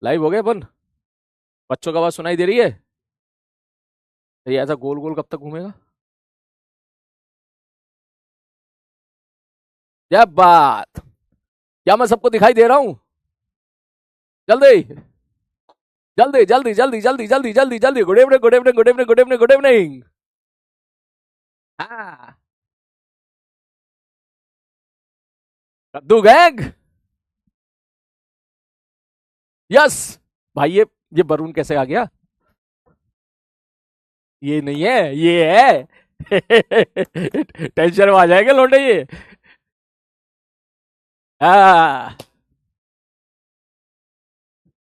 Live हो गए अपन। बच्चों का आवाज सुनाई दे रही है? ये ऐसा गोल गोल कब तक घूमेगा? क्या बात! क्या मैं सबको दिखाई दे रहा हूं? जल्दी जल्दी जल्दी जल्दी जल्दी जल्दी जल्दी जल्दी। Good evening good evening good evening good evening good evening. हाँ, कद्दू गैंग। यस। भाई ये वरुण कैसे आ गया? ये नहीं है, ये है। टेंशन में आ जाएंगे लौंडे ये। हाँ।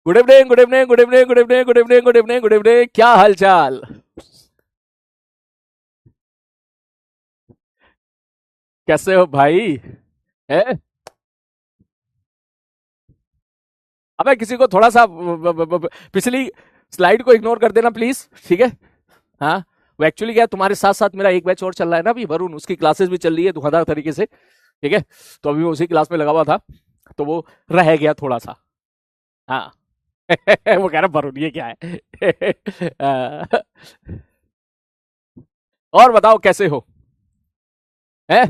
Good evening good evening good evening good evening good evening good evening good evening. क्या हालचाल? कैसे हो भाई? है? अबे किसी को थोड़ा सा पिछली स्लाइड को इग्नोर कर देना प्लीज, ठीक है? हाँ। वो एक्चुअली क्या है, तुम्हारे साथ साथ मेरा एक बैच और चल रहा है ना अभी, वरुण, उसकी क्लासेस भी चल रही है धुआंधार तरीके से, ठीक है? तो अभी वो उसी क्लास में लगा हुआ था, तो वो रह गया थोड़ा सा। हाँ। वो कह रहा वरुण ये क्या है? और बताओ कैसे हो? है?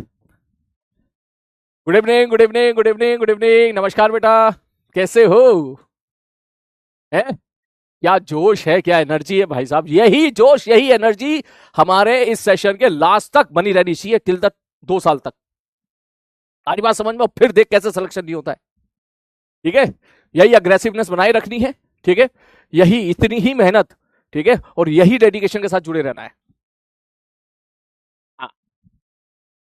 Good evening good evening good evening good evening. नमस्कार बेटा। कैसे हो? है? क्या जोश है, क्या एनर्जी है भाई साहब! यही जोश, यही एनर्जी हमारे इस सेशन के लास्ट तक बनी रहनी चाहिए, टिल तक 2 साल तक। सारी बात समझ में? फिर देख कैसे सिलेक्शन नहीं होता है, ठीक है? यही अग्रेसिवनेस बनाए रखनी है, ठीक है? यही इतनी ही मेहनत, ठीक है? और यही डेडिकेशन के साथ जुड़े रहना है। हाँ,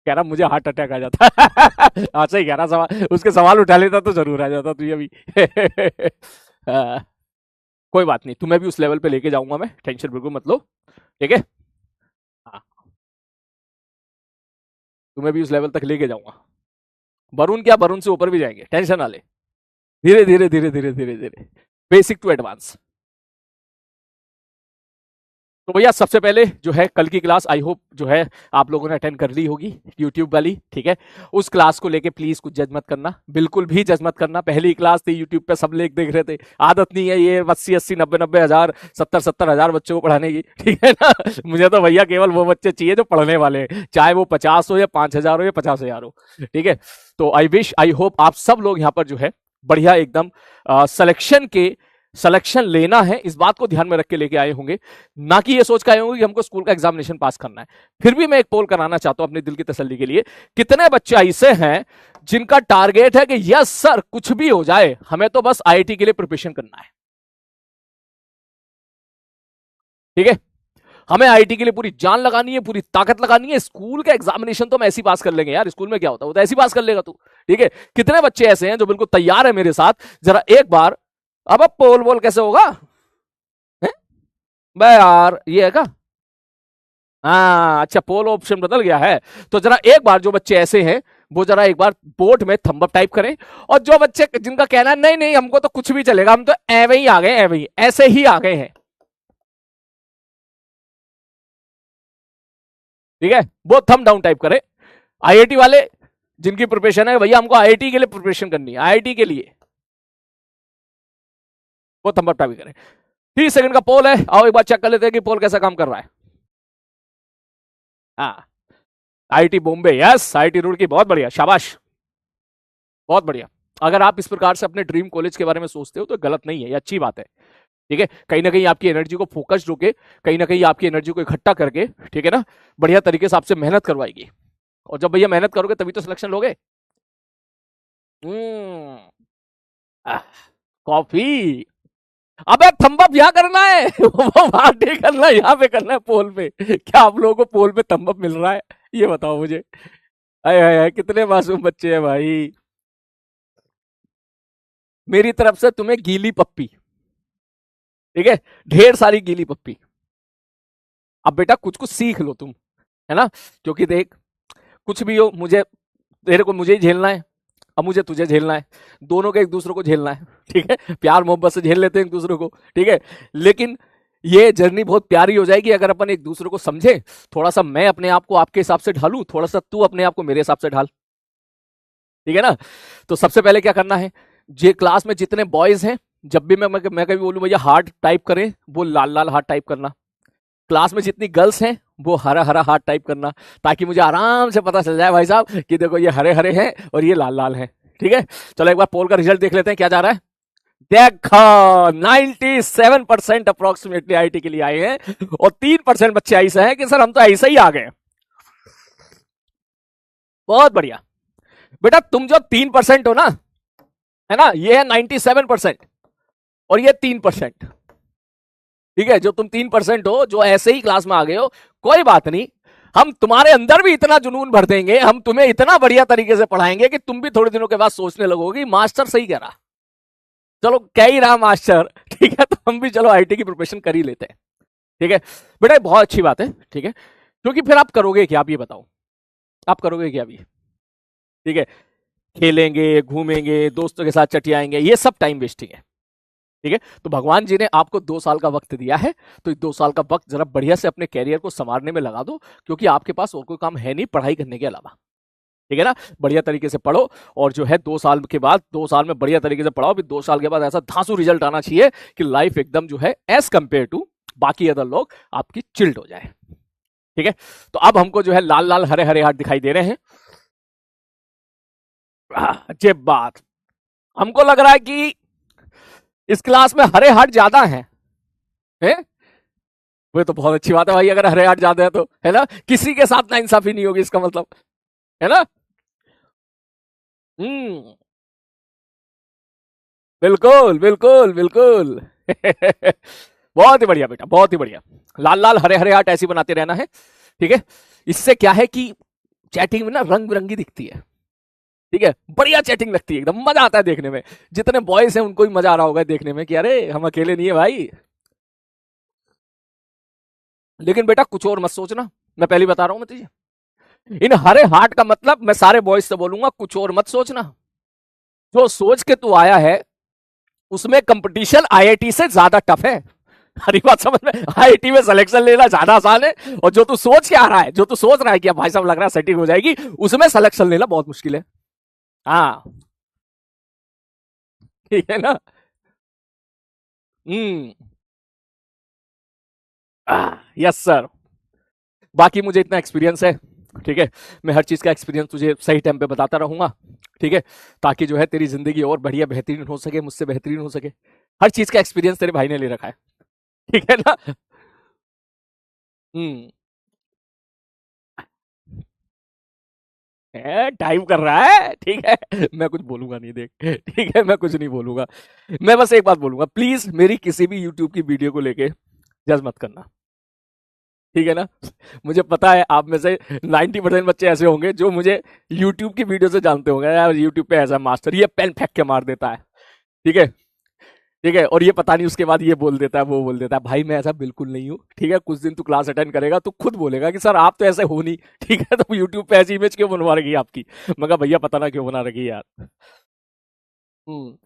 कह रहा मुझे हार्ट अटैक आ जाता। अच्छा ही कह रहा, सवाल उसके सवाल उठा लेता तो जरूर आ जाता तुझे भी। कोई बात नहीं, तुम्हें भी उस लेवल पे लेके जाऊंगा मैं, टेंशन बिल्कुल मत लो, ठीक है? हाँ, तुम्हें भी उस लेवल तक लेके जाऊंगा। वरुण क्या, वरुण से ऊपर भी जाएंगे, टेंशन ना ले। धीरे धीरे धीरे धीरे धीरे धीरे, बेसिक टू एडवांस। तो भैया सबसे पहले जो है कल की क्लास, आई होप जो है आप लोगों ने अटेंड कर ली होगी, यूट्यूब वाली, ठीक है? उस क्लास को लेके प्लीज कुछ जज मत करना, बिल्कुल भी जज मत करना। पहली क्लास थी, यूट्यूब पे सब लोग देख रहे थे। आदत नहीं है ये 80 80 90 90 हजार 70 70 हजार बच्चों को पढ़ाने की, ठीक है ना? मुझे तो भैया केवल वो बच्चे चाहिए जो पढ़ने वाले हैं, चाहे वो 50 हो या 5 हजार हो या 50 हजार हो, ठीक है? तो आई विश, आई होप आप सब लोग यहाँ पर जो है बढ़िया एकदम सिलेक्शन लेना है, इस बात को ध्यान में रख के लेके आए होंगे, ना कि ये सोच के आए होंगे कि हमको स्कूल का एग्जामिनेशन पास करना है। फिर भी मैं एक पोल कराना चाहता हूं अपने दिल की तसल्ली के लिए, कितने बच्चे ऐसे हैं जिनका टारगेट है कि यस सर कुछ भी हो जाए हमें तो बस आईआईटी के लिए प्रिपरेशन करना है, ठीक है? हमें आईआईटी के लिए पूरी जान लगानी है, पूरी ताकत लगानी है। स्कूल का एग्जामिनेशन तो हम ऐसे ही पास कर लेंगे यार, स्कूल में क्या होता है, वो तो ऐसे ही पास कर लेगा तू, ठीक है? कितने बच्चे ऐसे हैं जो बिल्कुल तैयार है मेरे साथ, जरा एक बार। अब पोल बोल कैसे होगा? बे यार ये है क्या? हाँ अच्छा, पोल ऑप्शन बदल गया है। तो जरा एक बार जो बच्चे ऐसे हैं वो जरा एक बार बोर्ड में थंब अप टाइप करें, और जो बच्चे जिनका कहना है नहीं नहीं हमको तो कुछ भी चलेगा, हम तो एवे ही आ गए, एवे ही ऐसे ही आ गए हैं, ठीक है? वो थंब डाउन टाइप करें। आईआईटी वाले जिनकी प्रिपरेशन है भैया, हमको आईआईटी के लिए प्रिपरेशन करनी है, आईआईटी के लिए, वो थंब अप टाइप करें। 30 सेकंड का पोल है, आओ एक बार चेक कर लेते हैं कि पोल कैसा काम कर रहा है। हाँ, IIT Bombay, yes, IIT Roorkee, बहुत बढ़िया, शाबाश, बहुत बढ़िया। अगर आप इस प्रकार से अपने ड्रीम कॉलेज के बारे में सोचते हो तो गलत नहीं है, ये अच्छी बात है, ठीक है? कहीं ना कहीं आपकी एनर्जी को फोकस्ड होके, कहीं ना कहीं आपकी एनर्जी को इकट्ठा करके, ठीक है ना, बढ़िया तरीके से आपसे मेहनत करवाएगी। और जब भैया मेहनत करोगे तभी तो सिलेक्शन लोगे। हम्म, कॉफी। अबे थंब अप यहाँ करना है। वो वहां नहीं करना, यहाँ पे करना है, पोल पे। क्या आप लोगों को पोल पे थंब अप मिल रहा है? ये बताओ मुझे। अरे हाय कितने मासूम बच्चे हैं भाई। मेरी तरफ से तुम्हें गीली पप्पी, ठीक है? ढेर सारी गीली पप्पी। अब बेटा कुछ कुछ सीख लो तुम, है ना? क्योंकि देख, कुछ भी हो, मुझे तेरे को मुझे ही झेलना है, अब मुझे तुझे झेलना है, दोनों को एक दूसरे को झेलना है, ठीक है? प्यार मोहब्बत से झेल लेते हैं एक दूसरे को, ठीक है? लेकिन ये जर्नी बहुत प्यारी हो जाएगी अगर अपन एक दूसरे को समझे। थोड़ा सा मैं अपने आप को आपके हिसाब से ढालू, थोड़ा सा तू अपने आप को मेरे हिसाब से ढाल, ठीक है ना? तो सबसे पहले क्या करना है, जे क्लास में जितने बॉयज हैं जब भी मैं कभी बोलूं भैया हार्ट टाइप करें, वो लाल लाल हार्ट टाइप करना। क्लास में जितनी गर्ल्स हैं वो हरा हरा हार्ट टाइप करना, ताकि मुझे आराम से पता चल जाए भाई साहब कि देखो ये हरे हरे हैं और ये लाल लाल हैं। ठीक है, चलो एक बार पोल का रिजल्ट देख लेते हैं क्या जा रहा है। देखो 97% अप्रोक्सीमेटली आईटी के लिए आए हैं और 3% बच्चे ऐसे हैं कि सर हम तो ऐसे ही आ गए। बहुत बढ़िया बेटा, तुम जो 3% हो ना, है ना, ये है 97% और ये 3%। ठीक है, जो तुम 3% हो, जो ऐसे ही क्लास में आ गए हो, कोई बात नहीं, हम तुम्हारे अंदर भी इतना जुनून भर देंगे, हम तुम्हें इतना बढ़िया तरीके से पढ़ाएंगे कि तुम भी थोड़े दिनों के बाद सोचने लगोगे मास्टर सही कह रहा, चलो कह ही रहा मास्टर, ठीक है, तो हम भी चलो आईटी की प्रिपरेशन कर ही लेते हैं। ठीक है बेटा, बहुत अच्छी बात है। ठीक है, क्योंकि फिर आप करोगे क्या, आप ये बताओ, आप करोगे क्या अभी? ठीक है, खेलेंगे, घूमेंगे, दोस्तों के साथ चटियाएंगे, ये सब टाइम वेस्टिंग है। ठीक है, तो भगवान जी ने आपको 2 साल का वक्त दिया है, तो 2 साल का वक्त जरा बढ़िया से अपने कैरियर को संवारने में लगा दो, क्योंकि आपके पास और कोई काम है नहीं पढ़ाई करने के अलावा। ठीक है ना, बढ़िया तरीके से पढ़ो और जो है 2 साल के बाद, 2 साल में बढ़िया तरीके से पढ़ाओ, फिर 2 साल के बाद ऐसा धांसू रिजल्ट आना चाहिए कि लाइफ एकदम जो है एज कंपेयर टू बाकी अदर लोग आपकी चिल्ड हो जाए। ठीक है, तो अब हमको जो है लाल लाल हरे हरे हाथ दिखाई दे रहे हैं। अजब बात, हमको लग रहा है कि इस क्लास में हरे हार्ट ज्यादा हैं, है? वो तो बहुत अच्छी बात है भाई, अगर हरे हार्ट ज्यादा है तो, है ना, किसी के साथ नाइंसाफी नहीं होगी इसका मतलब, है ना। बिल्कुल बिल्कुल बिल्कुल। बहुत ही बढ़िया बेटा, बहुत ही बढ़िया, लाल लाल हरे हरे हार्ट ऐसी बनाते रहना है। ठीक है, इससे क्या है कि चैटिंग में ना रंग बिरंगी दिखती है। ठीक है, बढ़िया चैटिंग लगती है, एकदम मजा आता है देखने में। जितने बॉयज हैं उनको भी मजा आ रहा होगा देखने में कि अरे हम अकेले नहीं है भाई। लेकिन बेटा कुछ और मत सोचना, मैं पहले बता रहा हूं मैं तुझे, इन हरे हार्ट का मतलब मैं सारे बॉयज से बोलूंगा, कुछ और मत सोचना। जो सोच के तू आया है उसमें कंपटीशन आईआईटी से ज्यादा टफ है। हरी बात समझ में, आईआईटी में सिलेक्शन लेना ज्यादा आसान है, और जो तू सोच के आ रहा है, जो तू सोच रहा है कि भाई साहब लग रहा है सेटिंग हो जाएगी, उसमें सिलेक्शन लेना बहुत मुश्किल है। हाँ ठीक है ना। हम्म, यस सर। बाकी मुझे इतना एक्सपीरियंस है, ठीक है, मैं हर चीज का एक्सपीरियंस तुझे सही टाइम पे बताता रहूंगा। ठीक है, ताकि जो है तेरी जिंदगी और बढ़िया बेहतरीन हो सके, मुझसे बेहतरीन हो सके। हर चीज का एक्सपीरियंस तेरे भाई ने ले रखा है, ठीक है ना। हम्म, टाइम कर रहा है, ठीक है, मैं कुछ बोलूंगा नहीं, देख, ठीक है, मैं कुछ नहीं बोलूंगा। मैं बस एक बात बोलूंगा, प्लीज मेरी किसी भी यूट्यूब की वीडियो को लेके जज मत करना, ठीक है ना। मुझे पता है आप में से 90% बच्चे ऐसे होंगे जो मुझे यूट्यूब की वीडियो से जानते होंगे, यार यूट्यूब पे ऐसा मास्टर ये पेन फेंक के मार देता है, ठीक है, ठीक है, और ये पता नहीं उसके बाद ये बोल देता है वो बोल देता है। भाई मैं ऐसा बिल्कुल नहीं हूँ, ठीक है, कुछ दिन तू क्लास अटेंड करेगा तो खुद बोलेगा कि सर आप तो ऐसे हो नहीं, ठीक है, तो यूट्यूब पे ऐसी इमेज क्यों बनवा रखी है आपकी। मैं कहा भैया पता ना क्यों बना रखी है यार। हम्म,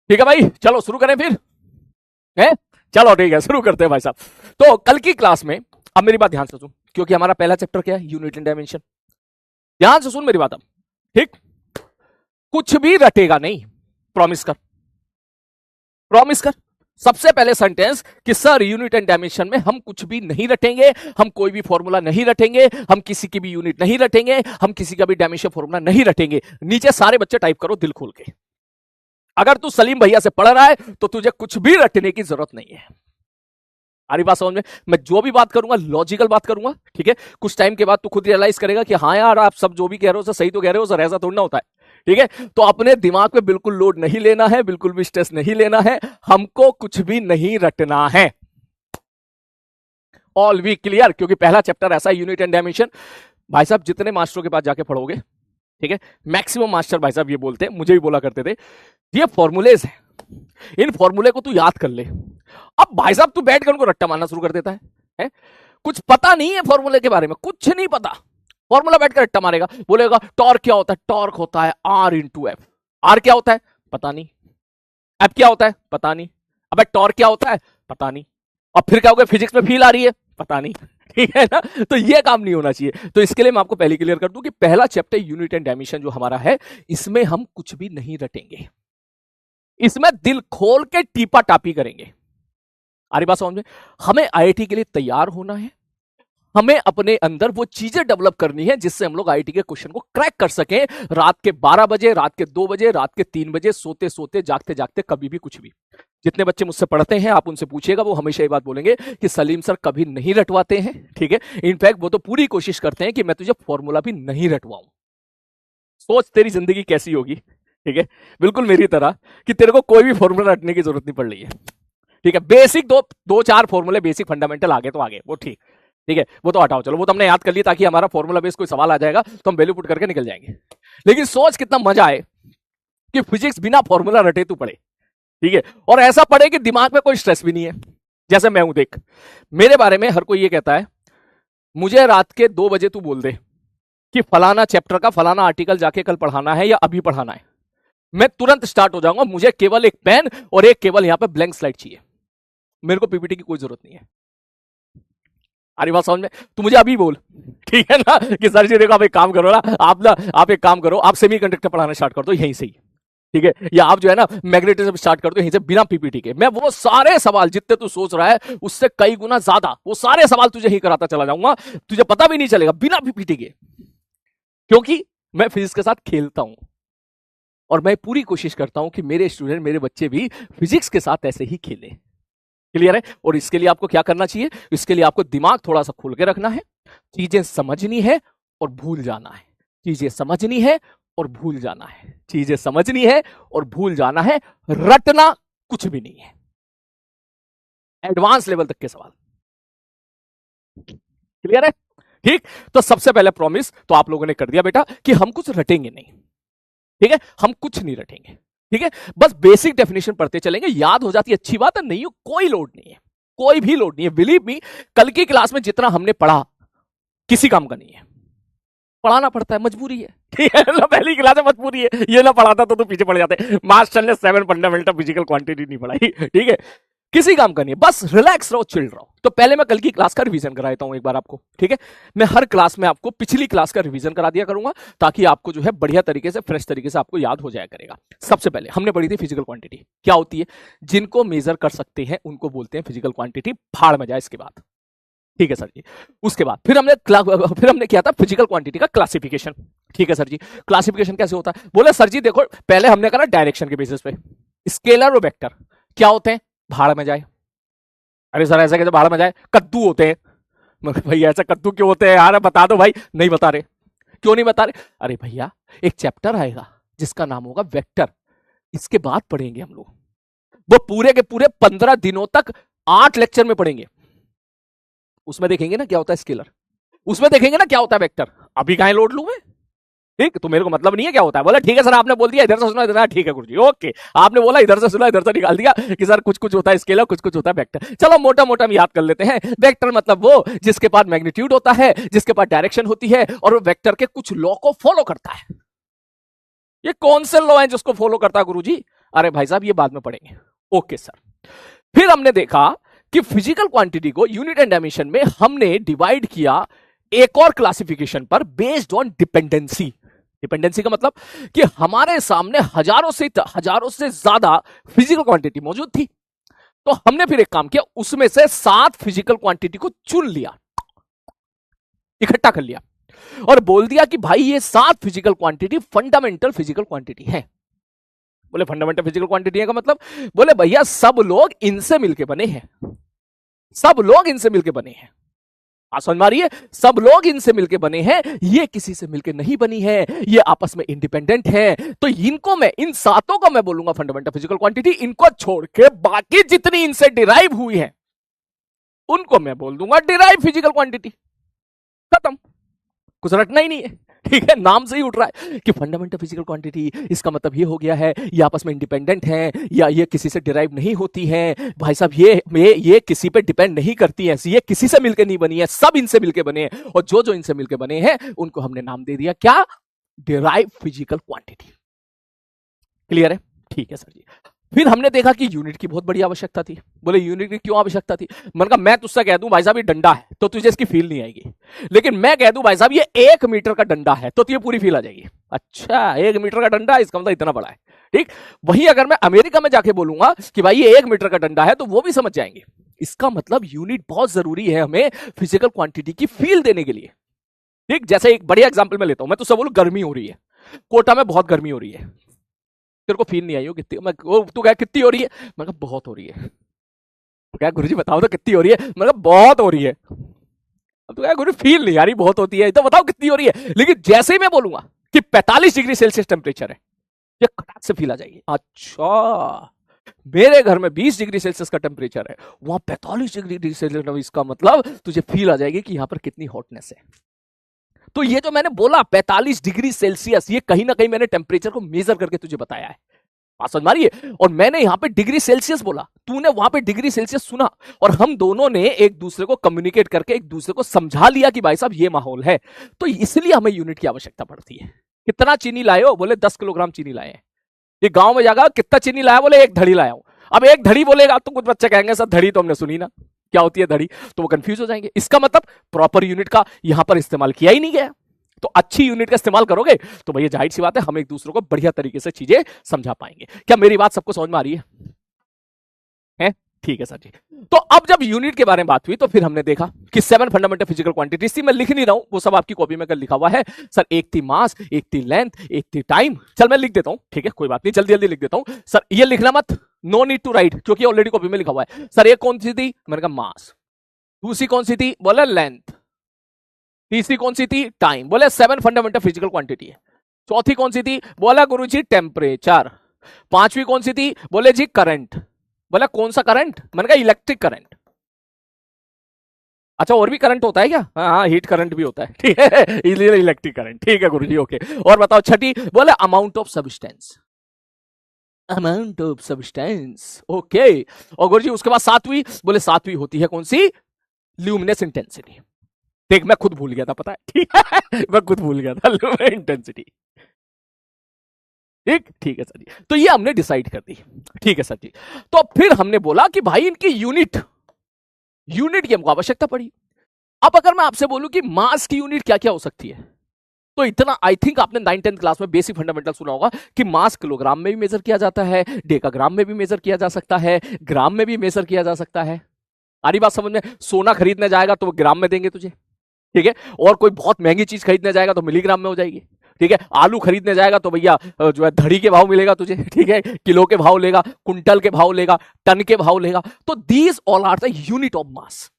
ठीक है भाई, चलो शुरू करें फिर, है, चलो ठीक है, शुरू करते हैं भाई साहब। तो कल की क्लास में, अब मेरी बात ध्यान से सुन, क्योंकि हमारा पहला चैप्टर क्या है, यूनिट एंड डायमेंशन। ध्यान से सुन मेरी बात अब, ठीक, कुछ भी रटेगा नहीं, प्रॉमिस कर, प्रॉमिस कर। सबसे पहले सेंटेंस कि सर यूनिट एंड डायमेंशन में हम कुछ भी नहीं रटेंगे, हम कोई भी फॉर्मूला नहीं रटेंगे, हम किसी की भी यूनिट नहीं रटेंगे, हम किसी का भी डायमेंशन फॉर्मूला नहीं रटेंगे। नीचे सारे बच्चे टाइप करो दिल खोल के। अगर तू सलीम भैया से पढ़ रहा है तो तुझे कुछ भी रटने की जरूरत नहीं है। आ रही बात समझ में? मैं जो भी बात करूंगा लॉजिकल बात करूंगा, ठीक है। कुछ टाइम के बाद तू खुद रियलाइज करेगा कि हाँ यार आप सब जो भी कह रहे हो सही तो कह रहे हो सर, ऐसा थोड़ा ना होता है, ठीक है। तो अपने दिमाग पे बिल्कुल लोड नहीं लेना है, बिल्कुल भी स्ट्रेस नहीं लेना है, हमको कुछ भी नहीं रटना है। All we clear? क्योंकि पहला चैप्टर ऐसा यूनिट एंड डायमेंशन, भाई साहब जितने मास्टरों के पास जाके पढ़ोगे, ठीक है, मैक्सिमम मास्टर भाई साहब ये बोलते हैं, मुझे भी बोला करते थे, ये फॉर्मूलेज है, इन फॉर्मूले को तू याद कर ले। अब भाई साहब तू बैठ कर उनको रट्टा मारना शुरू कर देता है? कुछ पता नहीं है फॉर्मूले के बारे में, कुछ नहीं पता, फॉर्मूला बैठकर रट्टा मारेगा, बोलेगा टॉर्क क्या होता है, टॉर्क होता है आर इंटू एफ। आर क्या होता है पता नहीं, एफ क्या होता है पता नहीं, अबे टॉर्क क्या होता है पता नहीं, और फिर क्या हो गया, फिजिक्स में फील आ रही है पता नहीं, ठीक है ना। तो ये काम नहीं होना चाहिए। तो इसके लिए मैं आपको पहले क्लियर कर दूं कि पहला चैप्टर यूनिट एंड डायमेंशन जो हमारा है, इसमें हम कुछ भी नहीं रटेंगे, इसमें दिल खोल के टीपा टापी करेंगे। आ रही बात समझ में? हमें आईआईटी के लिए तैयार होना है, हमें अपने अंदर वो चीजें डेवलप करनी है जिससे हम लोग आईआईटी के क्वेश्चन को क्रैक कर सकें। रात के 12 बजे, रात के 2 बजे, रात के 3 बजे, सोते सोते, जागते जागते, कभी भी कुछ भी। जितने बच्चे मुझसे पढ़ते हैं आप उनसे पूछिएगा, वो हमेशा ये बात बोलेंगे कि सलीम सर कभी नहीं रटवाते हैं। ठीक है, इनफैक्ट वो तो पूरी कोशिश करते हैं कि मैं तुझे फॉर्मूला भी नहीं रटवाऊं। सोच तेरी जिंदगी कैसी होगी। ठीक है, बिल्कुल मेरी तरह कि तेरे को कोई भी फॉर्मूला रटने की जरूरत नहीं पड़ रही है। ठीक है, बेसिक दो चार फॉर्मूले, बेसिक फंडामेंटल आगे तो आगे, वो ठीक है, वो तो हटाओ, चलो वो तो हमने याद कर लिया ताकि हमारा फॉर्मूला बेस कोई सवाल आ जाएगा तो हम वैल्यू पुट करके निकल जाएंगे। लेकिन सोच कितना मजा आए कि फिजिक्स बिना फॉर्मूला रटे तू पढ़े। ठीक है, और ऐसा पढ़े कि दिमाग में कोई स्ट्रेस भी नहीं है। जैसे मैं हूं, देख, मेरे बारे में हर कोई ये कहता है, मुझे रात के 2 बजे तू बोल दे कि फलाना चैप्टर का फलाना आर्टिकल जाके कल पढ़ाना है या अभी पढ़ाना है, मैं तुरंत स्टार्ट हो जाऊंगा। मुझे केवल एक पेन और एक केवल यहां पे ब्लैंक स्लाइड चाहिए, मेरे को पीपीटी की कोई जरूरत नहीं है। अरे बात समझ में? तू मुझे अभी बोल, ठीक है ना, कि सर जी देखो आप एक काम करो ना, आप एक काम करो, आप सेमीकंडक्टर पढ़ाना स्टार्ट कर दो यहीं से ही। ठीक है, या आप जो है ना मैग्नेटिज्म स्टार्ट कर दो यहीं से, बिना पीपीटी के। मैं वो सारे सवाल जितने तू सोच रहा है उससे कई गुना ज्यादा वो सारे सवाल तुझे ही कराता चला जाऊंगा, तुझे पता भी नहीं चलेगा, बिना पीपीटी के। क्योंकि मैं फिजिक्स के साथ खेलता हूं और मैं पूरी कोशिश करता हूं कि मेरे स्टूडेंट, मेरे बच्चे भी फिजिक्स के साथ ऐसे ही खेलें। क्लियर है? और इसके लिए आपको क्या करना चाहिए? इसके लिए आपको दिमाग थोड़ा सा खोल के रखना है, चीजें समझनी है और भूल जाना है, चीजें समझनी है और भूल जाना है, चीजें समझनी है और भूल जाना है, रटना कुछ भी नहीं है। एडवांस लेवल तक के सवाल। क्लियर है? ठीक, तो सबसे पहले प्रॉमिस तो आप लोगों ने कर दिया बेटा कि हम कुछ रटेंगे नहीं। ठीक है, हम कुछ नहीं रटेंगे। ठीक है, बस बेसिक डेफिनेशन पढ़ते चलेंगे, याद हो जाती है अच्छी बात है, नहीं हो कोई लोड नहीं है, कोई भी लोड नहीं है। बिलीव मी, कल की क्लास में जितना हमने पढ़ा किसी काम का नहीं है, पढ़ाना पड़ता है, मजबूरी है। ठीक है ना, पहली क्लास में मजबूरी है, ये ना पढ़ाता तो पीछे पड़ जाते। मास्टर ने 7 फंडामेंटल फिजिकल क्वांटिटी नहीं पढ़ाई। ठीक है, किसी काम का नहीं है, बस रिलैक्स रहो, चिल रहो। तो पहले मैं कल की क्लास का रिवीजन करा देता हूं एक बार आपको। ठीक है, मैं हर क्लास में आपको पिछली क्लास का रिवीजन करा दिया करूंगा ताकि आपको जो है बढ़िया तरीके से, फ्रेश तरीके से आपको याद हो जाया करेगा। सबसे पहले हमने पढ़ी थी फिजिकल क्वांटिटी क्या होती है, जिनको मेजर कर सकते हैं उनको बोलते हैं फिजिकल क्वांटिटी। फाड़ में जाए इसके बाद। ठीक है सर जी, उसके बाद फिर हमने किया था फिजिकल क्वांटिटी का क्लासिफिकेशन। ठीक है सर जी, क्लासिफिकेशन कैसे होता है? बोले सर जी देखो, पहले हमने करा डायरेक्शन के बेसिस पे, स्केलर और वेक्टर क्या होते हैं, भाड़ में जाए। अरे सर ऐसा कैसे भाड़ में जाए, कद्दू होते हैं। भैया ऐसा कद्दू क्यों होते हैं यार, बता दो भाई। नहीं बता रहे, क्यों नहीं बता रहे? अरे भैया एक चैप्टर आएगा जिसका नाम होगा वेक्टर, इसके बाद पढ़ेंगे हम लोग, वो पूरे के पूरे 15 दिनों तक 8 लेक्चर में पढ़ेंगे। उसमें देखेंगे ना क्या होता है स्केलर, उसमें देखेंगे ना क्या होता है वेक्टर। अभी कहां लोड लूं मैं? ठीक, तो मेरे को मतलब नहीं है क्या होता है। बोला ठीक है सर, आपने बोल दिया इधर से सुना इधर, ठीक है गुरुजी ओके, आपने बोला इधर से सुना इधर से निकाल दिया कि सर कुछ कुछ होता है स्केलर, कुछ कुछ होता है वेक्टर। चलो मोटा मोटा हम याद कर लेते हैं। वेक्टर मतलब वो जिसके पास मैग्नीट्यूड होता है, जिसके पास डायरेक्शन होती है और वो वेक्टर के कुछ लॉ को फॉलो करता है। ये कौन से लॉ है जिसको फॉलो करता है गुरुजी? अरे भाई साहब ये बाद में पढ़ेंगे। Okay sir. फिर हमने देखा कि फिजिकल क्वांटिटी को यूनिट एंड डायमेंशन में हमने डिवाइड किया एक और क्लासिफिकेशन पर, बेस्ड ऑन डिपेंडेंसी। डिपेंडेंसी का मतलब कि हमारे सामने हजारों से ज्यादा फिजिकल क्वांटिटी मौजूद थी, तो हमने फिर एक काम किया, उसमें से 7 फिजिकल क्वांटिटी को चुन लिया, इकट्ठा कर लिया और बोल दिया कि भाई ये 7 physical quantity fundamental physical quantity है। बोले फंडामेंटल फिजिकल क्वांटिटी है का मतलब? बोले भैया सब लोग इनसे मिलके बने हैं, सब लोग इनसे मिलके बने हैं। समझ में आ रही है? सब लोग इनसे मिलके बने हैं, ये किसी से मिलके नहीं बनी है, ये आपस में इंडिपेंडेंट है। तो इनको मैं, इन 7 को मैं बोलूंगा फंडामेंटल फिजिकल क्वांटिटी, इनको छोड़ के बाकी जितनी इनसे डिराइव हुई है उनको मैं बोल दूंगा डिराइव फिजिकल क्वांटिटी। खत्म, कुछ रटना ही नहीं है। ठीक है, नाम से ही उठ रहा है कि फंडामेंटल फिजिकल क्वांटिटी, इसका मतलब ये हो गया है ये आपस में इंडिपेंडेंट हैं या ये किसी से डिराइव नहीं होती हैं। भाई साहब ये किसी पे डिपेंड नहीं करती हैं, ये किसी से मिलकर नहीं बनी है, सब इनसे मिलकर बने हैं और जो जो इनसे मिलकर बने हैं उनको हमने नाम दे दिया क्या? Derive physical quantity. क्लियर है? ठीक है सर जी। फिर हमने देखा कि यूनिट की बहुत बड़ी आवश्यकता थी। बोले यूनिट की क्यों आवश्यकता थी? मैंने कहा मैं तुझसे कह दूं भाई साहब ये डंडा है तो तुझे इसकी फील नहीं आएगी, लेकिन मैं कह दूं भाई साहब ये 1 मीटर का डंडा है तो तुझे पूरी फील आ जाएगी। अच्छा 1 मीटर का डंडा, इसका मतलब इतना बड़ा है, ठीक। वहीं अगर मैं अमेरिका में जाके बोलूंगा कि भाई ये 1 मीटर का डंडा है तो वो भी समझ जाएंगे। इसका मतलब यूनिट बहुत जरूरी है हमें फिजिकल क्वांटिटी की फील देने के लिए, ठीक। जैसे एक बढ़िया एग्जाम्पल मैं लेता हूं, मैं तुझसे बोलूं गर्मी हो रही है, कोटा में बहुत गर्मी हो रही है, तेरे को फील नहीं आई हो कितनी, मैं तू कह कितनी हो रही है, मैं कहा बहुत हो रही है। तो क्या गुरुजी बताओ तो कितनी हो रही है, मैं कहा बहुत हो रही है। अब तो क्या गुरु फील नहीं आ रही, बहुत होती है तो बताओ कितनी हो रही है। लेकिन जैसे ही मैं बोलूंगा कि 45 डिग्री सेल्सियस टेम्परेचर है, ये खटाक से फील आ जाएगी। अच्छा मेरे घर में 20 डिग्री सेल्सियस का टेम्परेचर है, वहां 45 डिग्री सेल्सियस, इसका मतलब तुझे फील आ जाएगी कि यहां पर कितनी हॉटनेस है। तो ये जो मैंने बोला 45 डिग्री सेल्सियस, ये कहीं ना कहीं मैंने टेम्परेचर को मेजर करके तुझे बताया है, बात समझ मारिए। और मैंने यहां पे डिग्री सेल्सियस बोला, तूने वहां पे डिग्री सेल्सियस सुना, और हम दोनों ने एक दूसरे को कम्युनिकेट करके एक दूसरे को समझा लिया कि भाई साहब ये माहौल है। तो इसलिए हमें यूनिट की आवश्यकता पड़ती है। कितना चीनी लाए हो? बोले 10 किलोग्राम चीनी लाए हैं। ये गांव में जाकर कितना चीनी लाया? बोले 1 धड़ी लाया हूं। अब 1 धड़ी बोलेगा तो कुछ बच्चे कहेंगे सर धड़ी तो हमने सुनी ना, क्या होती है धड़ी, तो वो कंफ्यूज हो जाएंगे। इसका मतलब प्रॉपर यूनिट का यहां पर इस्तेमाल किया ही नहीं गया। तो अच्छी यूनिट का इस्तेमाल करोगे तो भैया जाहिर सी बात है हम एक दूसरे को बढ़िया तरीके से चीजें समझा पाएंगे। क्या मेरी बात सबको समझ में आ रही है? ठीक है सर जी। तो अब जब यूनिट के बारे में बात हुई तो फिर हमने देखा कि 7 फंडामेंटल फिजिकल क्वांटिटीज थी। मैं लिख नहीं रहा हूं, वो सब आपकी कॉपी में कल लिखा हुआ है सर। एक थी मास, एक थी लेंथ, एक थी टाइम। चल मैं लिख देता हूं, ठीक है कोई बात नहीं, जल्दी जल्दी लिख देता हूं। सर ये लिखना मत, नो नीड टू राइट, क्योंकि ऑलरेडी कॉपी में लिखा हुआ है। सर एक कौन सी थी? मैंने कहा मास। दूसरी कौन सी थी? बोला लेंथ। तीसरी कौन सी थी? टाइम। बोले 7 फंडामेंटल फिजिकल क्वांटिटी है। चौथी कौन सी थी? बोला गुरुजी टेम्परेचर। पांचवी कौन सी थी? बोले जी करंट। बोला कौन सा करंट? मैंने कहा इलेक्ट्रिक करंट। अच्छा और भी करंट होता है क्या? हाँ हाँ हीट करंट भी होता है, ठीक है इसलिए इलेक्ट्रिक करंट, ठीक है गुरुजी ओके। और बताओ छठी? बोले amount of substance. Amount of substance okay. और गुरुजी उसके बाद सातवीं? बोले सातवीं होती है कौन सी? ल्यूमिनेस इंटेंसिटी। देख मैं खुद भूल गया था, पता है ठीक है मैं खुद भूल गया था, ल्यूमिनेस इंटेंसिटी। ठीक ठीक है सर जी, तो ये हमने डिसाइड कर दी, ठीक है सर जी। तो फिर हमने बोला कि भाई इनकी यूनिट, यूनिट की हमको आवश्यकता पड़ी। अब अगर मैं आपसे बोलूं कि मास की यूनिट क्या क्या हो सकती है, तो इतना आई थिंक आपने 9th-10th क्लास में बेसिक फंडामेंटल सुना होगा कि मास किलोग्राम में भी मेजर किया जाता है, डेकाग्राम में भी मेजर किया जा सकता है, ग्राम में भी मेजर किया जा सकता है। सारी बात समझ में? सोना खरीदने जाएगा तो वो ग्राम में देंगे तुझे, ठीक है। और कोई बहुत महंगी चीज खरीदने जाएगा तो मिलीग्राम में हो जाएगी, ठीक है। आलू खरीदने जाएगा तो भैया जो है धड़ी के भाव मिलेगा तुझे, ठीक है। किलो के भाव लेगा, कुंटल के भाव लेगा, टन के भाव लेगा। तो these all are the unit of mass,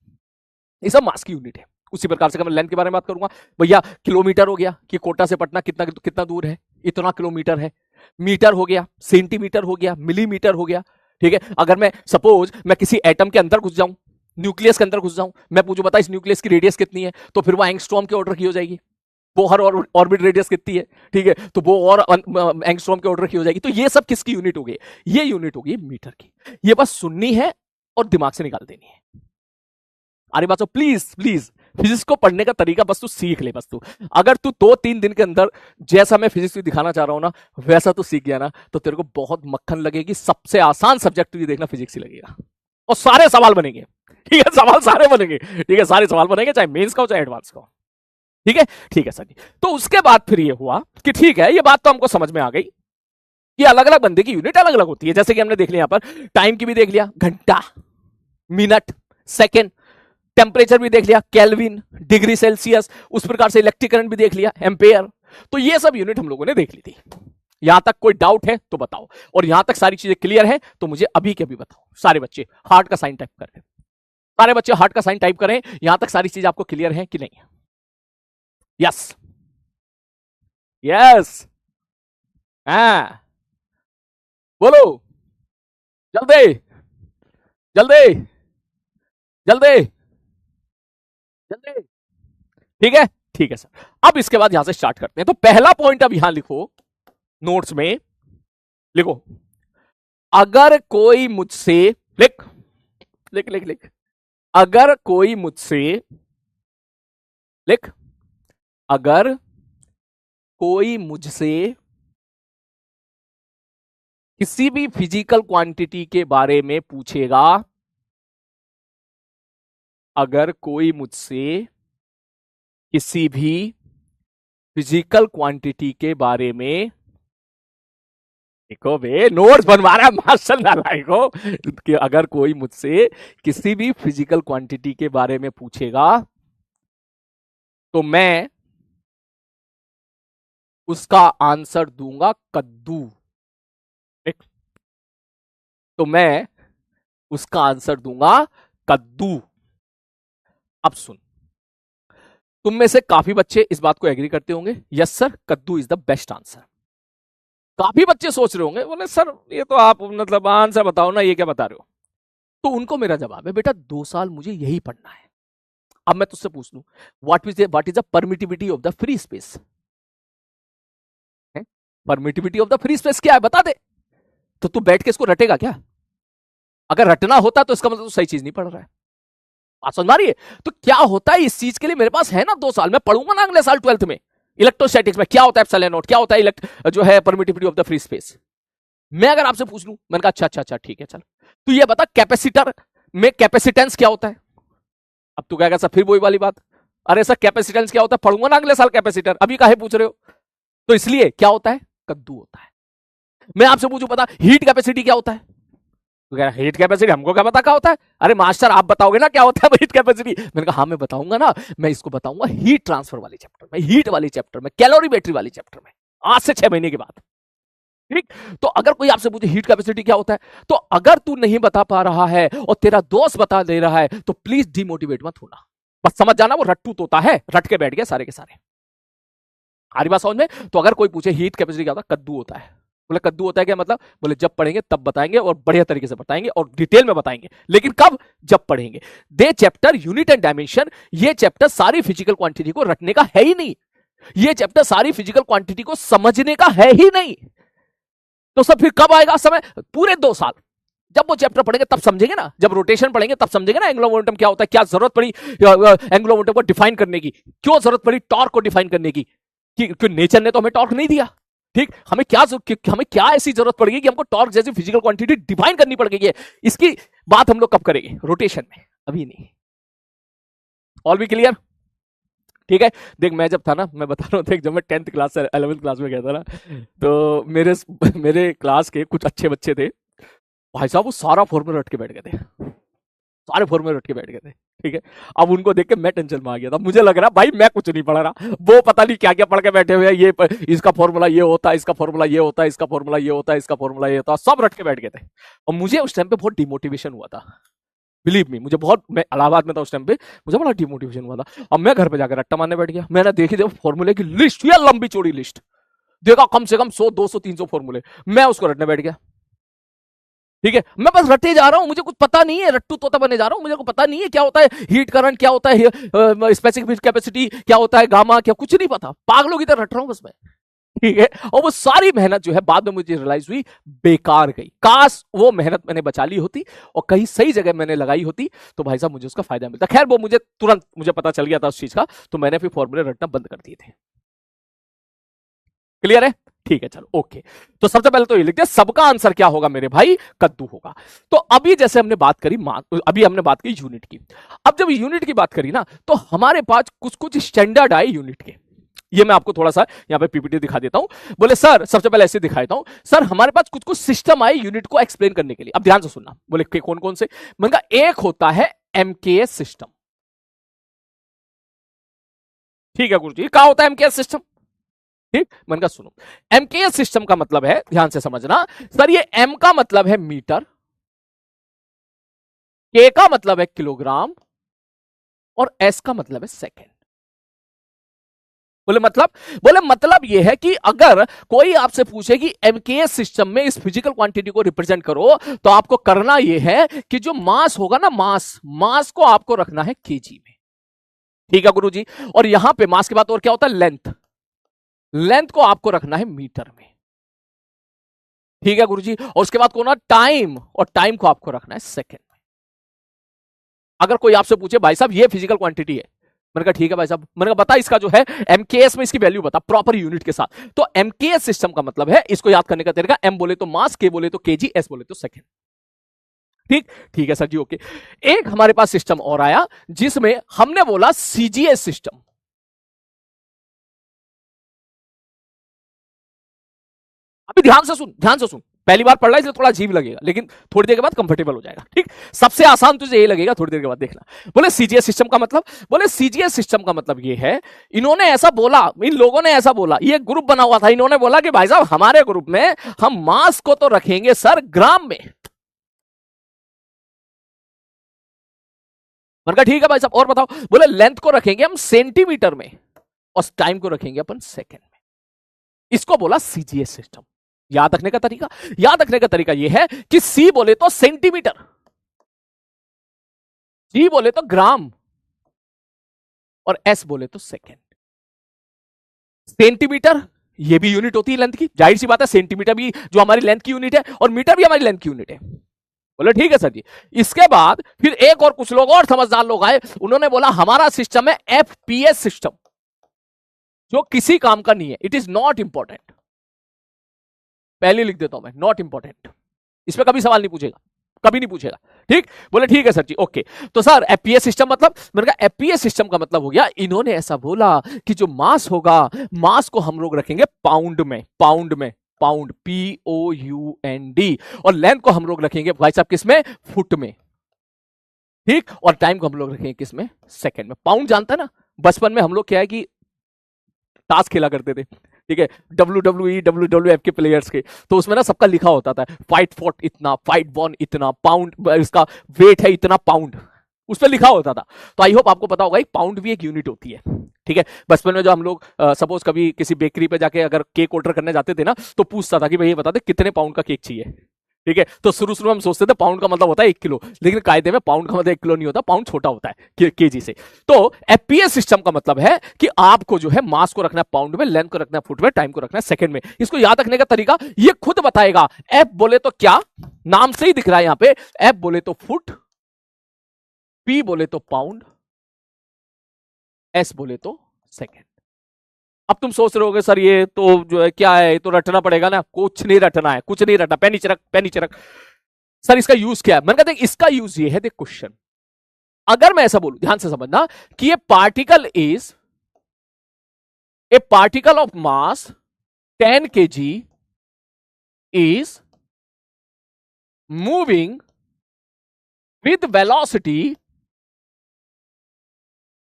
ये सब मास की यूनिट है। उसी प्रकार से मैं लेंथ के बारे में बात करूंगा, भैया किलोमीटर हो गया कि कोटा से पटना कितना कितना दूर है, इतना किलोमीटर है। मीटर हो गया, सेंटीमीटर हो गया, मिलीमीटर हो गया, ठीक है। अगर मैं सपोज मैं किसी एटम के अंदर घुस जाऊं, न्यूक्लियस के अंदर घुस जाऊं, मैं पूछूं बता इस न्यूक्लियस की रेडियस कितनी है, तो फिर वो एंगस्ट्रॉम के ऑर्डर की हो जाएगी। वो हर ऑर्बिट रेडियस कितनी है, ठीक है, तो वो और एंगस्ट्रॉम के ऑर्डर की हो जाएगी। तो ये सब किसकी यूनिट हो गई? ये यूनिट होगी मीटर की। ये बस सुननी है और दिमाग से निकाल देनी है। अरे बात, प्लीज प्लीज फिजिक्स को पढ़ने का तरीका बस तू सीख ले। बस तू अगर तू 2-3 दिन के अंदर जैसा मैं फिजिक्स दिखाना चाह रहा हूं ना वैसा तू सीख गया ना, तो तेरे को बहुत मक्खन लगेगी। सबसे आसान सब्जेक्ट तुझे देखना फिजिक्स ही लगेगा, और सारे सवाल बनेंगे, ठीक है। सवाल सारे बनेंगे, ठीक है, सारे सवाल बनेंगे, चाहे मेंस का हो चाहे एडवांस का हो, ठीक है। ठीक है सर जी। तो उसके बाद फिर ये हुआ कि ठीक है ये बात तो हमको समझ में आ गई कि अलग अलग बंदे की यूनिट अलग अलग होती है। जैसे कि हमने देख लिया यहां पर टाइम की भी देख लिया, घंटा, मिनट, सेकेंड। टेम्परेचर भी देख लिया, केल्विन, डिग्री सेल्सियस। उस प्रकार से इलेक्ट्रिक करंट भी देख लिया, एम्पेयर। तो ये सब यूनिट हम लोगों ने देख ली थी। यहां तक कोई डाउट है तो बताओ, और यहां तक सारी चीजें क्लियर है तो मुझे अभी के अभी बताओ। सारे बच्चे हार्ट का साइन टाइप करें, सारे बच्चे हार्ट का साइन टाइप करें। यहां तक सारी चीज आपको क्लियर है कि नहीं? यस यस, हाँ बोलो, जल्दी जल्दी जल्दी जल्दी, ठीक है ठीक है सर। अब इसके बाद यहां से स्टार्ट करते हैं। तो पहला पॉइंट अब यहां लिखो, नोट्स में लिखो, अगर कोई मुझसे, लिख लिख लिख लिख, अगर कोई मुझसे, लिख, अगर कोई मुझसे किसी भी फिजिकल क्वांटिटी के बारे में पूछेगा, अगर कोई मुझसे किसी भी फिजिकल क्वांटिटी के बारे में, देखो बे नोट्स बनवा रहा है मार्शल नालायको, कि अगर कोई मुझसे किसी भी फिजिकल क्वांटिटी के बारे में पूछेगा तो मैं उसका आंसर दूंगा कद्दू। तो मैं उसका आंसर दूंगा कद्दू। अब सुन, तुम में से काफी बच्चे इस बात को एग्री करते होंगे, यस सर कद्दू इज द बेस्ट आंसर। काफी बच्चे सोच रहे होंगे, बोले सर ये तो आप मतलब आंसर बताओ ना, ये क्या बता रहे हो। तो उनको मेरा जवाब है, बेटा 2 साल मुझे यही पढ़ना है। अब मैं तुझसे पूछ लूं, what is the permittivity of the free space? Permittivity of the free space क्या है बता दे। तो तू बैठ के इसको रटेगा क्या? अगर रटना होता तो इसका मतलब तू सही चीज नहीं पढ़ रहा है। बात समझ आ रही है? तो क्या होता है इस चीज के लिए मेरे पास है ना 2 साल, मैं पढ़ूंगा ना अगले साल 12th में इलेक्ट्रोस्टैटिक्स में क्या होता है एप्सिलॉन नॉट, क्या होता है जो है permittivity of the free space. मैं अगर आपसे पूछ लूं, मैंने कहा अच्छा ठीक है चल, तू ये बता कैपेसिटर में कैपेसिटेंस क्या होता है। अब तू कहेगा सर फिर वही वाली बात, अरे सर कैपेसिटेंस क्या होता है, पढ़ूंगा ना अगले साल कैपेसिटर, अभी काहे पूछ रहे हो। तो इसलिए क्या होता है, कद्दू होता है। मैं आपसे पूछूं पता हीट कैपेसिटी क्या होता है, तो कह रहा हीट कैपेसिटी हमको क्या पता क्या होता है। अरे मास्टर आप बताओगे ना क्या होता है हीट कैपेसिटी। मैंने कहा हाँ मैं बताऊंगा ना, मैं इसको बताऊंगा हीट ट्रांसफर वाले चैप्टर में, हीट वाले चैप्टर में, कैलोरीमेट्री वाले चैप्टर में, आज से 6 महीने के बाद। ठीक, तो अगर कोई आपसे पूछे हीट कैपेसिटी क्या होता है, तो अगर तू नहीं बता पा रहा है और तेरा दोस्त बता दे रहा है तो प्लीज डिमोटिवेट मत होना, बस समझ जाना वो रट्टू तोता है, रट के बैठ गया सारे के सारे। आ रही बात समझ में? तो अगर कोई पूछे हीट कैपेसिटी क्या होता है, कद्दू होता है। बोले कद्दू होता है क्या मतलब, बोले जब पढ़ेंगे तब बताएंगे और बढ़िया तरीके से बताएंगे और डिटेल में बताएंगे, लेकिन कब, जब पढ़ेंगे। दे चैप्टर यूनिट एंड डायमेंशन, ये चैप्टर सारी फिजिकल क्वांटिटी को रटने का है ही नहीं, ये चैप्टर सारी फिजिकल क्वांटिटी को समझने का है ही नहीं। तो सब फिर कब आएगा समय, पूरे 2 साल जब वो चैप्टर पढ़ेंगे तब समझेंगे ना, जब रोटेशन पढ़ेंगे तब समझेंगे ना एंगुलर मोमेंटम क्या होता है, क्या जरूरत पड़ी एंगुलर मोमेंटम को डिफाइन करने की, क्यों जरूरत पड़ी टॉर्क को डिफाइन करने की, कि नेचर ने तो हमें टॉर्क नहीं दिया। ठीक, हमें क्या ऐसी जरूरत पड़ेगी कि हमको टॉर्क जैसी फिजिकल क्वांटिटी डिफाइन करनी पड़ेगी, इसकी बात हम लोग कब करेंगे, रोटेशन में, अभी नहीं। All B clear? ठीक है, देख मैं जब था ना, मैं बता रहा हूँ, देख जब मैं 10th क्लास से 11th क्लास में गया था ना, तो मेरे क्लास के कुछ अच्छे बच्चे थे भाई साहब, वो सारा फॉर्मूला रट के बैठ गए थे, सारे फॉर्मूले रट के बैठ गए थे। ठीक है, अब उनको देख के मैं टेंशन में आ गया था, मुझे लग रहा भाई मैं कुछ नहीं पढ़ रहा, वो पता नहीं क्या क्या पढ़ के बैठे हुए हैं, ये इसका फॉर्मूला ये होता है, इसका फॉर्मूला ये होता है, इसका फॉर्मूला ये होता है, इसका फॉर्मूला ये होता है, सब रट के बैठ गए थे। और मुझे उस टाइम पे बहुत डिमोटिवेशन हुआ था, बिलीव मी, मुझे बहुत, मैं इलाहाबाद में था उस टाइम पे, मुझे बड़ा डिमोटिवेशन हुआ था। अब मैं घर पे जाकर रट्टा मारने बैठ गया, मैंने देखी देखो फॉर्मूले की लिस्ट, या लंबी चौड़ी लिस्ट देखा, कम से कम 100 200 300 फॉर्मूले, मैं उसको रटने बैठ गया। ठीक है, मैं बस रटे जा रहा हूं, मुझे कुछ पता नहीं है, रट्टू तोता बने जा रहा हूं, मुझे को पता नहीं है क्या होता है हीट करंट, क्या होता है स्पेसिफिक कैपेसिटी, क्या होता है गामा, क्या कुछ नहीं पता, पागलों की तरह रट रहा हूं बस मैं। ठीक है, और वो सारी मेहनत जो है बाद में मुझे रियलाइज हुई बेकार गई, काश वो मेहनत मैंने बचा ली होती और कहीं सही जगह मैंने लगाई होती तो भाई साहब मुझे उसका फायदा मिलता। खैर वो मुझे तुरंत मुझे पता चल गया था उस चीज का, तो मैंने फिर फॉर्मूले रटना बंद कर दिए थे। क्लियर है? ठीक है चलो ओके। तो सबसे पहले तो ये लिखते हैं सबका आंसर क्या होगा मेरे भाई, कद्दू होगा। तो अभी जैसे हमने बात करी अभी हमने बात की यूनिट की, अब जब यूनिट की बात करी ना तो हमारे पास कुछ कुछ स्टैंडर्ड आए यूनिट के, ये मैं आपको थोड़ा सा यहां पे पीपीटी दिखा देता हूं। बोले सर सबसे पहले ऐसे दिखा देता हूं, सर हमारे पास कुछ कुछ सिस्टम आए यूनिट को एक्सप्लेन करने के लिए। अब ध्यान से सुनना, बोले कौन कौन से, मैंने कहा एक होता है एमकेएस सिस्टम। ठीक है गुरुजी, क्या होता है एमकेएस सिस्टम? ठीक, मैंने कहा सुनो, एमकेएस सिस्टम का मतलब है, ध्यान से समझना सर, ये एम का मतलब है मीटर, के का मतलब है किलोग्राम और एस का मतलब है सेकेंड। बोले मतलब ये है कि अगर कोई आपसे पूछे कि एमकेएस सिस्टम में इस फिजिकल क्वांटिटी को रिप्रेजेंट करो तो आपको करना यह है कि जो मास होगा ना, मास को आपको रखना है केजी में। ठीक है गुरुजी, और यहां पे मास के बाद और क्या होता है, लेंथ को आपको रखना है मीटर में। ठीक है गुरुजी, और उसके बाद कौन, टाइम, और टाइम को आपको रखना है सेकेंड में। अगर कोई आपसे पूछे भाई साहब ये फिजिकल क्वांटिटी है, मैंने कहा ठीक है भाई साहब। मैंने कहा बता इसका जो है एमकेएस में इसकी वैल्यू बता प्रॉपर यूनिट के साथ। तो एमकेएस सिस्टम का मतलब है, इसको याद करने का तरीका, एम बोले तो मास, के बोले तो केजी, एस बोले तो सेकेंड। ठीक ठीक है सर जी, ओके। एक हमारे पास सिस्टम और आया जिसमें हमने बोला सीजीएस सिस्टम। अभी ध्यान से सुन, ध्यान से सुन, पहली बार पढ़ रहा है इसलिए थोड़ा अजीब लगेगा, लेकिन थोड़ी देर के बाद कंफर्टेबल हो जाएगा। ठीक, सबसे आसान तुझे यही लगेगा, थोड़ी देर के बाद देखना। बोले सीजीएस सिस्टम का मतलब, बोले सीजीएस सिस्टम का मतलब ये है, इन्होंने ऐसा बोला, इन लोगों ने ऐसा बोला, ये ग्रुप बना हुआ था, इन्होंने बोला कि भाई साहब हमारे ग्रुप में हम मास को तो रखेंगे सर ग्राम में। मैंने कहा ठीक है भाई साहब और बताओ। बोले लेंथ को रखेंगे हम सेंटीमीटर में और टाइम को रखेंगे अपन सेकेंड में। इसको बोला सीजीएस सिस्टम। याद रखने का तरीका, याद रखने का तरीका यह है कि सी बोले तो सेंटीमीटर, जी बोले तो ग्राम और एस बोले तो सेकेंड। सेंटीमीटर ये भी यूनिट होती है लेंथ की, जाहिर सी बात है, सेंटीमीटर भी जो हमारी लेंथ की यूनिट है और मीटर भी हमारी लेंथ की यूनिट है। बोले ठीक है सर जी। इसके बाद फिर एक और कुछ लोग और समझदार लोग आए, उन्होंने बोला हमारा सिस्टम है एफपीएस सिस्टम, जो किसी काम का नहीं है, इट इज नॉट इंपॉर्टेंट। पहले लिख देता हूं मैं, नॉट इंपॉर्टेंट, इस पर कभी सवाल नहीं पूछेगा, कभी नहीं पूछेगा। ठीक, बोले ठीक है सर जी, ओके। तो सर एफपीएस सिस्टम मतलब, मैंने कहा एफपीएस सिस्टम का मतलब हो गया, इन्होंने ऐसा बोला कि जो मास होगा, मास को हम लोग रखेंगे पाउंड में, पाउंड में, पाउंड, POUND, और लेंथ को हम लोग रखेंगे भाई साहब किस में, फुट में। ठीक, और टाइम को हम लोग रखेंगे किस में, सेकंड में। पाउंड जानता है ना, बचपन में हम लोग क्या है कि टास्क खेला करते थे, ठीक है, WWE WWF के प्लेयर्स के, तो उसमें ना सबका लिखा होता था फाइट फॉट इतना, फाइट बॉन इतना, पाउंड इसका वेट है इतना पाउंड, उस पर लिखा होता था। तो आई होप आपको पता होगा पाउंड भी एक यूनिट होती है। ठीक है, बचपन में जो हम लोग सपोज कभी किसी बेकरी पे जाके अगर केक ऑर्डर करने जाते थे ना, तो पूछता था कि भाई ये बता दे कितने पाउंड का केक चाहिए। ठीक है, तो शुरू शुरू में हम सोचते थे पाउंड का मतलब होता है 1 किलो, लेकिन कायदे में पाउंड का मतलब 1 किलो नहीं होता, पाउंड छोटा होता है केजी से। तो एफपीएस सिस्टम का मतलब है कि आपको जो है मास को रखना है पाउंड में, लेंथ को रखना है फुट में, टाइम को रखना है सेकंड में। इसको याद रखने का तरीका ये खुद बताएगा। एफ बोले तो क्या, नाम से ही दिख रहा है यहां पे, एफ बोले तो फुट, पी बोले तो पाउंड, एस बोले तो सेकेंड। अब तुम सोच रहे होगे सर ये तो जो है क्या है, ये तो रटना पड़ेगा ना। कुछ नहीं रटना है, कुछ नहीं रटना, पैनी चरक, पैनी चरक। सर इसका यूज क्या है, मैंने कहा देख इसका यूज ये है, देख क्वेश्चन अगर मैं ऐसा बोलूं, ध्यान से समझना, कि ये particle is a particle of mass 10 kg is moving with velocity,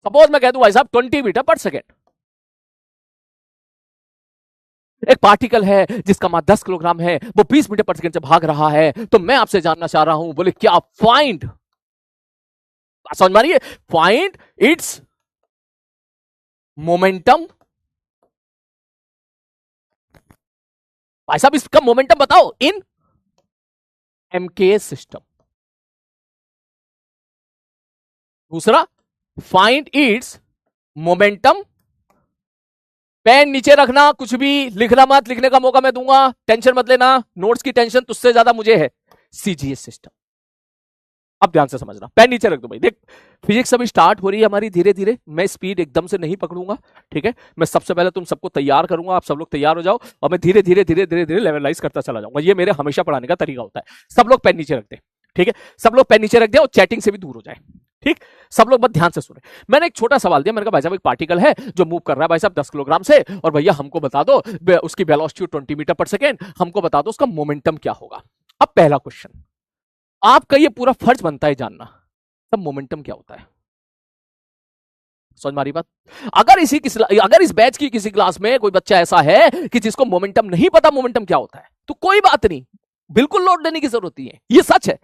suppose मैं कह दूं भाई साहब 20 मीटर पर सेकेंड। एक पार्टिकल है जिसका मास 10 किलोग्राम है, वो 20 मीटर पर सेकंड से भाग रहा है, तो मैं आपसे जानना चाह रहा हूं, बोले क्या, फाइंड, समझ मारिए, फाइंड इट्स मोमेंटम। भाई साहब इसका मोमेंटम बताओ इन एमकेएस सिस्टम। दूसरा, फाइंड इट्स मोमेंटम, पेन नीचे रखना, कुछ भी लिखना मत, लिखने का मौका मैं दूंगा, टेंशन मत लेना, नोट्स की टेंशन तुझसे ज्यादा मुझे है। सीजीएस सिस्टम, अब ध्यान से समझना, पेन नीचे रख दो भाई। देख फिजिक्स अभी स्टार्ट हो रही है हमारी धीरे धीरे, मैं स्पीड एकदम से नहीं पकड़ूंगा, ठीक है। मैं सबसे पहले तुम सबको तैयार करूंगा, आप सब लोग तैयार हो जाओ, और मैं धीरे धीरे धीरे धीरे धीरे लेवलाइज करता चला जाऊंगा। ये मेरे हमेशा पढ़ाने का तरीका होता है। सब लोग पेन नीचे रख दे, ठीक है, सब लोग पेन नीचे रख दे और चैटिंग से भी दूर हो जाए। ठीक, सब लोग बस ध्यान से सुने। मैंने एक छोटा सवाल दिया, मैंने कहा भाई साहब एक पार्टिकल है जो मूव कर रहा है भाई साहब 10 किलोग्राम से, और भैया हमको बता दो उसकी वेलोसिटी 20 मीटर पर सेकेंड, हमको बता दो उसका मोमेंटम क्या होगा। अब पहला क्वेश्चन, आपका ये पूरा फर्ज बनता है जानना, तब मोमेंटम क्या होता है। समझ मारी बात। अगर इस बैच की किसी क्लास में कोई बच्चा ऐसा है कि जिसको मोमेंटम नहीं पता मोमेंटम क्या होता है, तो कोई बात नहीं, बिल्कुल लोड लेने की जरूरत नहीं है, ये सच है,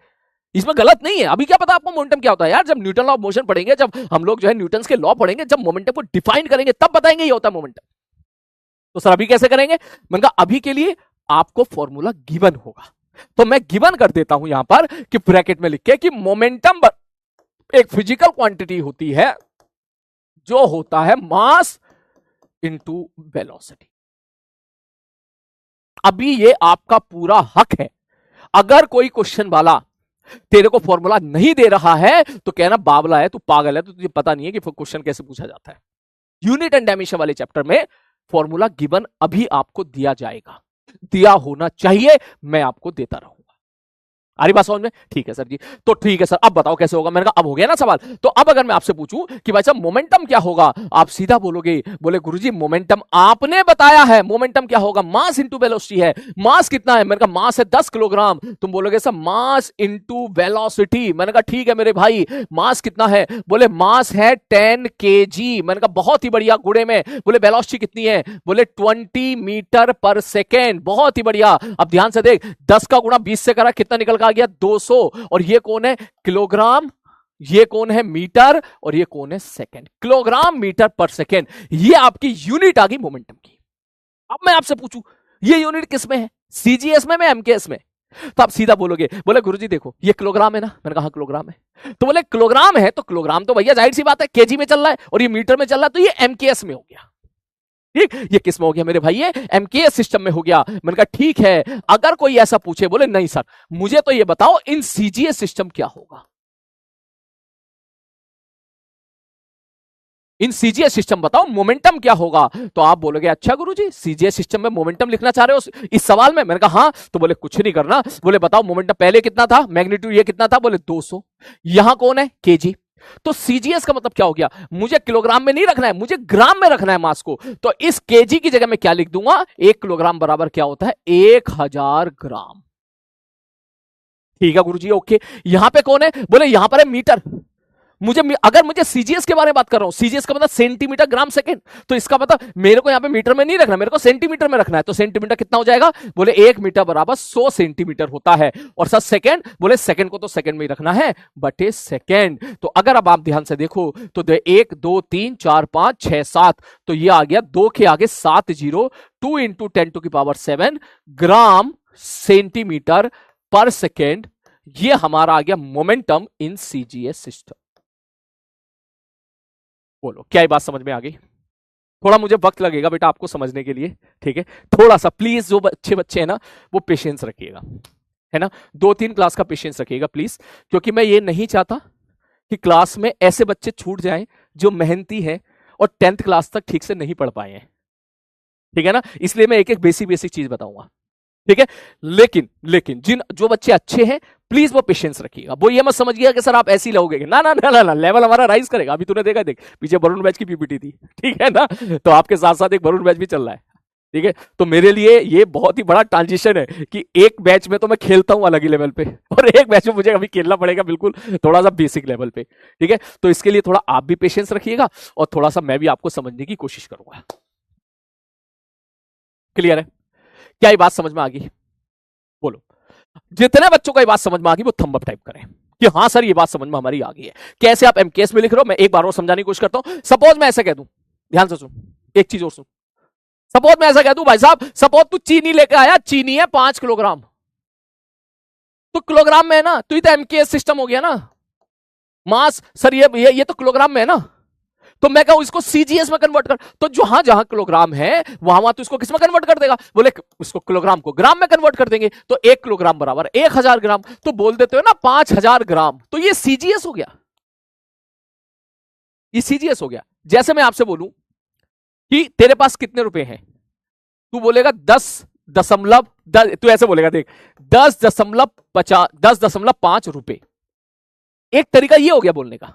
इसमें गलत नहीं है। अभी क्या पता आपको मोमेंटम क्या होता है यार, जब न्यूटन लॉ ऑफ मोशन पढ़ेंगे, जब हम लोग जो है न्यूटन के लॉ पढ़ेंगे, जब मोमेंटम को डिफाइन करेंगे तब बताएंगे ये होता है मोमेंटम। तो सर अभी कैसे करेंगे, मैंने कहा अभी के लिए आपको फॉर्मूला गिवन होगा, तो मैं गिवन कर देता हूं यहां पर कि ब्रैकेट में लिख के कि मोमेंटम एक फिजिकल क्वांटिटी होती है जो होता है मास इनटू वेलोसिटी। अभी ये आपका पूरा हक है, अगर कोई क्वेश्चन वाला तेरे को फॉर्मूला नहीं दे रहा है तो कहना बावला है, तू पागल है, तो तुझे पता नहीं है कि क्वेश्चन कैसे पूछा जाता है। यूनिट एंड डायमेंशन वाले चैप्टर में फॉर्मूला गिवन अभी आपको दिया जाएगा, दिया होना चाहिए, मैं आपको देता रहूंगा। आ रही बात समझ में? ठीक है सर जी, तो ठीक है सर, अब बताओ कैसे होगा। मैंने कहा अब हो गया ना सवाल। तो अब अगर मैं आपसे पूछूं कि भाई साहब मोमेंटम क्या होगा, आप सीधा बोलोगे, बोले गुरुजी मोमेंटम आपने बताया है, मोमेंटम क्या होगा, मास इंटू वेलोसिटी है। मास कितना है? मैंने कहा मास है 10 किलोग्राम। तुम बोलोगे सर मास इंटू वेलोसिटी। मैंने कहा ठीक है मेरे भाई, मास कितना है? बोले मास है 10 kg। मैंने कहा बहुत ही बढ़िया। गुणे में बोले वेलोसिटी कितनी है? बोले 20 मीटर पर सेकेंड। बहुत ही बढ़िया। अब ध्यान से देख, 10 का गुणा 20 से करा, कितना निकल आ गया? 200। और ये कौन है? किलोग्राम। ये कौन है? मीटर। और ये कौन है? सेकंड। किलोग्राम मीटर पर सेकंड, ये आपकी यूनिट आ गई मोमेंटम की। अब मैं आपसे पूछूं ये यूनिट किस में है? सीजीएस में, एमकेएस में? तो आप सीधा बोलोगे, बोले गुरुजी देखो ये किलोग्राम है ना। मैंने कहा किलोग्राम है। तो बोले किलोग्राम है तो किलोग्राम तो भैया जाहिर सी बात है केजी में चल रहा है, और ये मीटर में चल रहा है, तो ये एमकेएस में हो गया। ठीक, ये किस में हो गया मेरे भाई? ये एमकेएस सिस्टम में हो गया। मैंने कहा ठीक है। अगर कोई ऐसा पूछे, बोले नहीं सर मुझे तो ये बताओ इन सीजीएस सिस्टम क्या होगा, इन सीजीएस सिस्टम बताओ मोमेंटम क्या होगा। तो आप बोलोगे अच्छा गुरुजी सीजीएस सिस्टम में मोमेंटम लिखना चाह रहे हो इस सवाल में? मैंने कहा हाँ। तो बोले कुछ नहीं करना, बोले बताओ मोमेंटम पहले कितना था, मैग्नीट्यूड ये कितना था? बोले 200। यहां कौन है? केजी। तो सीजीएस का मतलब क्या हो गया? मुझे किलोग्राम में नहीं रखना है, मुझे ग्राम में रखना है मास को। तो इस केजी की जगह में क्या लिख दूंगा? 1 किलोग्राम बराबर क्या होता है? 1000 ग्राम। ठीक है गुरुजी, ओके। यहां पे कौन है? बोले यहां पर है मीटर। अगर मुझे सीजीएस के बारे में बात कर रहा हूं, सीजीएस का मतलब सेंटीमीटर ग्राम सेकंड, तो इसका मतलब मेरे को यहां पे मीटर में नहीं रखना, मेरे को सेंटीमीटर में रखना है। तो सेंटीमीटर कितना हो जाएगा? बोले 1 मीटर बराबर 100 सेंटीमीटर होता है। और सर सेकंड? बोले सेकंड को तो सेकंड में ही रखना है, बटे सेकंड। तो अगर अब आप ध्यान से देखो तो 1 2 3 4 5 6 7, तो ये आ गया 2 के आगे 7 जीरो, 2 इंटू 10⁻7 ग्राम सेंटीमीटर पर सेकेंड। ये हमारा आ गया मोमेंटम इन सीजीएस सिस्टम। बोलो क्या ये बात समझ में आ गई? थोड़ा मुझे वक्त लगेगा बेटा आपको समझने के लिए, ठीक है? थोड़ा सा प्लीज, जो अच्छे बच्चे हैं ना वो पेशेंस रखिएगा, है ना? 2-3 क्लास का पेशेंस रखिएगा प्लीज, क्योंकि मैं ये नहीं चाहता कि क्लास में ऐसे बच्चे छूट जाएं जो मेहनती हैं और 10th क्लास तक ठीक से नहीं पढ़ पाए हैं, ठीक है ना? इसलिए मैं एक एक बेसिक चीज बताऊंगा, ठीक है? लेकिन जो बच्चे अच्छे हैं प्लीज वो पेशेंस रखिएगा। वो ये मत समझिएगा कि सर आप ऐसे ही लोगे, ना ना ना ना, लेवल हमारा राइज करेगा। अभी तूने देखा, देख पीछे वरुण बैच की पीपीटी थी, ठीक है ना? तो आपके साथ साथ एक वरुण बैच भी चल रहा है, ठीक है? तो मेरे लिए ये बहुत ही बड़ा ट्रांजिशन है कि एक बैच में तो मैं खेलता हूं अलग ही लेवल पे, और एक बैच में मुझे अभी खेलना पड़ेगा बिल्कुल थोड़ा सा बेसिक लेवल पे, ठीक है? तो इसके लिए थोड़ा आप भी पेशेंस रखिएगा और थोड़ा सा मैं भी आपको समझने की कोशिश करूंगा। क्लियर है? क्या ये बात समझ में आ गई? बोलो। जितने बच्चों को ये बात समझ में आ गई वो थंब अप टाइप करें कि हाँ सर ये बात समझ में हमारी आ गई है। कैसे आप एमकेएस में लिख रहे हो, मैं एक बार और समझाने की कोशिश करता हूं। सपोज मैं ऐसा कह दूं, ध्यान से सुन, एक चीज और सुन। सपोज मैं ऐसा कह दूं, भाई साहब सपोज तू चीनी लेकर आया, चीनी है 5 किलोग्राम, तो किलोग्राम में है ना, तो ये तो एमकेएस सिस्टम हो गया ना। मास सर ये तो किलोग्राम में है ना, तो मैं कहूं इसको सीजीएस में कन्वर्ट कर, तो जहां जहां किलोग्राम है वहां तो इसको किस में कन्वर्ट कर देगा? बोले इसको किलोग्राम को ग्राम में कन्वर्ट कर देंगे, तो 1 किलोग्राम बराबर 1000 ग्राम, तो बोल देते हो ना 5000 ग्राम, तो ये सीजीएस हो गया, ये सीजीएस हो गया। जैसे मैं आपसे बोलूं कि तेरे पास कितने रुपए हैं, तू बोलेगा 10 तू ऐसे बोलेगा, देख 10.5 रुपए। एक तरीका ये हो गया बोलने का,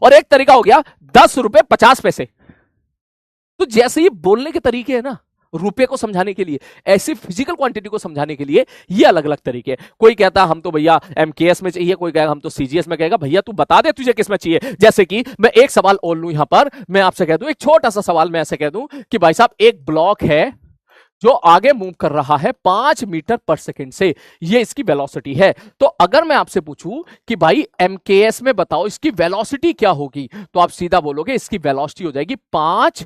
और एक तरीका हो गया 10 रुपए 50 पैसे। तो जैसे ये बोलने के तरीके हैं ना रुपए को समझाने के लिए, ऐसी फिजिकल क्वांटिटी को समझाने के लिए ये अलग अलग तरीके हैं। कोई कहता हम तो भैया एमकेएस में चाहिए, कोई कहेगा हम तो सीजीएस में, कहेगा भैया तू बता दे तुझे किस में चाहिए। जैसे कि मैं एक सवाल और लूं, यहां पर मैं आपसे कह दूं, एक छोटा सा सवाल मैं ऐसे कह दूं कि भाई साहब एक ब्लॉक है जो आगे मूव कर रहा है 5 मीटर पर सेकंड से, ये इसकी वेलोसिटी है। तो अगर मैं आपसे पूछूं कि भाई एमकेएस में बताओ इसकी वेलोसिटी क्या होगी, तो आप सीधा बोलोगे इसकी वेलोसिटी हो जाएगी 5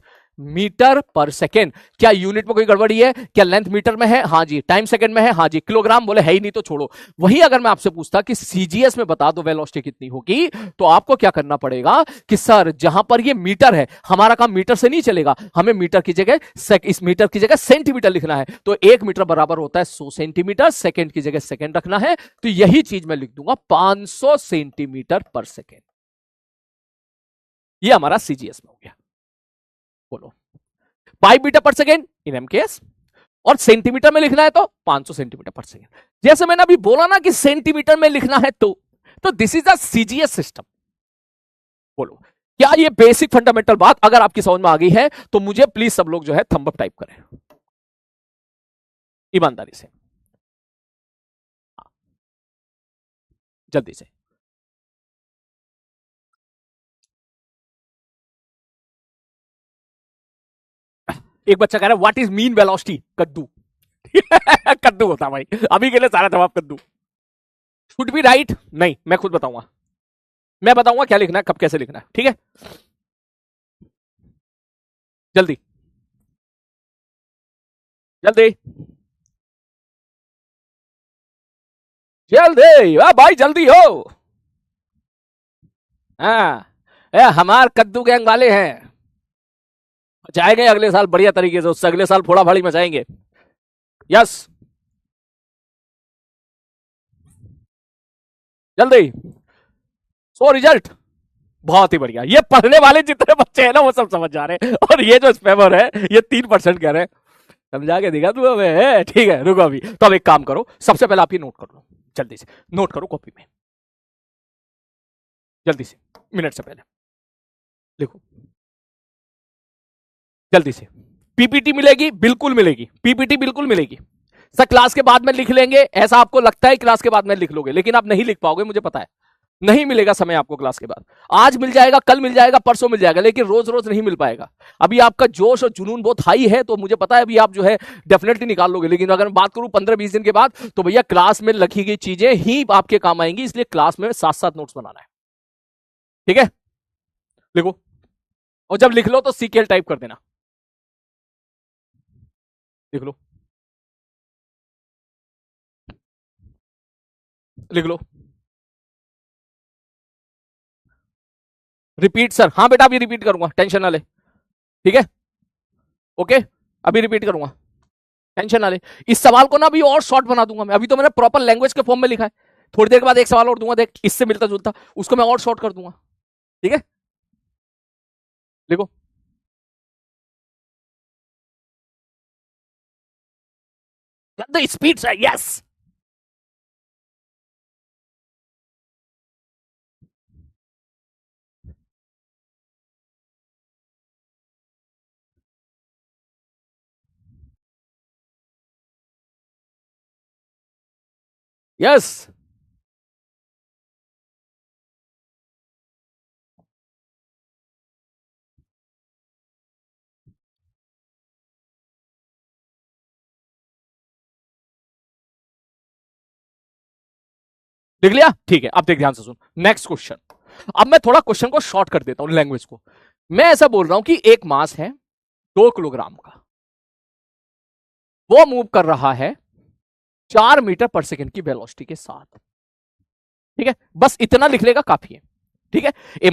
मीटर पर सेकेंड। क्या यूनिट में कोई गड़बड़ी है? क्या लेंथ मीटर में है? हाँ जी। टाइम सेकंड में है? हाँ जी। किलोग्राम बोले है ही नहीं तो छोड़ो। वही अगर मैं आपसे पूछता कि सीजीएस में बता दो वेलोसिटी कितनी होगी, तो आपको क्या करना पड़ेगा कि सर जहां पर ये मीटर है, हमारा काम मीटर से नहीं चलेगा, हमें मीटर की जगह इस मीटर की जगह सेंटीमीटर लिखना है। तो 1 मीटर बराबर होता है 100 सेंटीमीटर, सेकंड की जगह सेकंड रखना है, तो यही चीज मैं लिख दूंगा 500 सेंटीमीटर पर सेकेंड। ये हमारा सीजीएस में हो गया। बोलो 5 मीटर पर सेकेंड इन एमकेएस, और सेंटीमीटर में लिखना है तो 500 सेंटीमीटर पर सेकेंड। जैसे मैंने अभी बोला ना कि सेंटीमीटर में लिखना है तो this is a CGS system. बोलो क्या ये बेसिक फंडामेंटल बात अगर आपकी समझ में आ गई है तो मुझे प्लीज सब लोग जो है थंब अप टाइप करें ईमानदारी से, जल्दी से। एक बच्चा कह रहा है व्हाट इज मीन वेलोसिटी? कद्दू। कद्दू होता भाई, अभी के लिए सारा जवाब कद्दू। Should be right? नहीं, मैं खुद बताऊंगा, मैं बताऊंगा क्या लिखना है, कब कैसे लिखना है, ठीक है? जल्दी जल्दी जल्दी, वाह भाई जल्दी हो। हाँ हमार कद्दू गैंग वाले हैं, जाएंगे अगले साल बढ़िया तरीके से, उससे अगले साल फोड़ा फाड़ी मचाएंगे। यस जल्दी। सो रिजल्ट बहुत ही बढ़िया। ये पढ़ने वाले जितने बच्चे हैं ना वो सब समझ जा रहे हैं, और ये जो स्पैमर है ये 3% कह रहे हैं। समझा के दिखा तू हमें, ठीक है रुको अभी। तो अब एक काम करो, सबसे पहले आप ये नोट कर लो, जल्दी से नोट करो कॉपी में, जल्दी से, मिनट से पहले लिखो जल्दी से। पीपीटी मिलेगी? बिल्कुल मिलेगी, पीपीटी बिल्कुल मिलेगी। सर क्लास के बाद में लिख लेंगे, ऐसा आपको लगता है क्लास के बाद में लिख लोगे, लेकिन आप नहीं लिख पाओगे, मुझे पता है। नहीं मिलेगा समय आपको क्लास के बाद। आज मिल जाएगा, कल मिल जाएगा, परसों मिल जाएगा, लेकिन रोज रोज नहीं मिल पाएगा। अभी आपका जोश और जुनून बहुत हाई है, तो मुझे पता है अभी आप जो है डेफिनेटली निकाल लोगे, लेकिन अगर मैं बात करूं 15-20 दिन के बाद, तो भैया क्लास में लिखी गई चीजें ही आपके काम आएंगी, इसलिए क्लास में साथ साथ नोट्स बनाना है, ठीक है? लिखो, और जब लिख लो तो सीकेएल टाइप कर देना, लिख लो, लिख लो। Repeat sir? हाँ बेटा अभी रिपीट करूंगा, टेंशन ना ले, ठीक है? ओके अभी रिपीट करूंगा, टेंशन ना ले। इस सवाल को ना अभी और शॉर्ट बना दूंगा मैं, अभी तो मैंने प्रॉपर लैंग्वेज के फॉर्म में लिखा है। थोड़ी देर के बाद एक सवाल और दूंगा, देख इससे मिलता जुलता, उसको मैं और शॉर्ट कर दूंगा, ठीक है? लिखो द स्पीड से, यस यस। लिख लिया? ठीक है, अब देख ध्यान से सुन, नेक्स्ट क्वेश्चन। अब मैं थोड़ा क्वेश्चन को शॉर्ट कर देता हूं, लैंग्वेज को। मैं ऐसा बोल रहा हूं कि एक मास है 2 किलोग्राम का, वो मूव कर रहा है 4 मीटर पर सेकेंड की वेलोसिटी के साथ, ठीक है? बस इतना लिख लेगा काफी है, ठीक है? ए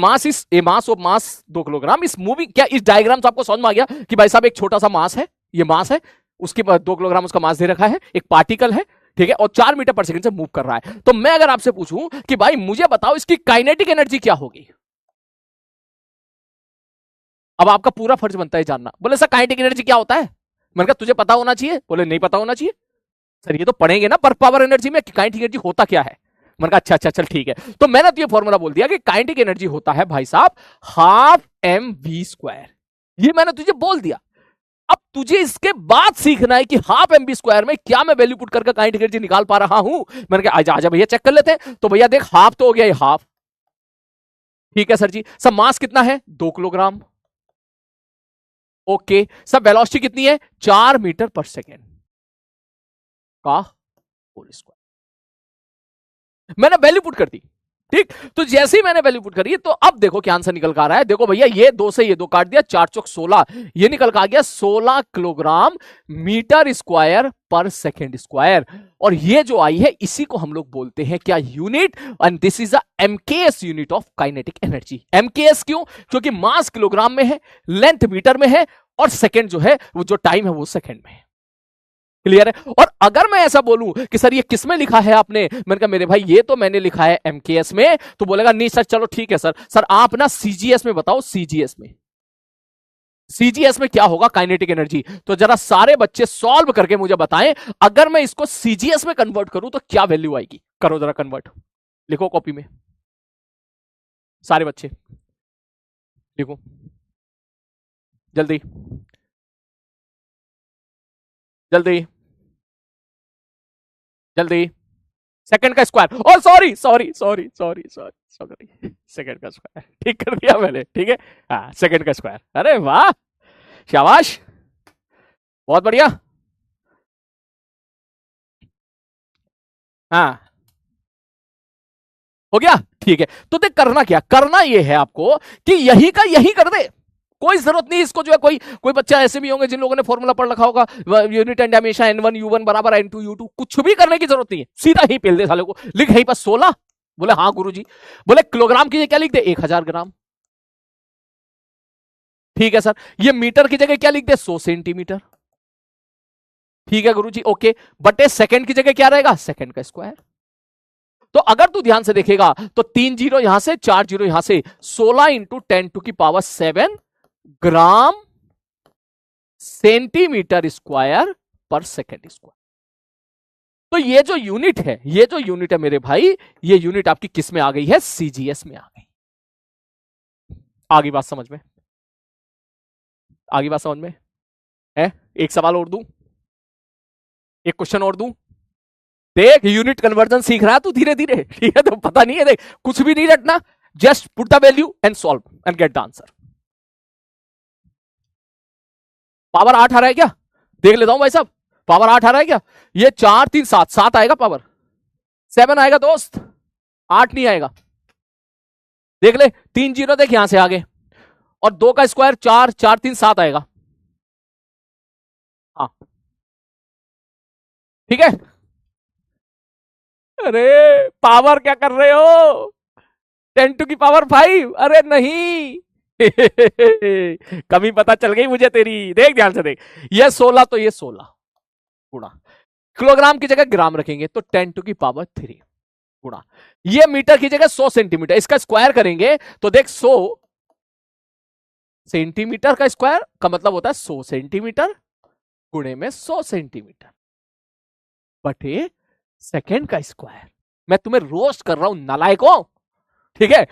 मास ऑफ मास 2 किलोग्राम इस मूविंग, क्या इस डायग्राम से आपको समझ में आ गया कि भाई साहब एक छोटा सा मास है, ये मास है, उसके बाद 2 किलोग्राम उसका मास दे रखा है, एक पार्टिकल है, ठीक है, और 4 मीटर पर सेकंड से मूव कर रहा है। तो मैं अगर आपसे पूछूं कि भाई मुझे बताओ इसकी काइनेटिक एनर्जी क्या होगी, अब आपका पूरा फर्ज बनता है जानना। बोले सर काइनेटिक एनर्जी क्या होता है? मैंने कहा तुझे पता होना चाहिए। बोले नहीं पता होना चाहिए सर, ये तो पढ़ेंगे ना वर्क पावर एनर्जी में कि काइनेटिक एनर्जी होता क्या है। मैंने कहा अच्छा अच्छा चल ठीक है, तो मैंने तो ये फॉर्मूला बोल दिया कि काइनेटिक एनर्जी होता है भाई साहब ½ mv²। ये मैंने तुझे बोल दिया। अब तुझे इसके बाद सीखना है कि ½ mv² में क्या मैं वैल्यू पुट करके काइनेटिक एनर्जी निकाल पा रहा हूं। मैंने कहा आजा आजा भैया चेक कर लेते हैं। तो भैया देख हाफ तो हो गया, ये हाफ, ठीक है सर जी। सब मास कितना है? 2 किलोग्राम। ओके सब वेलोसिटी कितनी है? 4 मीटर पर सेकेंड का होल स्क्वायर। मैंने वैल्यू पुट कर दी, ठीक, तो जैसे ही मैंने वैल्यू पुट करी तो अब देखो क्या आंसर निकल कर आ रहा है। देखो भैया, ये 2 से ये 2 काट दिया, 4 चौक 16, ये निकल कर आ गया 16 किलोग्राम मीटर स्क्वायर पर सेकेंड स्क्वायर। और ये जो आई है इसी को हम लोग बोलते हैं क्या, unit, and this is a MKS unit of kinetic energy. MKS क्यों? क्योंकि मास किलोग्राम में है, लेंथ मीटर में है, और सेकेंड जो है वो जो टाइम है वो सेकेंड में है। क्लियर है? और अगर मैं ऐसा बोलूं कि सर ये किस में लिखा है आपने, मैंने कहा मेरे भाई ये तो मैंने लिखा है एमकेएस में, तो बोलेगा नहीं सर चलो ठीक है सर आप ना सीजीएस में बताओ, सीजीएस में। सीजीएस में क्या होगा काइनेटिक एनर्जी? तो जरा सारे बच्चे सॉल्व करके मुझे बताएं, अगर मैं इसको सीजीएस में कन्वर्ट करूं तो क्या वैल्यू आएगी? करो जरा कन्वर्ट, लिखो कॉपी में, सारे बच्चे लिखो जल्दी जल्दी जल्दी। सेकंड का square, oh sorry sorry sorry sorry sorry sorry, second का स्क्वायर ठीक कर दिया मैंने, ठीक है। हाँ सेकंड का स्क्वायर, अरे वाह शाबाश, बहुत बढ़िया। हाँ हो गया, ठीक है। तो देख करना क्या, करना ये है आपको कि यही का यही कर दे, कोई जरूरत नहीं इसको जो है, कोई कोई बच्चा ऐसे भी होंगे जिन लोगों ने फॉर्मूला पढ़ रखा होगा, यूनिट एंड हमेशा n1 u1 बराबर n2 u2, कुछ भी करने की जरूरत नहीं है, सीधा ही पेल दे साले को, लिख यहीं पर 16। बोले हाँ गुरुजी, बोले किलोग्राम की जगह क्या लिख दे, 1000 ग्राम। ठीक है सर, ये मीटर की जगह क्या लिख दे, 100 सेंटीमीटर। ठीक है गुरुजी, ओके, बटे सेकंड की जगह क्या रहेगा, सेकंड का स्क्वायर। तो अगर तू ध्यान से देखेगा तो 3 जीरो यहां से, 4 जीरो यहां से, 16 इंटू 10⁻7 ग्राम सेंटीमीटर स्क्वायर पर सेकेंड स्क्वायर। तो ये जो यूनिट है, ये जो यूनिट है मेरे भाई, ये यूनिट आपकी किस में आ गई है, सीजीएस में आ गई। आगे बात समझ में, आगे बात समझ में है। एक सवाल और दूं, एक क्वेश्चन और दूं। देख यूनिट कन्वर्जन सीख रहा है तू धीरे धीरे, ठीक है, तो पता नहीं है, देख कुछ भी नहीं रटना, just put the value and solve and get the answer. Power 8 आ रहा है क्या, देख लेता हूं भाई साहब, पावर 8 आ रहा है क्या? ये 4 3 7, 7 आएगा, पावर 7 आएगा दोस्त, 8 नहीं आएगा। देख ले 3 जीरो, देख यहां से आगे, और 2 का स्क्वायर 4, 4 3 7 आएगा। हाँ ठीक है। अरे पावर क्या कर रहे हो, 10⁵, अरे नहीं कमी पता चल गई मुझे तेरी, देख ध्यान से देख, ये 16 तो ये 16 गुणा, किलोग्राम की जगह ग्राम रखेंगे तो 10⁵ गुणा, ये मीटर की जगह 100 सेंटीमीटर, इसका स्क्वायर करेंगे तो देख 100 सेंटीमीटर का स्क्वायर का मतलब होता है 100 सेंटीमीटर गुणे में 100 सेंटीमीटर बटे सेकेंड का स्क्वायर। मैं तुम्हें रोस्ट कर रहा हूं नालायकों, ठीक है।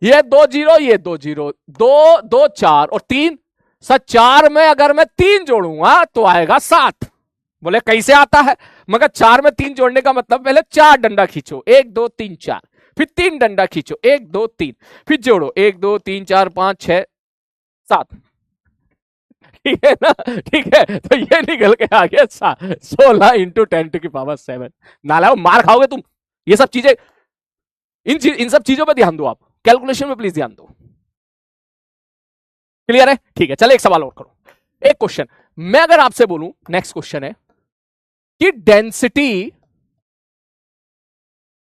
ये 2 जीरो, ये 2 जीरो, 2 2 4 और 3, सर 4 में अगर मैं 3 जोड़ूंगा तो आएगा 7। बोले कैसे आता है, मगर 4 में 3 जोड़ने का मतलब पहले 4 डंडा खींचो, 1 2 3 4, फिर 3 डंडा खींचो, 1 2 3, फिर जोड़ो 1 2 3 4 5 6 7, ठीक है ना, ठीक है। तो ये निकल के आ गया 16 इंटू 10⁻7। नाला मार खाओगे तुम, ये सब चीजें, इन सब चीजों पे ध्यान दो आप, कैलकुलेशन में प्लीज ध्यान दो। क्लियर है? ठीक है, चले एक सवाल और करो, एक क्वेश्चन मैं अगर आपसे बोलूं, नेक्स्ट क्वेश्चन है कि density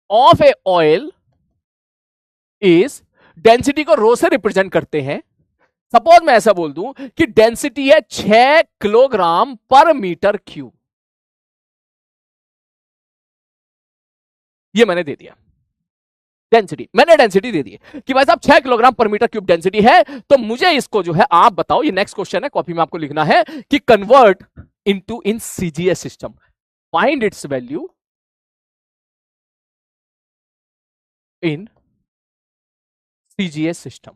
of A oil is, density को रो से रिप्रेजेंट करते हैं। सपोज मैं ऐसा बोल दूं कि डेंसिटी है 6 किलोग्राम पर मीटर क्यूब, ये मैंने दे दिया डेंसिटी, मैंने डेंसिटी दे दी कि भाई साहब 6 किलोग्राम पर मीटर क्यूब डेंसिटी है। तो मुझे इसको जो है आप बताओ, ये नेक्स्ट क्वेश्चन है, कॉपी में आपको लिखना है कि convert into in CGS system, find its value in CGS system.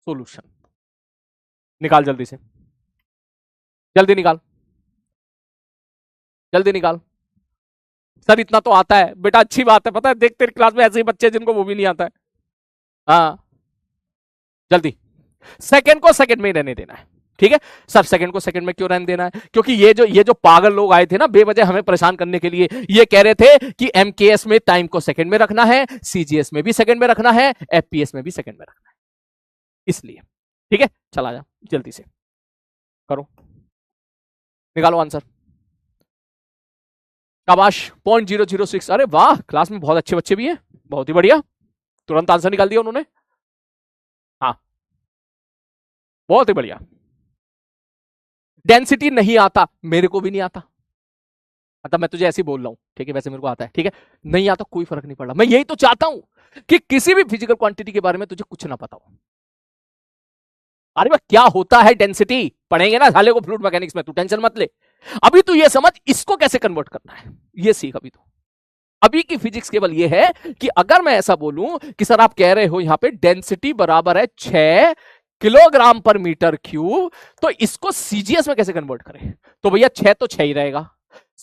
Solution निकाल जल्दी से, जल्दी निकाल, जल्दी निकाल। सर इतना तो आता है बेटा, अच्छी बात है, पता है देख तेरी क्लास में ऐसे ही बच्चे जिनको वो भी नहीं आता है। हाँ जल्दी, सेकंड को सेकंड में ही रहने देना है, ठीक है सर, सेकंड को सेकंड में क्यों रहने देना है? क्योंकि ये जो पागल लोग आए थे ना बेवजह हमें परेशान करने के लिए, ये कह रहे थे कि एमकेएस में टाइम को सेकंड में रखना है, सीजीएस में भी सेकंड में रखना है, एफपीएस में भी सेकंड में रखना है, इसलिए। ठीक है, चला जा जल्दी से करो, निकालो आंसर। शाबाश, 0.006। अरे वाह, क्लास में बहुत अच्छे बच्चे भी हैं, बहुत ही बढ़िया, तुरंत आंसर निकाल दिया उन्होंने। हाँ, बहुत ही बढ़िया। डेंसिटी नहीं आता, मेरे को भी नहीं आता, मतलब मैं तुझे ऐसे ही बोल रहा हूं, ठीक है, वैसे मेरे को आता है, ठीक है, नहीं आता कोई फर्क नहीं पड़ा। मैं यही तो चाहता हूं कि किसी भी फिजिकल क्वांटिटी के बारे में तुझे कुछ ना पता हो। अरे भाई क्या होता है डेंसिटी, पढ़ेंगे ना साले को फ्लूइड मैकेनिक्स में, तू टेंशन मत ले। अभी तू ये समझ इसको कैसे कन्वर्ट करना है, ये सीख अभी तो। अभी की फिजिक्स केवल ये है कि अगर मैं ऐसा बोलूं कि सर आप कह रहे हो यहां पे डेंसिटी बराबर है 6 किलोग्राम पर मीटर क्यूब, तो इसको सीजीएस में कैसे कन्वर्ट करें? तो भैया 6 तो 6 ही रहेगा।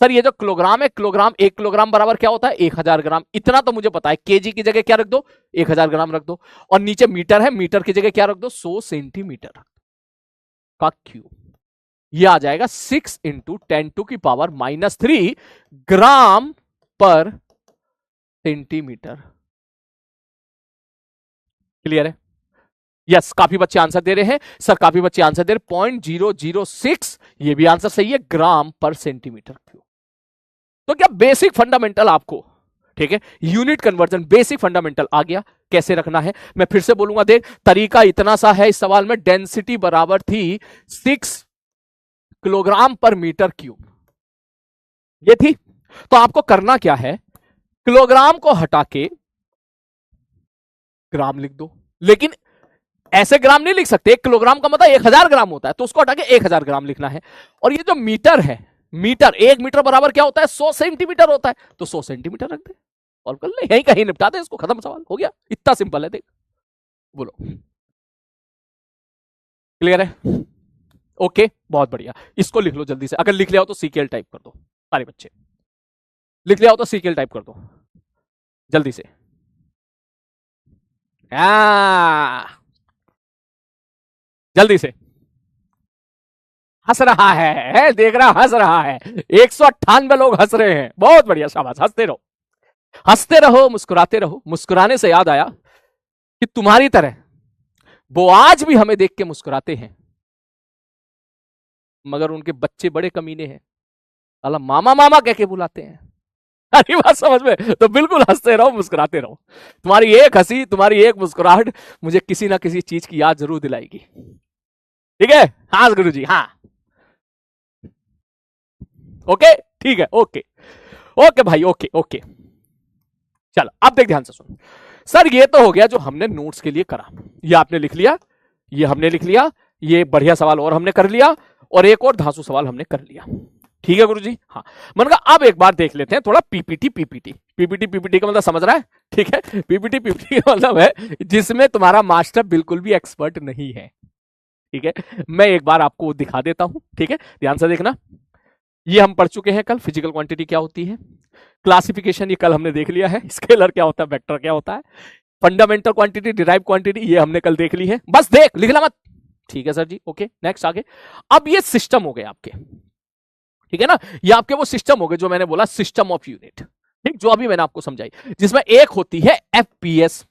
सर ये जो किलोग्राम है, किलोग्राम 1 किलोग्राम बराबर क्या होता है? 1000 ग्राम। इतना तो मुझे पता है, केजी की जगह क्या रख दो? 1000 ग्राम रख दो। और नीचे मीटर है, मीटर की जगह क्या रख दो? 100 सेंटीमीटर का क्यूब। ये आ जाएगा 6 × 10⁻³ ग्राम पर सेंटीमीटर। क्लियर है? यस, काफी बच्चे आंसर दे रहे हैं सर, काफी बच्चे आंसर दे रहे, 0.006, ये भी आंसर सही है, ग्राम पर सेंटीमीटर क्यूब। तो क्या बेसिक फंडामेंटल आपको, ठीक है, यूनिट कन्वर्जन बेसिक फंडामेंटल आ गया, कैसे रखना है। मैं फिर से बोलूंगा, देख तरीका इतना सा है इस सवाल में, डेंसिटी बराबर थी 6 किलोग्राम पर मीटर क्यूब, ये थी। तो आपको करना क्या है, किलोग्राम को हटा के ग्राम लिख दो, लेकिन ऐसे ग्राम नहीं लिख सकते, 1 किलोग्राम का मतलब 1000 ग्राम होता है, तो उसको हटा के 1000 ग्राम लिखना है। और ये जो मीटर है, मीटर, 1 मीटर बराबर क्या होता है? 100 सेंटीमीटर होता है, तो 100 सेंटीमीटर रख दे, सॉल्व कर ले, यहीं कहीं निपटा दे इसको, खत्म सवाल हो गया, इतना सिंपल है। देख बोलो, क्लियर है? ओके, बहुत बढ़िया। इसको लिख लो जल्दी से, अगर लिख लिया हो तो सीकेएल टाइप कर दो, सारे बच्चे लिख लिया हो तो सीकेएल टाइप कर दो जल्दी से। जल्दी से, हंस रहा है, देख रहा, हंस रहा है, 198 लोग हंस रहे हैं, बहुत बढ़िया, शाबाश, हंसते रहो, हंसते रहो, मुस्कुराते रहो। मुस्कुराने से याद आया कि तुम्हारी तरह वो आज भी हमें देख के मुस्कुराते हैं, मगर उनके बच्चे बड़े कमीने हैं, अल्लाह मामा मामा कह के बुलाते हैं। अरे बात समझ में? तो बिल्कुल हंसते रहो, मुस्कुराते रहो, तुम्हारी एक हंसी, तुम्हारी एक मुस्कुराहट मुझे किसी ना किसी चीज की याद जरूर दिलाएगी। ठीक है? हाँ गुरु जी, हाँ, ओके, ठीक है, ओके ओके भाई, ओके ओके। चलो अब देख, ध्यान से सुन। सर ये तो हो गया जो हमने नोट्स के लिए करा, ये आपने लिख लिया, ये हमने लिख लिया, ये बढ़िया सवाल और हमने कर लिया, और एक और धांसू सवाल हमने कर लिया। ठीक है गुरुजी? हाँ, मैंने कहा अब एक बार देख लेते हैं थोड़ा पीपीटी। पीपीटी का मतलब समझ रहा है? ठीक है, पीपीटी का मतलब है जिसमें तुम्हारा मास्टर बिल्कुल भी एक्सपर्ट नहीं है। ठीक है, मैं एक बार आपको दिखा देता हूं, ठीक है, ध्यान से देखना। ये हम पढ़ चुके हैं कल, फिजिकल क्वांटिटी क्या होती है, क्लासिफिकेशन ये कल हमने देख लिया है, स्केलर क्या होता है, वेक्टर क्या होता है, फंडामेंटल क्वांटिटी, डिराइव क्वांटिटी ये हमने कल देख ली है, बस देख, लिखना मत। ठीक है सर जी, ओके, नेक्स्ट आगे। अब ये सिस्टम हो गए आपके, ठीक है ना, ये आपके वो सिस्टम हो गए जो मैंने बोला सिस्टम ऑफ यूनिट, ठीक, जो अभी मैंने आपको समझाई, जिसमें एक होती है एफपीएस।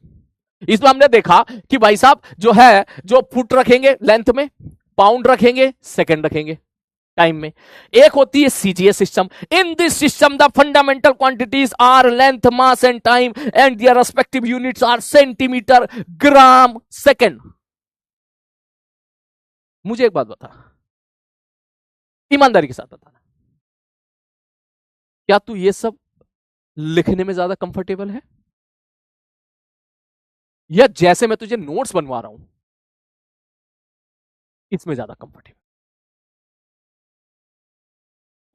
इसमें हमने देखा कि भाई साहब जो है, जो फुट रखेंगे लेंथ में, पाउंड रखेंगे, सेकंड रखेंगे टाइम में। एक होती है CGS system. In this system the fundamental quantities are length, mass and time and their respective units are centimetre, gram, second. मुझे एक बात बता, ईमानदारी के साथ बताना, क्या तू ये सब लिखने में ज्यादा कंफर्टेबल है, या जैसे मैं तुझे नोट्स बनवा रहा हूं इसमें ज्यादा कंफर्टेबल?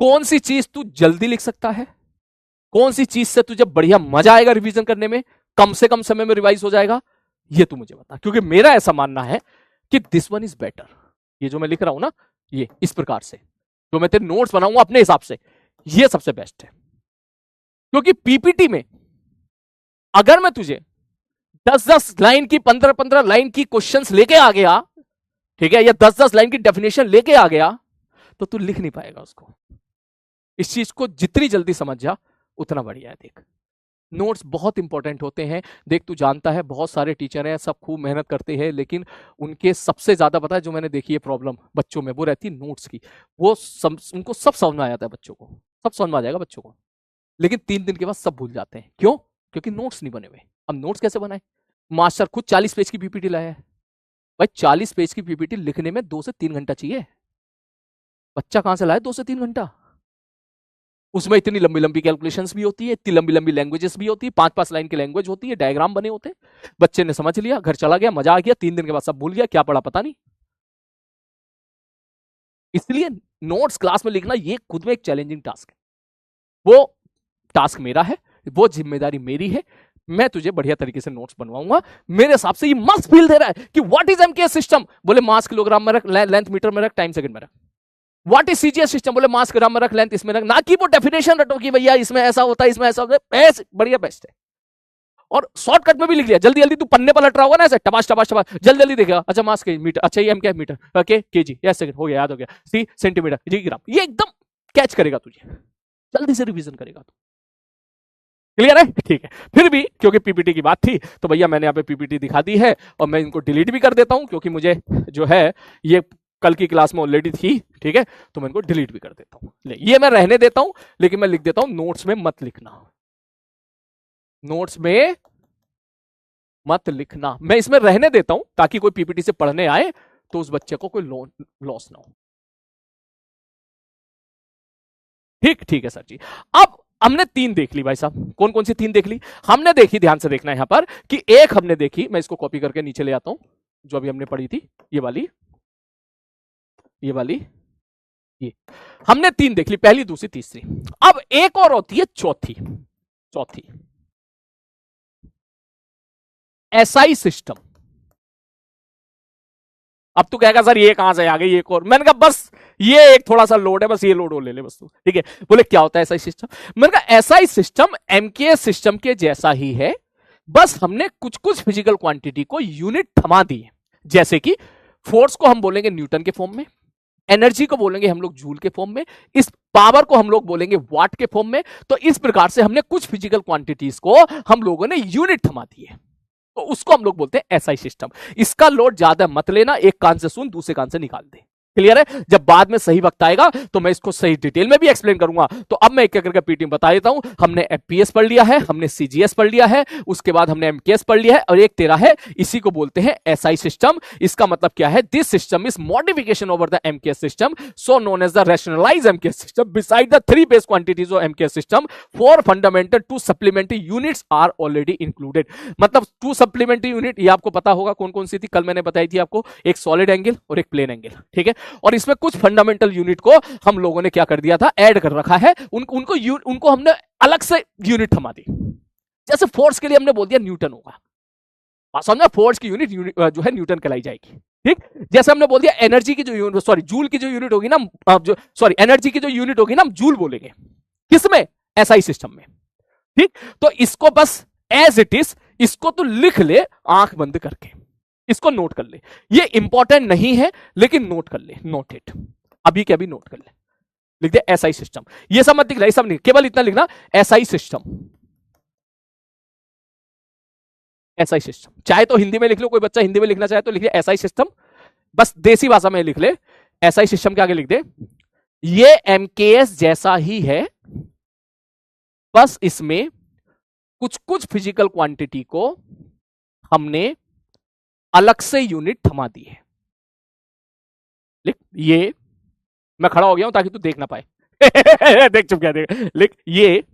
कौन सी चीज तू जल्दी लिख सकता है, कौन सी चीज से तुझे बढ़िया मजा आएगा रिवीजन करने में, कम से कम समय में रिवाइज हो जाएगा, ये तू मुझे बता। क्योंकि मेरा ऐसा मानना है कि दिस वन इज बेटर, ये जो मैं लिख रहा हूं ना, ये इस प्रकार से जो मैं तेरे नोट्स बनाऊंगा अपने हिसाब से, ये सबसे बेस्ट है। क्योंकि पीपीटी में अगर मैं तुझे 10-10 लाइन की, 15-15 लाइन की क्वेश्चंस लेके आ गया, ठीक है, या 10-10 लाइन की डेफिनेशन लेके आ गया तो तू लिख नहीं पाएगा उसको। इस चीज को जितनी जल्दी समझ जा उतना बढ़िया है। देख, नोट्स बहुत इंपॉर्टेंट होते हैं। देख, तू जानता है बहुत सारे टीचर हैं, सब खूब मेहनत करते हैं, लेकिन उनके सबसे ज्यादा पता है जो मैंने देखी है प्रॉब्लम बच्चों में, वो रहती है नोट्स की। उनको सब समझ में आ जाता है बच्चों को, सब समझ में आ जाएगा बच्चों को, लेकिन 3 दिन के बाद सब भूल जाते हैं। क्यों? क्योंकि नोट्स नहीं बने हुए। अब नोट्स कैसे बनाए? मास्टर खुद 40 पेज की पीपीटी लाया है। भाई 40 पेज की पीपीटी लिखने में 2 से 3 घंटा चाहिए। बच्चा कहां से लाए 2 से 3 घंटा? उसमें इतनी लंबी लंबी कैलकुलेशंस भी होती है, इतनी लंबी लंबी लैंग्वेजेस भी होती है, 5-5 लाइन की लैंग्वेज होती है, डायग्राम बने होते हैं। बच्चे ने समझ लिया, घर चला गया, मजा आ गया, 3 दिन के बाद सब भूल गया, क्या पढ़ा पता नहीं। इसलिए नोट्स क्लास में लिखना ये खुद में एक चैलेंजिंग टास्क है। वो टास्क मेरा है, वो जिम्मेदारी मेरी है। मैं तुझे बढ़िया तरीके से नोट्स बनवाऊंगा। मेरे हिसाब से ये मस्त फील दे रहा है कि व्हाट इज एमकेएस सिस्टम, बोले मास किलोग्राम में रख, लेंथ मीटर में रख, टाइम सेकंड में रख। व्हाट इज सीजीएस सिस्टम, बोले मास ग्राम में रख, लेंथ इसमें रख। ना कि वो डेफिनेशन रटो कि भैया इसमें ऐसा होता है, इसमें ऐसा होता है। बेस्ट, बढ़िया, बेस्ट है। और शॉर्टकट में भी लिख लिया, जल्दी जल्दी तू पन्ने पर लट रहा होगा ना ऐसे टपास टपास टपास, जल्दी जल्दी देखेगा। अच्छा मास के मीटर, अच्छा ये एम क्या metre, okay KG, yes second, हो गया, याद हो गया। सी सेंटीमीटर, जी ग्राम, ये एकदम कैच करेगा तुझे, जल्दी से रिवीजन करेगा तू। क्लियर है? ठीक है। फिर भी क्योंकि पीपीटी की बात थी तो भैया मैंने यहाँ पे पीपीटी दिखा दी है, और मैं इनको डिलीट भी कर देता हूं क्योंकि मुझे जो है ये कल की क्लास में ऑलरेडी थी। ठीक है, तो मैं इनको डिलीट भी कर देता हूं। ये मैं रहने देता हूं, लेकिन मैं लिख देता हूं नोट्स में मत लिखना, नोट्स में मत लिखना। मैं इसमें रहने देता हूं ताकि कोई पीपीटी से पढ़ने आए तो उस बच्चे को कोई लॉस ना हो। ठीक, ठीक है सर जी। अब हमने 3 देख ली भाई साहब। कौन कौन सी 3 देख ली? हमने देखी, ध्यान से देखना यहां पर, कि एक हमने देखी, मैं इसको कॉपी करके नीचे ले आता हूं, जो अभी हमने पढ़ी थी, ये वाली, ये वाली, ये हमने 3 देख ली, पहली, दूसरी, तीसरी। अब एक और होती है चौथी, चौथी एसआई सिस्टम। अब तू कहेगा सर ये कहां से आ गई एक और? मैंने कहा बस ये एक थोड़ा सा लोड है, बस ये लोड हो ले ले बस तू। ठीक है, बोले क्या होता है एसआई सिस्टम? मैंने कहा एसआई सिस्टम एमकेएस सिस्टम के जैसा ही है, बस हमने कुछ कुछ फिजिकल क्वांटिटी को यूनिट थमा दी है। जैसे कि फोर्स को हम बोलेंगे न्यूटन के फॉर्म में, एनर्जी को बोलेंगे हम लोग जूल के फॉर्म में, इस पावर को हम लोग बोलेंगे वाट के फॉर्म में। तो इस प्रकार से हमने कुछ फिजिकल क्वांटिटीज को हम लोगों ने यूनिट थमा दी है, तो उसको हम लोग बोलते हैं एसआई सिस्टम। इसका लोड ज्यादा मत लेना, एक कान से सुन दूसरे कान से निकाल दे। क्लियर है? जब बाद में सही वक्त आएगा तो मैं इसको सही डिटेल में भी एक्सप्लेन करूंगा। तो अब मैं एक एक करके पीटी बता देता हूं। हमने एफपीएस पढ़ लिया है, हमने सीजीएस पढ़ लिया है, उसके बाद हमने एमकेएस पढ़ लिया है, और एक तेरा है, इसी को बोलते हैं एसआई सिस्टम। इसका मतलब क्या है? This system is modification over the MKS system, so known as the rationalised MKS system. Beside the 3 base quantities of MKS system, 4 fundamental 2 supplementary units are already included. मतलब 2 सप्लीमेंट्री यूनिट, ये आपको पता होगा कौन कौन सी थी, कल मैंने बताई थी आपको, एक सॉलिड एंगल और एक प्लेन एंगल। ठीक है, और इसमें कुछ फंडामेंटल यूनिट को हम लोगों ने क्या कर दिया था, ऐड कर रखा है। उनको हमने अलग से यूनिट थमा दी। जैसे फोर्स के लिए हमने बोल दिया न्यूटन होगा, समझा, फोर्स की यूनिट जो है न्यूटन कहलाई जाएगी। ठीक, जैसे हमने बोल दिया एनर्जी की जो सॉरी जूल की जो यूनिट होगी ना, जो सॉरी एनर्जी की जो यूनिट होगी ना, हम जूल बोलेंगे। किसमें? एसआई सिस्टम में। ठीक, तो इसको बस एज इट इज, इसको तो लिख ले आंख बंद करके, इसको नोट कर ले। ये इंपॉर्टेंट नहीं है लेकिन नोट कर ले, नोट इट, अभी के अभी नोट कर ले। लिख दे एसआई सिस्टम। ये सब मत लिखना, ये सब नहीं, केवल इतना लिखना एसआई सिस्टम। एसआई सिस्टम चाहे तो हिंदी में लिख लो, कोई बच्चा हिंदी में लिखना चाहे तो लिख ले एसआई सिस्टम, बस देसी भाषा में लिख ले एसआई सिस्टम के आगे लिख दे ये एमकेएस जैसा ही है, बस इसमें कुछ कुछ फिजिकल क्वांटिटी को हमने अलग से यूनिट थमा दी है। लिख, ये मैं खड़ा हो गया हूं ताकि तू देख ना पाए। देख, चुप क्या देख, लिख ये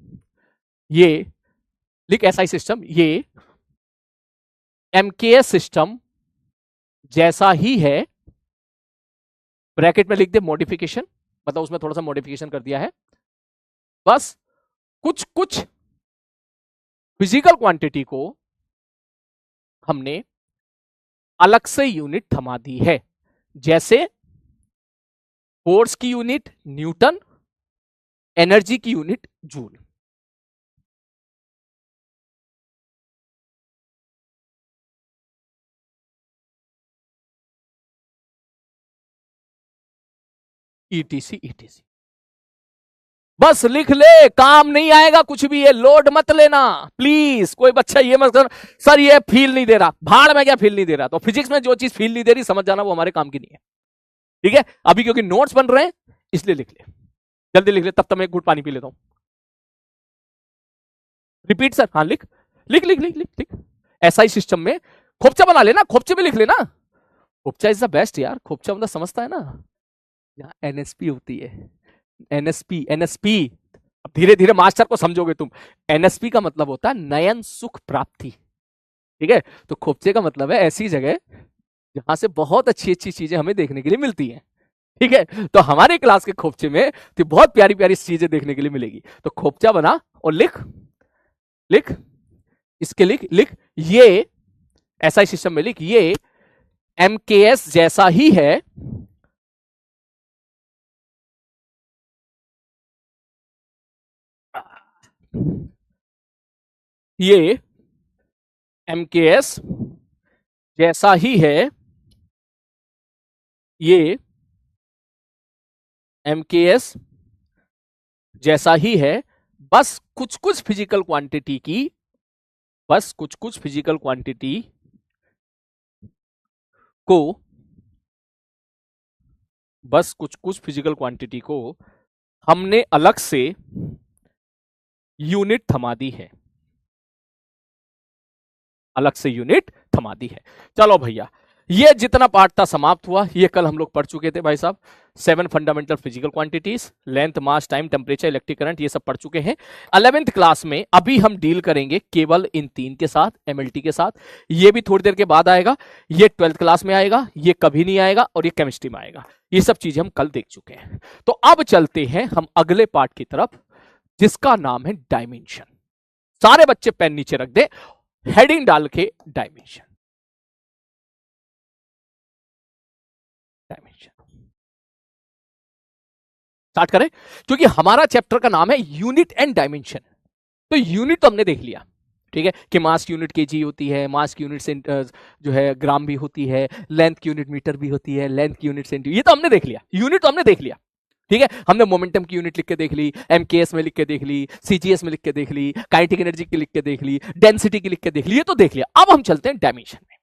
लिख एसआई सिस्टम, ये एमकेएस सिस्टम जैसा ही है, ब्रैकेट में लिख दे मॉडिफिकेशन, मतलब उसमें थोड़ा सा मॉडिफिकेशन कर दिया है, बस कुछ कुछ फिजिकल क्वांटिटी को हमने अलग से यूनिट थमा दी है। जैसे फोर्स की यूनिट न्यूटन, एनर्जी की यूनिट जूल। Etc etc. बस लिख ले, काम नहीं आएगा कुछ भी, ये लोड मत लेना प्लीज। कोई बच्चा ये मत कर सर ये फील नहीं दे रहा, भाड़ में क्या फील नहीं दे रहा, तो फिजिक्स में जो चीज फील नहीं दे रही समझ जाना वो हमारे काम की नहीं है, ठीक है। अभी क्योंकि नोट्स बन रहे हैं इसलिए लिख ले, जल्दी लिख ले, तब तक मैं एक घूंट पानी पी लेता हूं। रिपीट सर, हाँ लिख लिख लिख लिख लिख लिख। एसआई सिस्टम में खोपचा बना लेना, खोपचे में लिख लेना। खोपचा इज द बेस्ट यार, खोपचा मतलब समझता है ना, यहाँ एनएसपी होती है, एनएसपी एनएसपी। अब धीरे धीरे मास्टर को समझोगे तुम। एनएसपी का मतलब होता है नयन सुख प्राप्ति, ठीक है। तो खोपचे का मतलब है ऐसी जगह जहां से बहुत अच्छी अच्छी चीजें हमें देखने के लिए मिलती हैं, ठीक है। तो हमारे क्लास के खोपचे में तो बहुत प्यारी प्यारी चीजें देखने के लिए मिलेगी। तो खोपचा बना और लिख लिख, इसके लिख लिख, ये एसआई सिस्टम में लिख, ये एमकेएस जैसा ही है, ये एमकेएस जैसा ही है, ये एमकेएस जैसा ही है, बस कुछ कुछ फिजिकल क्वांटिटी की, बस कुछ कुछ फिजिकल क्वांटिटी को, बस कुछ कुछ फिजिकल क्वांटिटी को हमने अलग से यूनिट थमा दी है, अलग से यूनिट थमा दी है। चलो भैया, ये जितना पार्ट था समाप्त हुआ। ये कल हम लोग पढ़ चुके थे भाई साहब, 7 फंडामेंटल फिजिकल क्वांटिटीज, लेंथ, मास, टाइम, टेम्परेचर, इलेक्ट्रिक करंट, ये सब पढ़ चुके हैं। 11th क्लास में अभी हम डील करेंगे केवल इन 3 के साथ, एमएलटी के साथ। ये भी थोड़ी देर के बाद आएगा, ये 12th क्लास में आएगा, ये कभी नहीं आएगा, और ये केमिस्ट्री में आएगा। ये सब चीजें हम कल देख चुके हैं। तो अब चलते हैं हम अगले पार्ट की तरफ, जिसका नाम है डायमेंशन। सारे बच्चे पेन नीचे रख दे, हेडिंग डाल के डायमेंशन, डायमेंशन स्टार्ट करें, क्योंकि हमारा चैप्टर का नाम है यूनिट एंड डायमेंशन। तो यूनिट तो हमने देख लिया, ठीक है, कि मास की यूनिट केजी होती है, मास की यूनिट जो है ग्राम भी होती है, लेंथ की यूनिट मीटर भी होती है, लेंथ की यूनिट सेंटीमीटर, ये तो हमने देख लिया, यूनिट तो हमने देख लिया, ठीक है। हमने मोमेंटम की यूनिट लिख के देख ली, एमकेएस में लिख के देख ली, सीजीएस में लिख के देख ली, काइनेटिक एनर्जी की लिख के देख ली, डेंसिटी की लिख के देख ली, ये तो देख लिया। अब हम चलते हैं डायमेंशन में।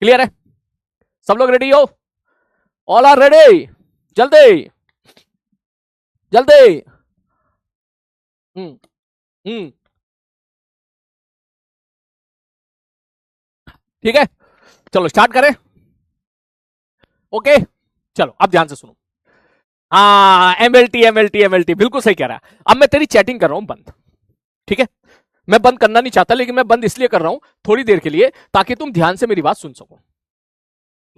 क्लियर है? सब लोग रेडी हो? All are ready? जल्दी जल्दी। हम्म हम्म ठीक है, चलो स्टार्ट करें। ओके, चलो अब ध्यान से सुनो। हाँ, एमएलटी एमएलटी एमएलटी, बिल्कुल सही कह रहा है। अब मैं तेरी चैटिंग कर रहा हूं बंद, ठीक है। मैं बंद करना नहीं चाहता, लेकिन मैं बंद इसलिए कर रहा हूं थोड़ी देर के लिए, ताकि तुम ध्यान से मेरी बात सुन सको,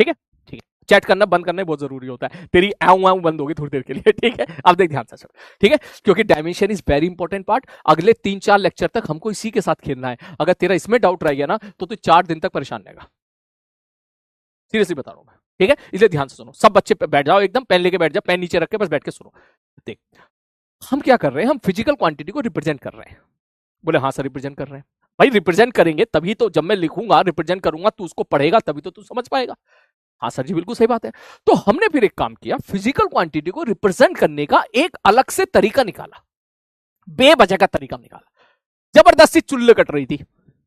ठीक है। ठीक है, चैट करना बंद करना बहुत जरूरी होता है। तेरी आऊं आऊं बंद होगी थोड़ी देर के लिए, ठीक है। अब देख ध्यान से चल, ठीक है, क्योंकि dimension is very important part. अगले 3-4 लेक्चर तक हमको इसी के साथ खेलना है। अगर तेरा इसमें डाउट रह गया ना, तो तू 4 दिन तक परेशान रहेगा, सीरियसली बता रहा हूं मैं, ठीक है। इसलिए ध्यान से सुनो, सब बच्चे बैठ जाओ, एकदम पेन लेके बैठ जाओ, पेन नीचे रख के बस बैठ के सुनो। देख, हम क्या कर रहे हैं, हम फिजिकल क्वांटिटी को रिप्रेजेंट कर रहे हैं। बोले हाँ सर, रिप्रेजेंट कर रहे हैं। भाई रिप्रेजेंट करेंगे तभी तो, जब मैं लिखूंगा रिप्रेजेंट करूंगा, तू उसको पढ़ेगा तभी तो तू समझ पाएगा। हाँ सर जी, बिल्कुल सही बात है। तो हमने फिर एक काम किया, फिजिकल क्वांटिटी को रिप्रेजेंट करने का एक अलग से तरीका निकाला, बेवजह का तरीका निकाला। जबरदस्ती चुल्ले कट रही थी,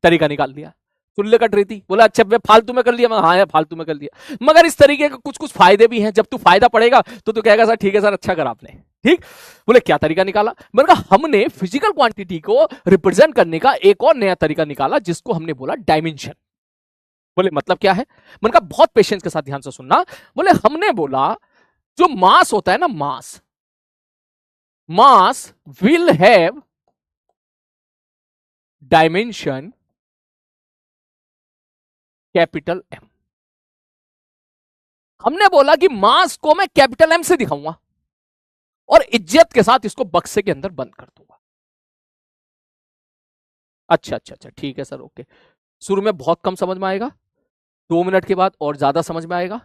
तरीका निकाल दिया। चुल्ले कट रही थी, बोला अच्छा मैं फालतू में कर लिया, मैं हाँ यार फालतू में कर लिया, मगर इस तरीके के कुछ कुछ फायदे भी हैं। जब तू फायदा पड़ेगा तो तू कहेगा सर ठीक है सर, अच्छा करा आपने, ठीक। बोले क्या तरीका निकाला? मैंने कहा हमने फिजिकल क्वांटिटी को रिप्रेजेंट करने का एक और नया तरीका निकाला, जिसको हमने बोला डायमेंशन। बोले मतलब क्या है? मैंने कहा बहुत पेशेंस के साथ ध्यान से सुनना। बोले हमने बोला जो मास होता है ना, mass, mass will have dimension capital M. हमने बोला कि मास को मैं कैपिटल एम से दिखाऊंगा और इज्जत के साथ इसको बक्से के अंदर बंद कर दूंगा। अच्छा अच्छा अच्छा, ठीक है सर, ओके। शुरू में बहुत कम समझ में आएगा, 2 मिनट के बाद और ज्यादा समझ में आएगा,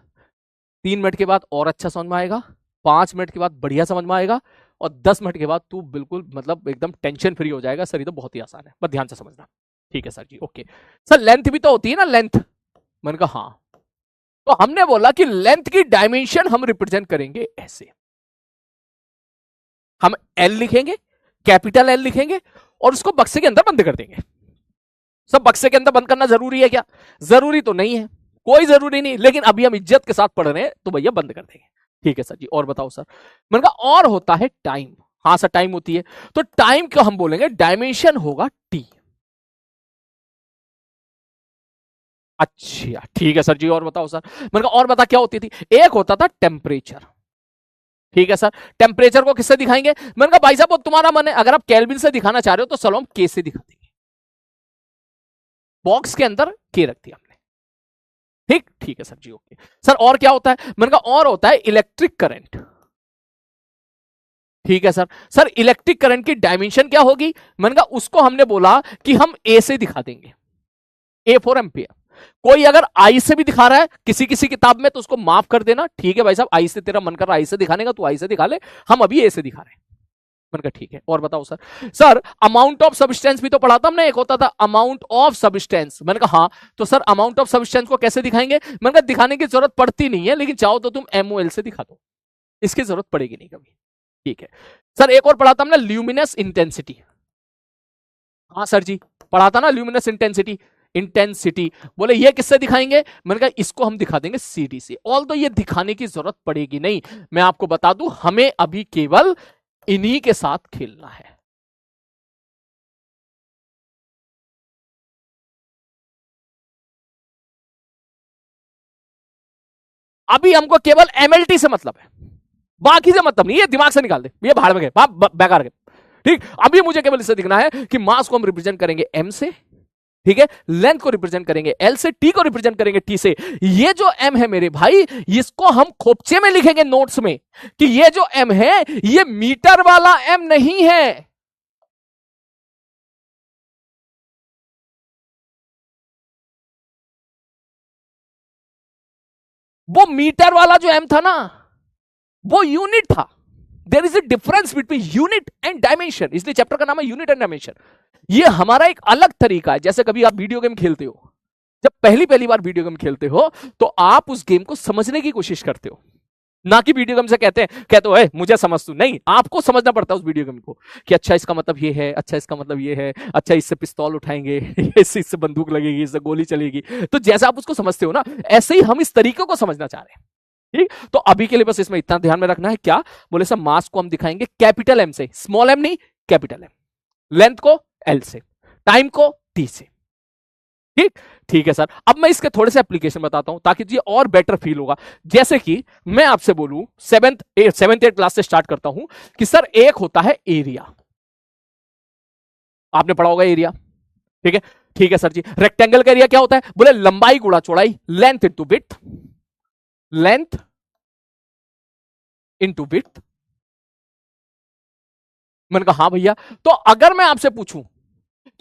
3 मिनट के बाद और अच्छा समझ में आएगा, 5 मिनट के बाद बढ़िया समझ में आएगा, और 10 मिनट के बाद तू बिल्कुल मतलब एकदम टेंशन फ्री हो जाएगा। सर ये तो बहुत ही आसान है, बस ध्यान से समझना, ठीक है सर जी, ओके। सर लेंथ भी तो होती है ना, लेंथ? मैंने कहा हाँ। तो हमने बोला कि लेंथ की डायमेंशन हम रिप्रेजेंट करेंगे ऐसे, हम एल लिखेंगे, कैपिटल एल लिखेंगे और उसको बक्से के अंदर बंद कर देंगे। सब बक्से के अंदर बंद करना जरूरी है क्या? जरूरी तो नहीं है, कोई जरूरी नहीं, लेकिन अभी हम इज्जत के साथ पढ़ रहे हैं तो भैया बंद कर देंगे। ठीक है सर जी, और बताओ सर? मैंने कहा और होता है टाइम। हाँ सर, टाइम होती है, तो टाइम को हम बोलेंगे डायमेंशन होगा टी। अच्छा ठीक है सर जी, और बताओ सर? मैंने कहा और बता क्या होती थी? एक होता था टेम्परेचर। ठीक है सर, टेम्परेचर को किससे दिखाएंगे? मैंने कहा भाई साहब वो तुम्हारा मन है, अगर आप केल्विन से दिखाना चाह रहे हो तो चलो हम के से दिखा देंगे। बॉक्स के अंदर के रख दिया हमने। ठीक, ठीक है सर जी, ओके सर। और क्या होता है? मैंने कहा और होता है इलेक्ट्रिक करंट। ठीक है सर। सर इलेक्ट्रिक करंट की डायमेंशन क्या होगी? मैंने कहा उसको हमने बोला कि हम ए से दिखा देंगे, ए फॉर एम्पियर। कोई अगर आई से भी दिखा रहा है किसी किसी किताब में तो उसको माफ कर देना, ठीक है भाई साहब, आई से तेरा मन कर रहा है आई से दिखाने का, तू आई से दिखा ले, हम अभी ए से दिखा रहे हैं। मैंने कहा ठीक है, और बताओ sir? Sir amount of substance भी तो पढ़ा था हमने, एक होता था अमाउंट ऑफ सब्सटेंस। मैंने कहा हाँ, तो सर अमाउंट ऑफ सब्सटेंस को कैसे दिखाएंगे? मैंने कहा दिखाने की जरूरत पड़ती नहीं है, लेकिन चाहो तो तुम एमओएल से दिखा दो, इसकी जरूरत पड़ेगी नहीं कभी। ठीक है सर, एक और पढ़ा था हमने ल्यूमिनस इंटेंसिटी। हाँ सर जी, पढ़ा था ना ल्यूमिनस इंटेंसिटी। इंटेंसिटी बोले ये किससे दिखाएंगे? मैंने कहा इसको हम दिखा देंगे सीडी से। ऑल तो ये दिखाने की जरूरत पड़ेगी नहीं, मैं आपको बता दूं हमें अभी केवल इन्हीं के साथ खेलना है। अभी हमको केवल एमएलटी से मतलब है, बाकी से मतलब नहीं, ये दिमाग से निकाल दे, ये भाड़ में गए, बेकार गए। ठीक, अभी मुझे केवल इससे दिखना है कि मास को हम रिप्रेजेंट करेंगे एम से, ठीक है, लेंथ को रिप्रेजेंट करेंगे एल से, टी को रिप्रेजेंट करेंगे टी से। ये जो एम है मेरे भाई, इसको हम खोपचे में लिखेंगे नोट्स में कि ये जो एम है ये मीटर वाला एम नहीं है। वो मीटर वाला जो एम था ना, वो यूनिट था। There is a difference between unit and dimension, इसलिए चैप्टर का नाम है यूनिट एंड डायमेंशन। ये हमारा एक अलग तरीका है। जैसे कभी आप वीडियो गेम खेलते हो, जब पहली पहली बार वीडियो गेम खेलते हो तो आप उस गेम को समझने की कोशिश करते हो, ना कि वीडियो गेम से कहते हो मुझे समझ तू, नहीं, आपको समझना पड़ता है उस वीडियो गेम को कि अच्छा इसका मतलब ये है, अच्छा इसका मतलब ये है, अच्छा इससे पिस्तौल उठाएंगे, इससे बंदूक लगेगी, इससे गोली चलेगी। तो जैसे आप उसको समझते हो ना, ऐसे ही हम इस तरीके को समझना चाह रहे हैं। ठीक, तो अभी के लिए बस इसमें इतना ध्यान में रखना है, क्या बोले सर? मास को हम दिखाएंगे कैपिटल एम से, स्मॉल एम नहीं, कैपिटल एम। लेंथ को एल से, टाइम को टी से। ठीक, ठीक है सर। अब मैं इसके थोड़े से एप्लीकेशन बताता हूं ताकि ये और बेटर फील होगा। जैसे कि मैं आपसे बोलूं, सेवेंथ एट क्लास से स्टार्ट करता हूं कि सर एक होता है एरिया, आपने पढ़ा होगा एरिया, ठीक है, ठीक है सर जी। रेक्टेंगल का एरिया क्या होता है? बोले लंबाई गुणा चौड़ाई, length into width, length into width. मैंने कहा हाँ भैया, तो अगर मैं आपसे पूछूं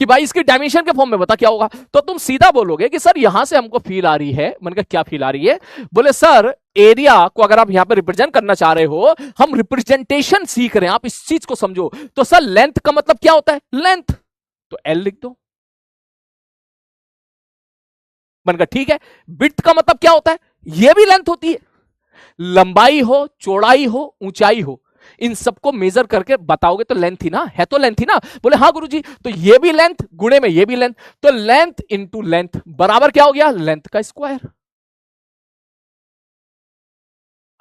कि भाई इसकी डायमेंशन के फॉर्म में बता क्या होगा, तो तुम सीधा बोलोगे कि सर यहां से हमको फील आ रही है। मैंने कहा क्या फील आ रही है? बोले सर एरिया को अगर आप यहां पर रिप्रेजेंट करना चाह रहे हो, हम रिप्रेजेंटेशन सीख रहे हैं, आप इस चीज को समझो। तो सर लेंथ का मतलब क्या होता है? लेंथ, तो एल लिख दो। मैंने कहा ठीक है। विड्थ का मतलब क्या होता है? यह भी लेंथ होती है, लंबाई हो, चौड़ाई हो, ऊंचाई हो, इन सबको मेजर करके बताओगे तो लेंथ ही ना है, तो लेंथ ही ना। बोले हाँ गुरुजी, तो ये भी लेंथ गुणे में ये भी लेंथ, तो लेंथ इंटू लेंथ बराबर क्या हो गया? लेंथ का स्क्वायर।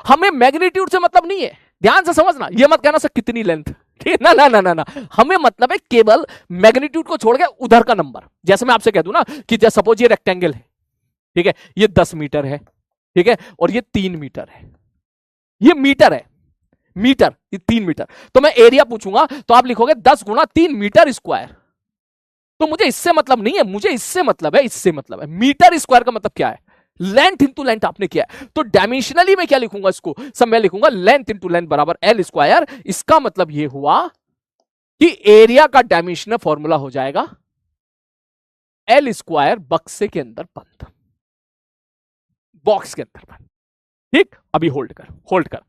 हमें मैग्नीट्यूड से मतलब नहीं है, ध्यान से समझना, ये मत कहना सर कितनी लेंथ, ठीक ना ना ना ना ना, हमें मतलब है केवल मैग्नीट्यूड को छोड़ के उधर का नंबर। जैसे मैं आपसे कह दूं ना कि जैसे सपोज ये रेक्टेंगल है, ठीक है, ये 10 मीटर है, ठीक है, और ये 3 मीटर है, ये मीटर है, मीटर, ये 3 मीटर, तो मैं एरिया पूछूंगा तो आप लिखोगे 10 गुणा 3 मीटर स्क्वायर। तो मुझे इससे मतलब नहीं है, मुझे इससे मतलब है, इससे मतलब है। मीटर स्क्वायर का मतलब क्या है? लेंथ इंटू लेंथ आपने किया है, तो डायमेंशनली मैं क्या लिखूंगा इसको? सब मैं लिखूंगा लेंथ इंटू लेंथ बराबर एल स्क्वायर। इसका मतलब यह हुआ कि एरिया का डायमेंशनल फॉर्मूला हो जाएगा एल स्क्वायर बक्से के अंदर बंद, बॉक्स के अंदर बंद। ठीक, अभी होल्ड कर, होल्ड कर,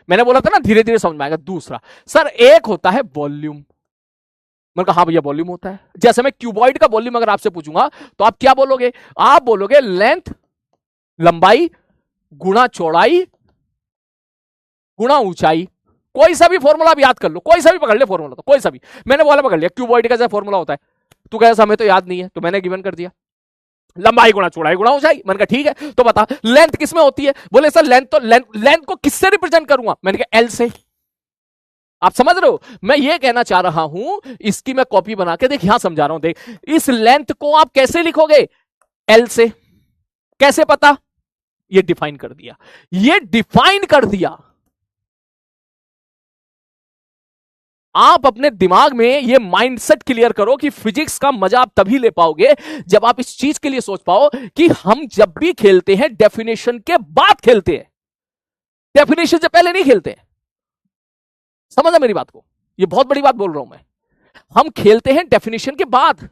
मैंने बोला था ना धीरे धीरे समझ में आएगा। दूसरा सर एक होता है वॉल्यूम। मैंने कहा हाँ भैया वॉल्यूम होता है। जैसे मैं क्यूबॉइड का वॉल्यूम अगर आपसे पूछूंगा तो आप क्या बोलोगे? आप बोलोगे लेंथ, लंबाई गुणा चौड़ाई गुणा ऊंचाई। कोई सा भी फॉर्मूला आप याद कर लो, कोई सा भी पकड़ ले फॉर्मूला, तो कोई सा भी, मैंने वाला पकड़ लिया, क्यूबॉइड का जैसा फॉर्मूला होता है, तू कह हमें तो याद नहीं है, तो मैंने गिवन कर दिया लंबाई गुणा चौड़ाई गुणा ऊंचाई। मैंने कहा ठीक है, तो बता लेंथ किस में होती है? बोले सर लेंथ तो लेंथ को किससे रिप्रेजेंट करूंगा? मैंने कहा एल से। आप समझ रहे हो मैं ये कहना चाह रहा हूं, इसकी मैं कॉपी बना के देख, यहां समझा रहा हूं, देख इस लेंथ को आप कैसे लिखोगे? एल से। कैसे पता? ये डिफाइन कर दिया, ये डिफाइन कर दिया। आप अपने दिमाग में ये माइंडसेट क्लियर करो कि फिजिक्स का मजा आप तभी ले पाओगे जब आप इस चीज के लिए सोच पाओ कि हम जब भी खेलते हैं डेफिनेशन के बाद खेलते हैं, डेफिनेशन से पहले नहीं खेलते हैं। समझा मेरी बात को? ये बहुत बड़ी बात बोल रहा हूं मैं। हम खेलते हैं डेफिनेशन के बाद।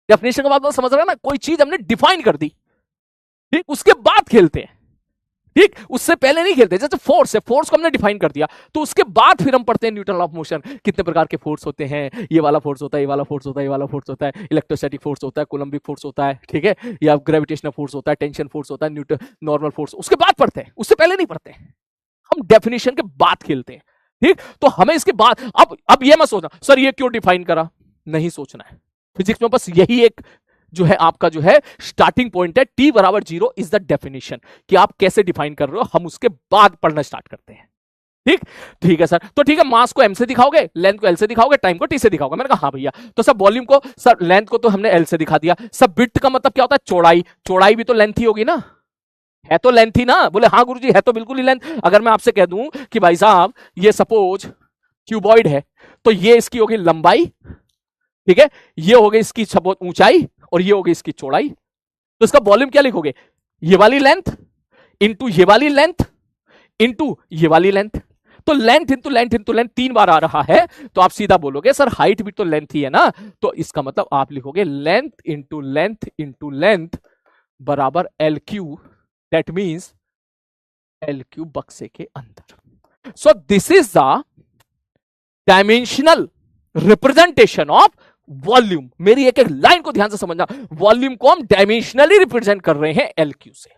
डेफिनेशन के बाद समझ रहे हैं ना, कोई चीज हमने डिफाइन कर दी, ठीक, उसके बाद खेलते हैं, ठीक, उससे पहले नहीं खेलते। जैसे फोर्स है, फोर्स को हमने डिफाइन कर दिया, तो उसके बाद फिर हम पढ़ते हैं न्यूटन लॉ ऑफ मोशन, कितने प्रकार के फोर्स होते हैं, ये वाला फोर्स होता है, ये वाला फोर्स होता है, ये वाला फोर्स होता है, इलेक्ट्रोस्टैटिक फोर्स होता है, कोलम्बिक फोर्स होता है, ठीक है, या ग्रेविटेशनल फोर्स होता है, टेंशन फोर्स होता है, न्यूटन नॉर्मल फोर्स, उसके बाद पढ़ते हैं, उससे पहले नहीं पढ़ते हैं। हम डेफिनेशन के बाद खेलते हैं, ठीक। तो हमें इसके बाद अब ये मत सोचना सर ये क्यों डिफाइन करा, नहीं सोचना है। फिजिक्स में बस यही एक जो है आपका जो है स्टार्टिंग पॉइंट है, t बराबर 0 इज द डेफिनेशन, कि आप कैसे डिफाइन कर रहे हो, हम उसके बाद पढ़ना स्टार्ट करते हैं, ठीक। ठीक है सर, तो ठीक है, मास को m से दिखाओगे, लेंथ को l से दिखाओगे, टाइम को t से दिखाओगे। मैंने कहा हाँ भैया। तो सब वॉल्यूम को, सर लेंथ को तो हमने l से दिखा दिया, सब विड्थ का मतलब क्या होता है? चौड़ाई, चौड़ाई भी तो लेंथ ही होगी ना, है तो लेंथ ही ना। बोले हाँ गुरुजी है तो बिल्कुल ही लेंथ। अगर मैं आपसे कह दूं कि भाई साहब ये सपोज क्यूबॉइड है, तो ये इसकी होगी लंबाई, ठीक है, ये हो गई इसकी सपोज ऊंचाई, और ये हो गई इसकी चौड़ाई, तो इसका वॉल्यूम क्या लिखोगे? ये वाली लेंथ इंटू ये वाली लेंथ इंटू ये वाली लेंथ। तो length into length into length 3 बार आ रहा है, तो आप सीधा बोलोगे सर हाइट भी तो लेंथ ही है ना, तो इसका मतलब आप लिखोगे length into length into length बराबर L cube, that means L cube बक्से के अंदर। So this is the dimensional representation of volume. मेरी एक एक लाइन को ध्यान से समझना, वॉल्यूम को हम डायमेंशनली रिप्रेजेंट कर रहे हैं एल क्यू से।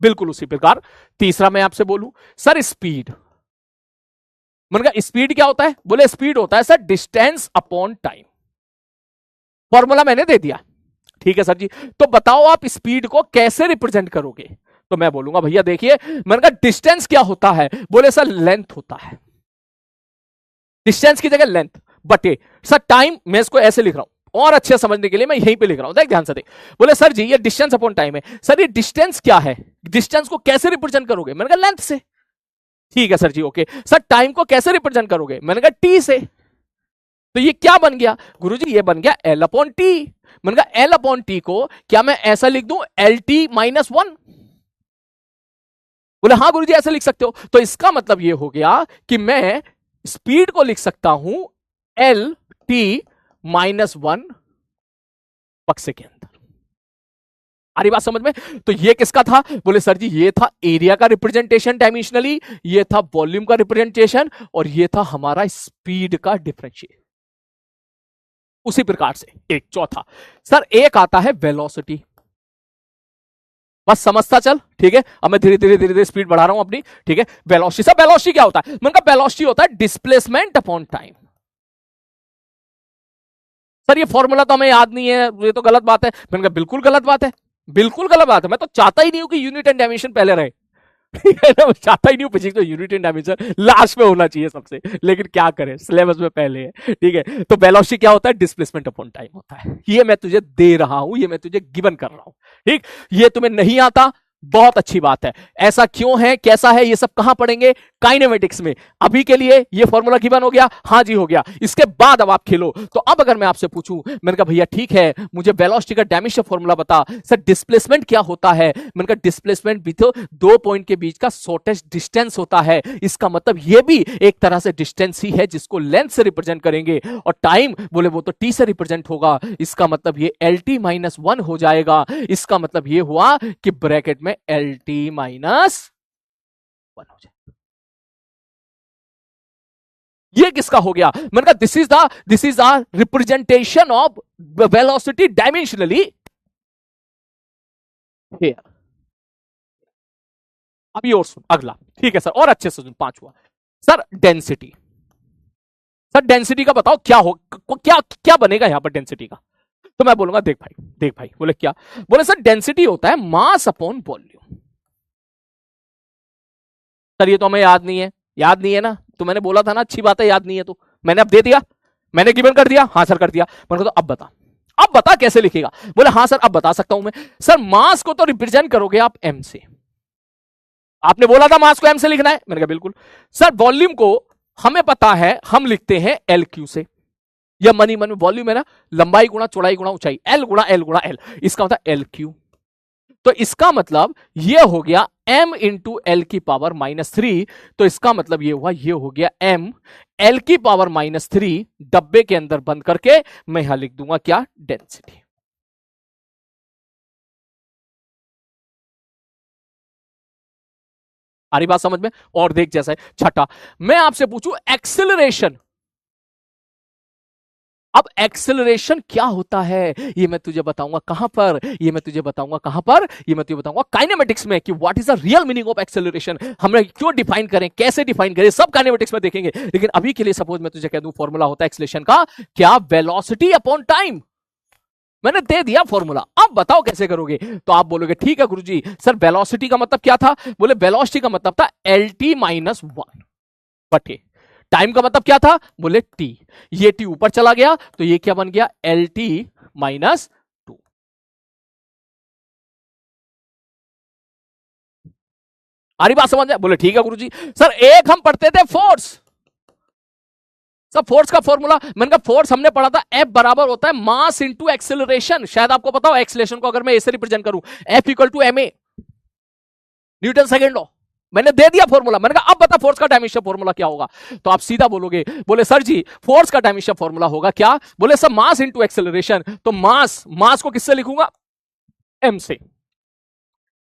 बिल्कुल उसी प्रकार तीसरा मैं आपसे बोलूं सर स्पीड, मैंने कहा स्पीड क्या होता है? बोले स्पीड होता है sir distance upon time. Formula मैंने दे दिया, ठीक है सर जी, तो बताओ आप स्पीड को कैसे रिप्रेजेंट करोगे? तो मैं बोलूंगा भैया देखिए, मैंने कहा डिस्टेंस क्या होता है? बोले सर लेंथ होता है, डिस्टेंस की जगह लेंथ बटे सर टाइम। मैं इसको ऐसे लिख रहा हूं और अच्छे समझने के लिए मैं यहीं पे लिख रहा हूं, देख ध्यान से देख। बोले सर जी ये डिस्टेंस अपॉन टाइम है, सर ये डिस्टेंस क्या है? डिस्टेंस को कैसे रिप्रेजेंट करोगे? मैंने कहा लेंथ से। ठीक है सर जी ओके। सर टाइम को कैसे रिप्रेजेंट करोगे? मैंने कहा टी से। तो ये क्या बन गया गुरुजी? ये बन गया एल अपॉन टी। मैंने कहा एल अपॉन टी को क्या मैं ऐसा लिख दूं एल टी माइनस 1? बोले हाँ गुरुजी ऐसे लिख सकते हो। तो इसका मतलब ये हो गया कि मैं स्पीड को लिख सकता हूं एल टी माइनस 1 बक्से के अंदर। आ रही बात समझ में? तो ये किसका था? बोले सर जी ये था एरिया का रिप्रेजेंटेशन डायमेंशनली, ये था वॉल्यूम का रिप्रेजेंटेशन, और ये था हमारा स्पीड का डिफरेंशिएट। उसी प्रकार से एक चौथा सर एक आता है वेलोसिटी। बस समझता चल, ठीक है। अब मैं धीरे धीरे धीरे धीरे स्पीड बढ़ा रहा हूं अपनी, ठीक है। वेलोसिटी, सर वेलोसिटी क्या होता है? मैंने कहा वेलोसिटी होता है डिस्प्लेसमेंट अपॉन टाइम। सर ये फॉर्मूला तो हमें याद नहीं है, ये तो गलत बात है। मैंने कहा बिल्कुल गलत बात है, बिल्कुल गलत बात है। मैं तो चाहता ही नहीं हूं कि यूनिट एंड डायमेंशन पहले रहे, ठीक है ना। मैं चाहता ही नहीं हूं फिजिक्स में यूनिट एंड डायमेंशन लास्ट में होना चाहिए सबसे, लेकिन क्या करें सिलेबस में पहले है, ठीक है। तो वेलोसिटी क्या होता है? डिस्प्लेसमेंट अपॉन टाइम होता है। ये मैं तुझे दे रहा हूं, ये मैं तुझे गिवन कर रहा हूं, ठीक। ये तुम्हें नहीं आता, बहुत अच्छी बात है। ऐसा क्यों है, कैसा है, ये सब कहां पढ़ेंगे? काइनेमेटिक्स में। अभी के लिए ये फॉर्मूला गिवन हो गया, हाँ जी हो गया। इसके बाद अब आप खेलो। तो अब अगर मैं आपसे पूछूं, मैंने कहा भैया ठीक है मुझे वेलोसिटी का डायमेंशन फॉर्मूला बता। सर डिस्प्लेसमेंट क्या होता है? मैंने कहा डिस्प्लेसमेंट भी तो 2 पॉइंट के बीच का शॉर्टेस्ट डिस्टेंस होता है। इसका मतलब ये भी एक तरह से डिस्टेंस ही है जिसको लेंथ से रिप्रेजेंट करेंगे। और टाइम बोले वो तो टी से रिप्रेजेंट होगा, इसका मतलब ये एल टी माइनस 1 हो जाएगा। इसका मतलब ये हुआ कि ब्रैकेट में एल टी माइनस 1 हो जाए। ये किसका हो गया? मैंने कहा this is the representation of velocity dimensionally here. अभी और सुन अगला, ठीक है सर, और अच्छे से सुन, पांचवा सर डेंसिटी। सर डेंसिटी का बताओ क्या हो, क्या क्या बनेगा यहां पर डेंसिटी का। तो मैं बोलूंगा देख भाई, देख भाई, बोले क्या, बोले सर डेंसिटी होता है मास अपॉन वॉल्यूम। सर ये तो हमें याद नहीं है, याद नहीं है ना, तो मैंने बोला था ना अच्छी बात है याद नहीं है, तो मैंने अब दे दिया, मैंने गिवन कर दिया, हाँ सर कर दिया। मैंने कहा तो अब बता कैसे लिखेगा। बोले हाँ सर अब बता सकता हूं मैं। सर मास को तो रिप्रेजेंट करोगे आप एम से, आपने बोला था मास को एम से लिखना है, मैंने कहा बिल्कुल। सर वॉल्यूम को हमें पता है, हम लिखते हैं एल क्यू से, या मनी मन में वॉल्यूम है ना, लंबाई गुणा चौड़ाई गुणा ऊंचाई, एल गुणा एल गुणा एल, इसका मतलब एल क्यू। तो इसका मतलब ये हो गया m इंटू एल की पावर -3, तो इसका मतलब ये हुआ, ये हो गया m एल की पावर -3, डब्बे के अंदर बंद करके मैं यहां लिख दूंगा क्या, डेंसिटी। आ रही बात समझ में। और देख जैसा है छठा, मैं आपसे पूछूं एक्सेलरेशन। अब एक्सेलरेशन क्या होता है ये मैं तुझे बताऊंगा कहां पर, ये मैं तुझे बताऊंगा कहां पर, ये मैं तुझे बताऊंगा काइनेमेटिक्स में, कि what is the real meaning of acceleration, हमने क्यों डिफाइन करें, कैसे डिफाइन करें, सब काइनेमेटिक्स में देखेंगे। लेकिन अभी के लिए सपोज मैं तुझे कह दूं फॉर्मूला होता है एक्सेलरेशन का क्या, वेलोसिटी अपॉन टाइम। मैंने दे दिया फॉर्मूला, अब बताओ कैसे करोगे। तो आप बोलोगे ठीक है गुरुजी, सर वेलोसिटी का मतलब क्या था, बोले वेलोसिटी का मतलब था LT -1 बटे टाइम का मतलब क्या था, बोले टी, ये टी ऊपर चला गया तो ये क्या बन गया, LT -2। आरी बात समझ में, बोले ठीक है गुरुजी। सर एक हम पढ़ते थे फोर्स, सब फोर्स का फॉर्मूला, मैंने कहा फोर्स हमने पढ़ा था F बराबर होता है मास इंटू एक्सेलरेशन, शायद आपको पता हो एक्सेलरेशन को अगर मैं ऐसे रिप्रेजेंट करूं, F equal to ma, Newton second law. मैंने दे दिया फॉर्मूला, मैंने कहा अब बता फोर्स का डायमेंशन फॉर्मूला क्या होगा। तो आप सीधा बोलोगे, बोले सर जी फोर्स का डायमेंशन फॉर्मूला होगा क्या, बोले सर मास इंटू एक्सेलरेशन, तो मास को किससे लिखूंगा, m से।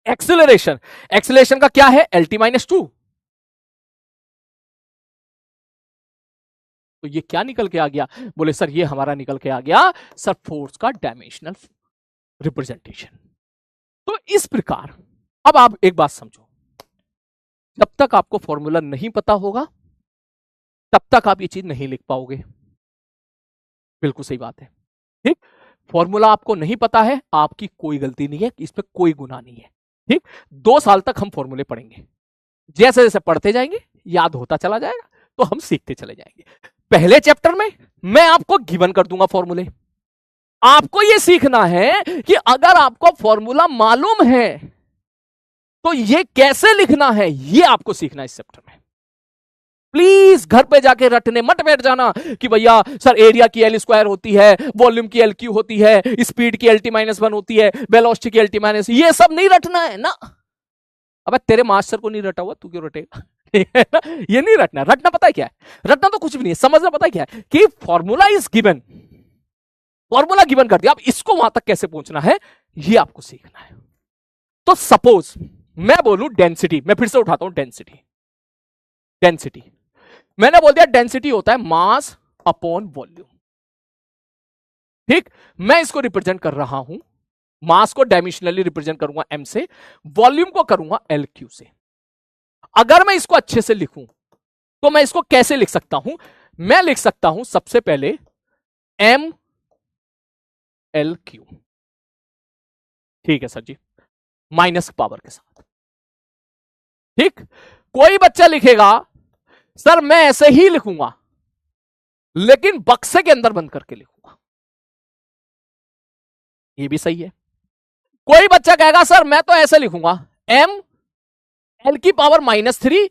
एक्सेलरेशन, एक्सेलरेशन का क्या है, LT -2। तो ये क्या निकल के आ गया, बोले सर ये हमारा निकल के आ गया सर फोर्स का डायमेंशनल रिप्रेजेंटेशन। तो इस प्रकार अब आप एक बात समझो, जब तक आपको फॉर्मूला नहीं पता होगा तब तक आप ये चीज नहीं लिख पाओगे। बिल्कुल सही बात है, ठीक। फॉर्मूला आपको नहीं पता है, आपकी कोई गलती नहीं है, इसमें कोई गुनाह नहीं है, ठीक। 2 साल तक हम फॉर्मूले पढ़ेंगे, जैसे जैसे पढ़ते जाएंगे याद होता चला जाएगा, तो हम सीखते चले जाएंगे। पहले चैप्टर में मैं आपको गिवन कर दूंगा फॉर्मूले, आपको यह सीखना है कि अगर आपको फॉर्मूला मालूम है तो ये कैसे लिखना है, ये आपको सीखना है इस चैप्टर में। प्लीज घर पे जाके रटने मत बैठ जाना कि भैया सर एरिया की एल स्क्वायर होती है, वॉल्यूम की एल क्यू होती है, स्पीड की LT -1 होती है, वेलोसिटी की LT -, ये सब नहीं रटना है ना। अब तेरे मास्टर को नहीं रटा हुआ, तू क्यों रटेगा ये नहीं रटना, रटना पता है क्या है, रटना तो कुछ भी नहीं है, समझना पता है क्या है कि formula is given, formula given कर दिया, अब इसको वहां तक कैसे पहुंचना है ये आपको सीखना है। तो सपोज मैं बोलूं डेंसिटी, मैं फिर से उठाता हूं डेंसिटी, डेंसिटी मैंने बोल दिया डेंसिटी होता है मास अपॉन वॉल्यूम, ठीक। मैं इसको रिप्रेजेंट कर रहा हूं, मास को डायमेंशनली रिप्रेजेंट करूंगा m से, वॉल्यूम को करूंगा LQ से। अगर मैं इसको अच्छे से लिखूं तो मैं इसको कैसे लिख सकता हूं, मैं लिख सकता हूं सबसे पहले M LQ, ठीक है सर जी, माइनस पावर के साथ, ठीक। कोई बच्चा लिखेगा सर मैं ऐसे ही लिखूंगा लेकिन बक्से के अंदर बंद करके लिखूंगा, ये भी सही है। कोई बच्चा कहेगा सर मैं तो ऐसे लिखूंगा m l की पावर -3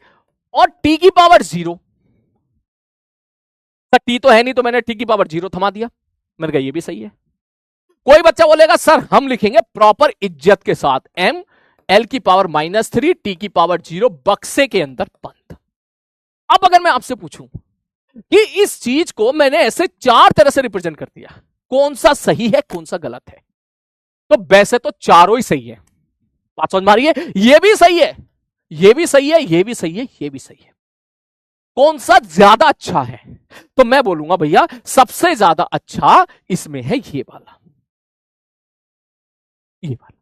और t की पावर 0। सर t तो है नहीं तो मैंने t की पावर 0 थमा दिया, मैंने कहा ये भी सही है। कोई बच्चा बोलेगा सर हम लिखेंगे प्रॉपर इज्जत के साथ m l की पावर -3 t की पावर 0 बक्से के अंदर बंद। अब अगर मैं आपसे पूछूं कि इस चीज को मैंने ऐसे 4 तरह से रिप्रेजेंट कर दिया, कौन सा सही है कौन सा गलत है, तो वैसे तो चारों ही सही है, बात समझ में आ रही है, ये भी सही है, ये भी सही है, ये भी सही है, ये भी सही है। कौन सा ज्यादा अच्छा है, तो मैं बोलूंगा भैया सबसे ज्यादा अच्छा इसमें है ये वाला, ये वाला।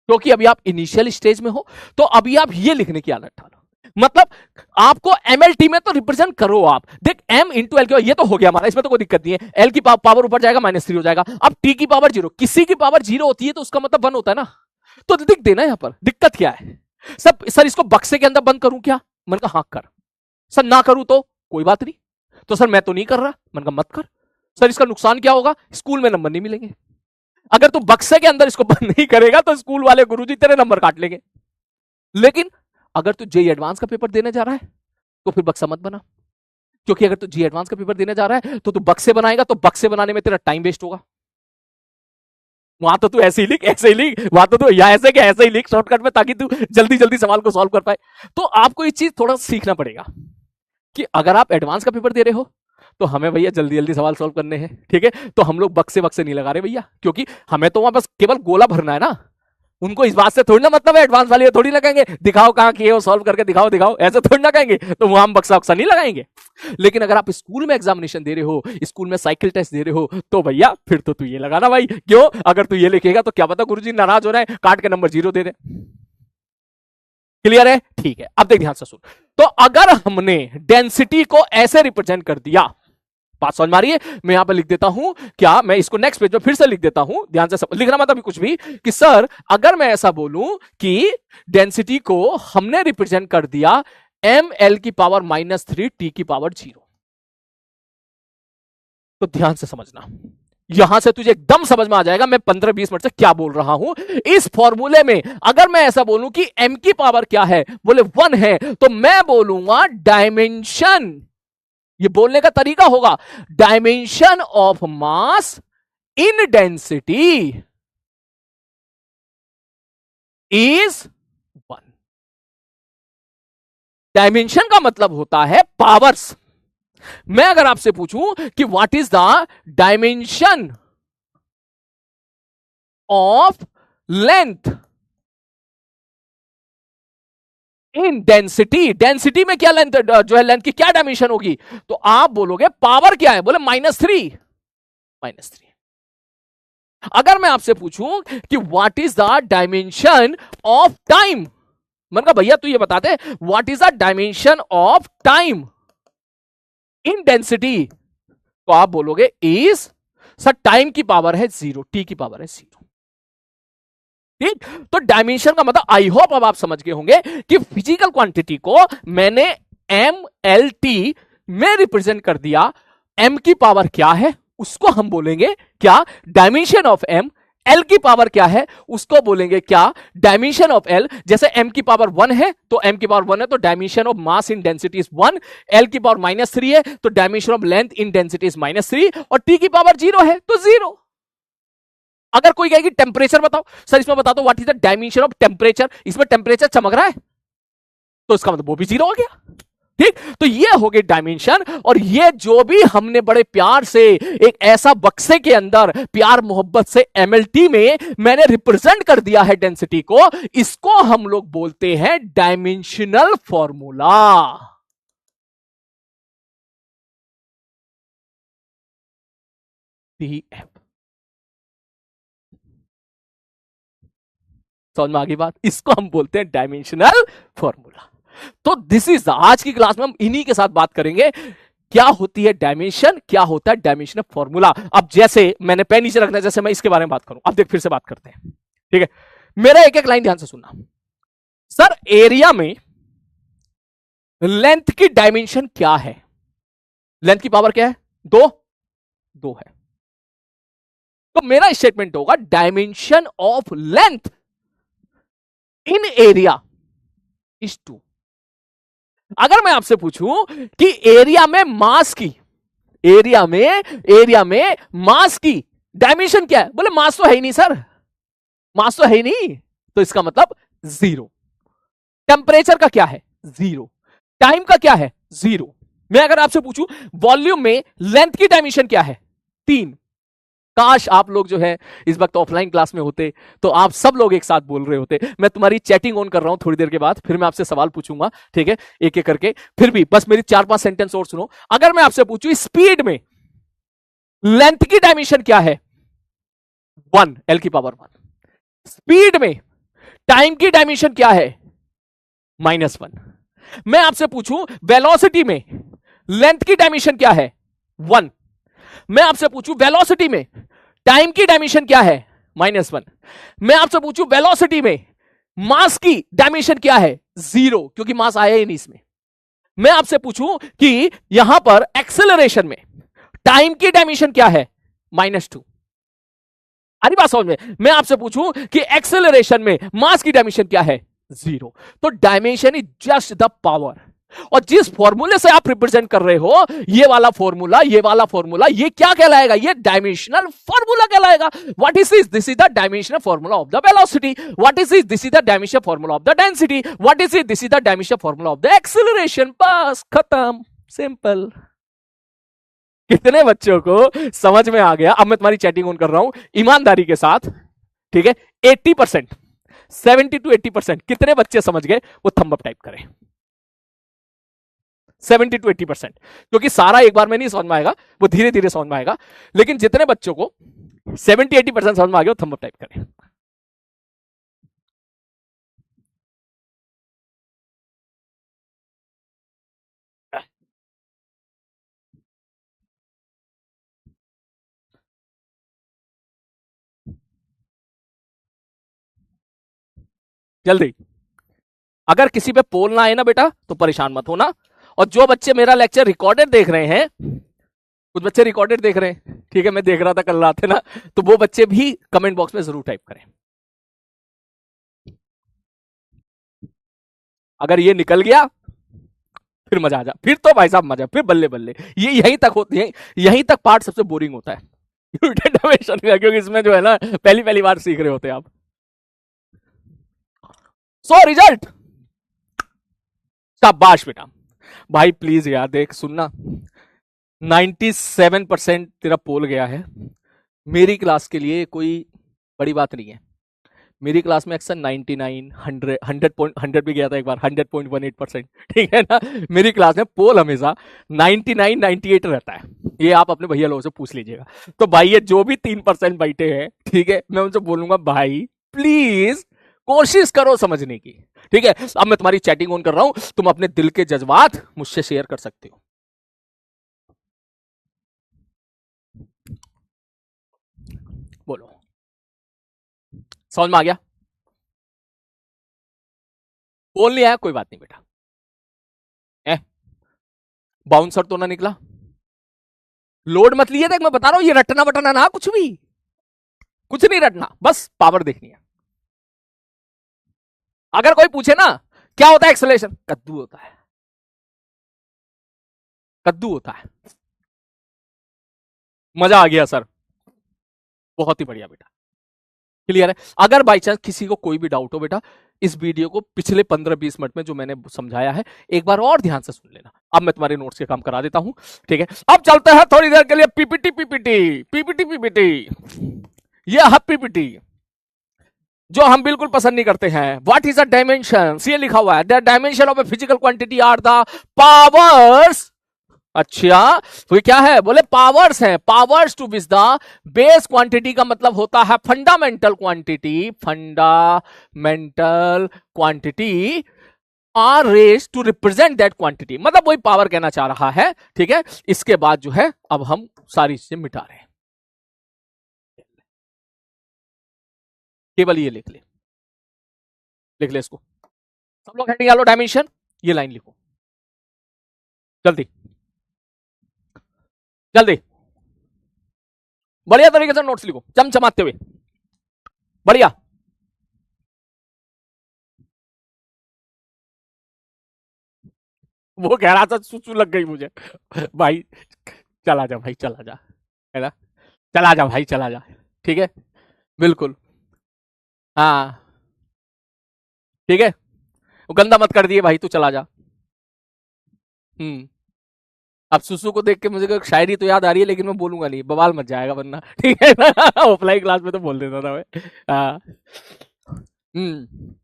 क्योंकि अभी आप इनिशियल स्टेज में हो, तो अभी आप ये लिखने की आदत डालो। मतलब आपको एमएलटी में तो रिप्रेजेंट करो आप। देख एम इंटू एल, ये तो हो गया हमारा, इसमें तो कोई दिक्कत नहीं है। एल की पावर ऊपर जाएगा -3 हो जाएगा। अब टी की पावर 0, किसी की पावर 0 होती है तो उसका मतलब 1 होता है ना, तो दिख देना यहां पर। दिक्कत क्या है सब? सर इसको बक्से के अंदर बंद करूं क्या? मैंने कहा हाँ कर। सर ना करूं तो कोई बात नहीं। तो सर मैं तो नहीं कर रहा। मैंने कहा मत कर। सर इसका नुकसान क्या होगा? स्कूल में नंबर नहीं मिलेंगे। अगर तू बक्से के अंदर इसको बंद नहीं करेगा तो स्कूल वाले गुरुजी तेरे नंबर काट लेंगे। लेकिन अगर तू जेई एडवांस का पेपर देने जा रहा है तो फिर बक्सा मत बना, क्योंकि अगर तू जेई एडवांस का पेपर देने जा रहा है तो तू बक्से बनाएगा तो बक्से बनाने में तेरा टाइम वेस्ट होगा। वहां तो तू ऐसे ही लिख, ऐसे ही लिख, वहां तो तू या ऐसे के ऐसे ही लिख शॉर्टकट में, ताकि तू जल्दी जल्दी सवाल को सॉल्व कर पाए। तो आपको ये चीज थोड़ा सीखना पड़ेगा कि अगर आप एडवांस का पेपर दे रहे हो तो हमें भैया जल्दी जल्दी सवाल सॉल्व करने हैं, ठीक है? तो हम लोग बक्से बक्से नहीं लगा रहे भैया, क्योंकि हमें तो वहां बस केवल गोला भरना है ना। उनको इस बात से थोड़ी ना मतलब है, एडवांस वाले थोड़ी ना कहेंगे दिखाओ कहां किए हो, सॉल्व करके दिखाओ दिखाओ, ऐसे थोड़ी ना कहेंगे। तो वहां हम बक्सा बक्सा नहीं लगाएंगे। लेकिन अगर आप स्कूल में एग्जामिनेशन दे रहे हो, स्कूल में साइकिल टेस्ट दे रहे हो, तो भैया फिर तो तू ये लगाना भाई। क्यों? अगर तू ये लिखेगा तो क्या पता गुरुजी नाराज हो रहे हैं, काट के नंबर 0 दे दे। क्लियर है? ठीक है। अब देख ध्यान से सुन। तो अगर हमने डेंसिटी को ऐसे रिप्रेजेंट कर दिया, बात समझ मारिए, मैं यहां पर लिख देता हूं क्या, मैं इसको नेक्स्ट पेज में फिर से लिख देता हूं, ध्यान से लिखना मत अभी कुछ भी, कि सर अगर मैं ऐसा बोलूं कि डेंसिटी को हमने रिप्रेजेंट कर दिया ml की पावर -3 t की पावर 0, तो ध्यान से समझना, यहां से तुझे एकदम समझ में आ जाएगा मैं 15-20 मिनट से क्या बोल रहा हूं। इस फॉर्मूले में अगर मैं ऐसा बोलूं कि m की पावर क्या है, बोले 1 है, तो मैं बोलूंगा डायमेंशन, ये बोलने का तरीका होगा, dimension of mass in density is 1। Dimension का मतलब होता है पावर्स। मैं अगर आपसे पूछूं कि what is the dimension of length in density, density में क्या लेंथ जो है, लेंथ की क्या डायमेंशन होगी, तो आप बोलोगे पावर क्या है, बोले -3। अगर मैं आपसे पूछूं कि what is the dimension of time, मैंने कहा भैया तू ये बता दे what is the dimension of time in density, तो आप बोलोगे इज, सर टाइम की पावर है 0, टी की पावर है 0। ठीक? तो डायमेंशन का मतलब आई होप अब आप समझ गए होंगे कि फिजिकल क्वांटिटी को मैंने mlt में रिप्रेजेंट कर दिया। m की पावर क्या है उसको हम बोलेंगे क्या, डायमेंशन ऑफ m। l की पावर क्या है उसको बोलेंगे क्या, डायमेंशन ऑफ l। जैसे m की पावर 1 है तो m की पावर 1 है तो dimension of mass in density is 1। l की पावर -3 है तो dimension of length in density is -3, और t की पावर 0 है तो 0। अगर कोई कहेगी टेम्परेचर बताओ, सर इसमें बता दो what is the dimension of temperature, इसमें टेम्परेचर चमक रहा है तो इसका मतलब वो भी 0 हो गया। ठीक? तो ये हो गई डायमेंशन। और ये जो भी हमने बड़े प्यार से एक ऐसा बक्से के अंदर प्यार मोहब्बत से एमएलटी में मैंने रिप्रेजेंट कर दिया है डेंसिटी को, इसको हम लोग बोलते हैं डायमेंशनल फॉर्मूला। डीएफ। समझ में आ गई बात? इसको हम बोलते हैं डायमेंशनल फॉर्मूला। तो दिस इज आज की क्लास में हम इन्हीं के साथ बात करेंगे क्या होती है डायमेंशन, क्या होता है डायमेंशनल फॉर्मूला। अब जैसे मैंने पेन नीचे रखना है, जैसे मैं इसके बारे में बात करूं, अब देख फिर से बात करते हैं। ठीक है, मेरा एक एक लाइन ध्यान से सुनना। सर एरिया में लेंथ की डायमेंशन क्या है, लेंथ की पावर क्या है, 2 है। तो मेरा स्टेटमेंट होगा dimension of length in area is 2। अगर मैं आपसे पूछूं कि एरिया में मास की, एरिया में मास की डायमेंशन क्या है, बोले मास तो है ही नहीं सर, मास तो है ही नहीं, तो इसका मतलब 0। टेम्परेचर का क्या है, 0। टाइम का क्या है, 0। मैं अगर आपसे पूछूं वॉल्यूम में लेंथ की डायमेंशन क्या है, 3। काश आप लोग जो है इस वक्त ऑफलाइन क्लास में होते तो आप सब लोग एक साथ बोल रहे होते। मैं तुम्हारी चैटिंग ऑन कर रहा हूं, थोड़ी देर के बाद फिर मैं आपसे सवाल पूछूंगा, ठीक है, एक एक करके। फिर भी बस मेरी 4-5 सेंटेंस और सुनो। अगर मैं आपसे पूछूं स्पीड में लेंथ की डायमेंशन क्या है, 1, L की पावर 1। स्पीड में टाइम की डायमेंशन क्या है? -1। मैं आपसे पूछूं वेलोसिटी में लेंथ की डायमेंशन क्या है? 1। मैं आपसे पूछूं वेलोसिटी में टाइम की डायमेंशन क्या है? -1। मैं आपसे पूछूं वेलोसिटी में मास की डायमेंशन क्या है? 0, क्योंकि मास आया ही नहीं इसमें। मैं आपसे पूछूं कि यहां पर एक्सेलरेशन में टाइम की डायमेंशन क्या है? -2। अरे बात समझ में। मैं आपसे पूछूं कि एक्सेलरेशन में मास की डायमेंशन क्या है? 0। तो dimension is just the power. और जिस फॉर्मूले से आप रिप्रेजेंट कर रहे हो, ये वाला फॉर्मूला, ये वाला फॉर्मूला, ये क्या कहलाएगा? ये डायमेंशनल फॉर्मूला कहलाएगा। What is this? This is the dimensional formula of the velocity. What is this? This is the dimensional formula of the density. What is it? This is the dimensional formula of the acceleration. बस खत्म, simple. कितने बच्चों को समझ में आ गया? अब मैं तुम्हारी चैटिंग ऑन कर रहा हूं ईमानदारी के साथ, ठीक है? 80%, 70 to 80% कितने बच्चे समझ गए? वो थंब अप टाइप करें। 70 to 80%, क्योंकि सारा एक बार में नहीं समझ में आएगा, वो धीरे धीरे समझ में आएगा। लेकिन जितने बच्चों को 70-80% समझ में आ गया, वो थंब अप टाइप करें। जल्दी। अगर किसी पे पोल ना आए ना बेटा, तो परेशान मत होना। और जो बच्चे मेरा लेक्चर रिकॉर्डेड देख रहे हैं, कुछ बच्चे रिकॉर्डेड देख रहे हैं, ठीक है, मैं देख रहा था कल रात है ना, तो वो बच्चे भी कमेंट बॉक्स में जरूर टाइप करें। अगर ये निकल गया, फिर मजा आ जा, फिर तो भाई साहब मजा, फिर बल्ले बल्ले। ये यहीं तक होती है, यहीं तक पार्ट सबसे बोरिंग होता है क्योंकि इसमें जो है ना, पहली पहली बार सीख रहे होते हैं आप। सो रिजल्ट, शाबाश बेटा। भाई प्लीज यार देख, सुनना, 97% तेरा पोल गया है। मेरी क्लास के लिए कोई बड़ी बात नहीं है। मेरी क्लास में अक्सर 99, 100, 100 भी गया था एक बार, 100.18%, ठीक है ना। मेरी क्लास में पोल हमेशा 99, 98 रहता है। ये आप अपने भैया लोगों से पूछ लीजिएगा। तो भाई ये जो भी 3% बैठे हैं, ठीक है, मैं उनसे बोलूंगा भाई प्लीज कोशिश करो समझने की, ठीक है। अब मैं तुम्हारी चैटिंग ऑन कर रहा हूं, तुम अपने दिल के जज्बात मुझसे शेयर कर सकते हो। बोलो, समझ में आ गया? बोल नहीं आया, कोई बात नहीं बेटा। ए, बाउंसर तो ना निकला, लोड मत लिए, देख मैं बता रहा हूं, ये रटना बटना ना, कुछ भी, कुछ नहीं रटना, बस पावर देखनी है। अगर कोई पूछे ना क्या होता है एक्सेलरेशन, कद्दू होता है, कद्दू होता है। मजा आ गया सर, बहुत ही बढ़िया बेटा, क्लियर है। अगर बाई चांस किसी को कोई भी डाउट हो बेटा, इस वीडियो को पिछले 15-20 मिनट में जो मैंने समझाया है, एक बार और ध्यान से सुन लेना। अब मैं तुम्हारे नोट्स के काम करा देता हूं, ठीक है। अब चलते हैं थोड़ी देर के लिए पीपीटी पीपीटी पीपीटी पीपीटी। ये है पीपीटी, जो हम बिल्कुल पसंद नहीं करते हैं। What is the dimension? ये लिखा हुआ है, the dimension of a physical quantity are the powers. अच्छा, तो ये क्या है? बोले पावर्स है, powers to which the base quantity का मतलब होता है fundamental quantity, fundamental quantity are raise to represent that quantity, मतलब वही पावर कहना चाह रहा है, ठीक है। इसके बाद जो है अब हम सारी चीजें मिटा रहे हैं, केवल ये लिख ले, लिख ले इसको। सब लोग हेडिंग डालो डायमेंशन, ये लाइन लिखो जल्दी जल्दी, बढ़िया तरीके से नोट्स लिखो चमचमाते हुए, बढ़िया। वो कह रहा था सुसु लग गई मुझे भाई, चला जा भाई, चला जा, है ना, चला जा भाई, चला जा, ठीक है, बिल्कुल, हाँ, ठीक है। वो गंदा मत कर दिए भाई, तू चला जा। हम्म। अब सुसु को देख के मुझे एक शायरी तो याद आ रही है, लेकिन मैं बोलूंगा नहीं, बवाल मच जाएगा वरना, ठीक है ना ऑफलाइन क्लास में तो बोल देता था मैं। हाँ। हम्म।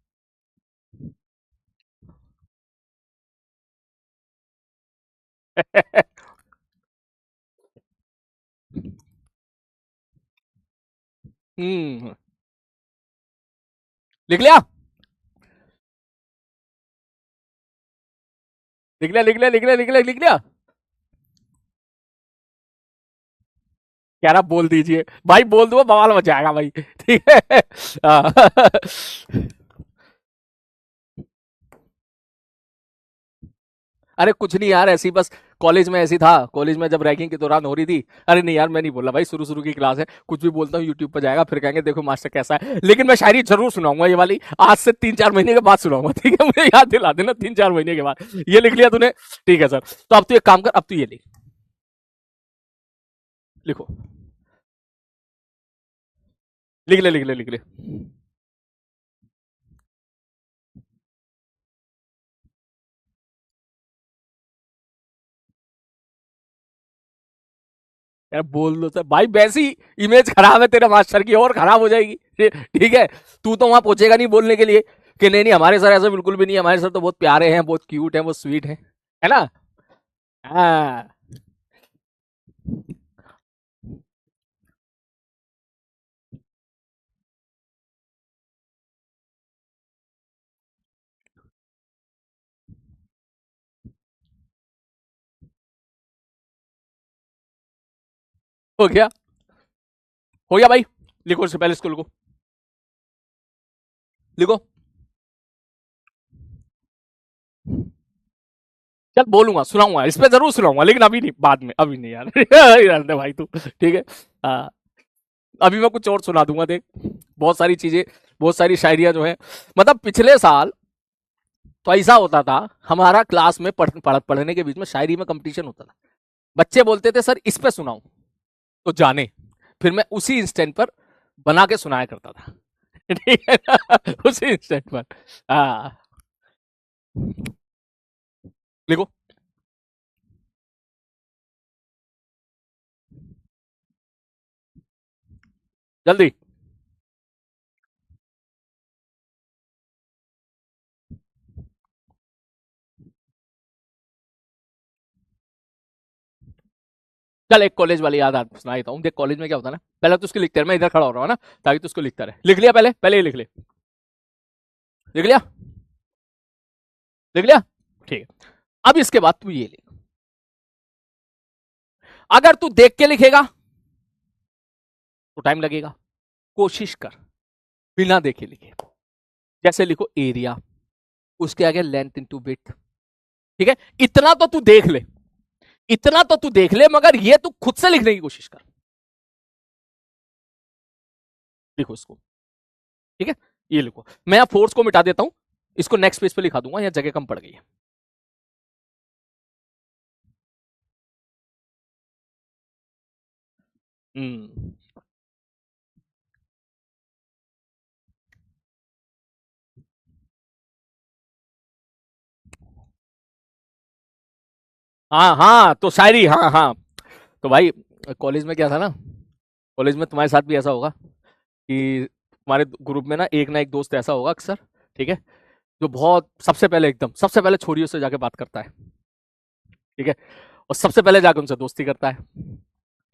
हम्म। लिख लिया? लिख लिया लिख लिया लिख लिया लिख लिया लिख लिया। कह रहा बोल दीजिए भाई, बोल दो बवाल मच जाएगा भाई। ठीक है। अरे कुछ नहीं यार, ऐसी बस कॉलेज में ऐसी था, कॉलेज में जब रैगिंग के दौरान हो रही थी। अरे नहीं यार, मैं नहीं बोला भाई, शुरू शुरू की क्लास है, कुछ भी बोलता हूँ यूट्यूब पर जाएगा, फिर कहेंगे देखो मास्टर कैसा है। लेकिन मैं शायरी जरूर सुनाऊंगा ये वाली, आज से 3-4 महीने के बाद सुनाऊंगा। ठीक है, मुझे याद दिला देना 3-4 महीने के बाद। ये लिख लिया तूने? ठीक है सर। तो अब तू एक काम कर, अब तू ये लिख, लिखो, लिख ले लिख ले लिख ले। यार बोल दो सर भाई, वैसी इमेज खराब है तेरे मास्टर की, और खराब हो जाएगी। ठीक है, तू तो वहां पहुंचेगा नहीं बोलने के लिए कि नहीं नहीं हमारे सर ऐसा बिल्कुल भी नहीं है, हमारे सर तो बहुत प्यारे हैं, बहुत क्यूट हैं, बहुत स्वीट हैं, है ना? हाँ, हो गया, हो गया भाई। लिखो, उससे पहले इसको लिखो, लिखो। चल बोलूंगा, सुनाऊंगा, इस पे जरूर सुनाऊंगा, लेकिन अभी नहीं, बाद में, अभी नहीं यार। रहने दे भाई तू। ठीक है। हाँ, अभी मैं कुछ और सुना दूंगा, देख। बहुत सारी चीजें, बहुत सारी शायरियां जो है, मतलब पिछले साल तो ऐसा होता था, हमारा क्लास में पढ़ने के बीच में शायरी में कंपटीशन होता था। बच्चे बोलते थे सर इस पे सुनाओ, तो जाने, फिर मैं उसी इंस्टेंट पर बना के सुनाया करता था। ठीक है ना? उसी इंस्टेंट पर। हाँ, लिखो, जल्दी। चल एक कॉलेज वाली याद सुना देता हूँ, देख कॉलेज में क्या होता है ना, पहले तो उसको लिखते रहे, मैं इधर खड़ा हो रहा हूँ ना, ताकि तू उसको लिखता रहे। लिख लिया? पहले पहले ही लिख ले, लिख लिया? लिख लिया? ठीक है। अब इसके बाद तू ये लिख, अगर तू देख के लिखेगा तो टाइम लगेगा, कोशिश कर बिना देखे लिखे। जैसे लिखो एरिया, उसके आगे लेंथ इनटू विड्थ। ठीक है, इतना तो तू देख ले, इतना तो तू देख ले, मगर ये तू खुद से लिखने की कोशिश कर। लिखो इसको। ठीक है, ये लिखो। मैं फोर्स को मिटा देता हूं, इसको नेक्स्ट पेज पे लिखा दूंगा, यहां जगह कम पड़ गई है। हम्म। हाँ हाँ, तो शायरी, हाँ हाँ। तो भाई कॉलेज में क्या था ना, कॉलेज में तुम्हारे साथ भी ऐसा होगा कि तुम्हारे ग्रुप में ना एक दोस्त ऐसा होगा अक्सर। ठीक है, जो बहुत सबसे पहले, एकदम सबसे पहले छोरियों से जाके बात करता है। ठीक है, और सबसे पहले जाकर उनसे दोस्ती करता है।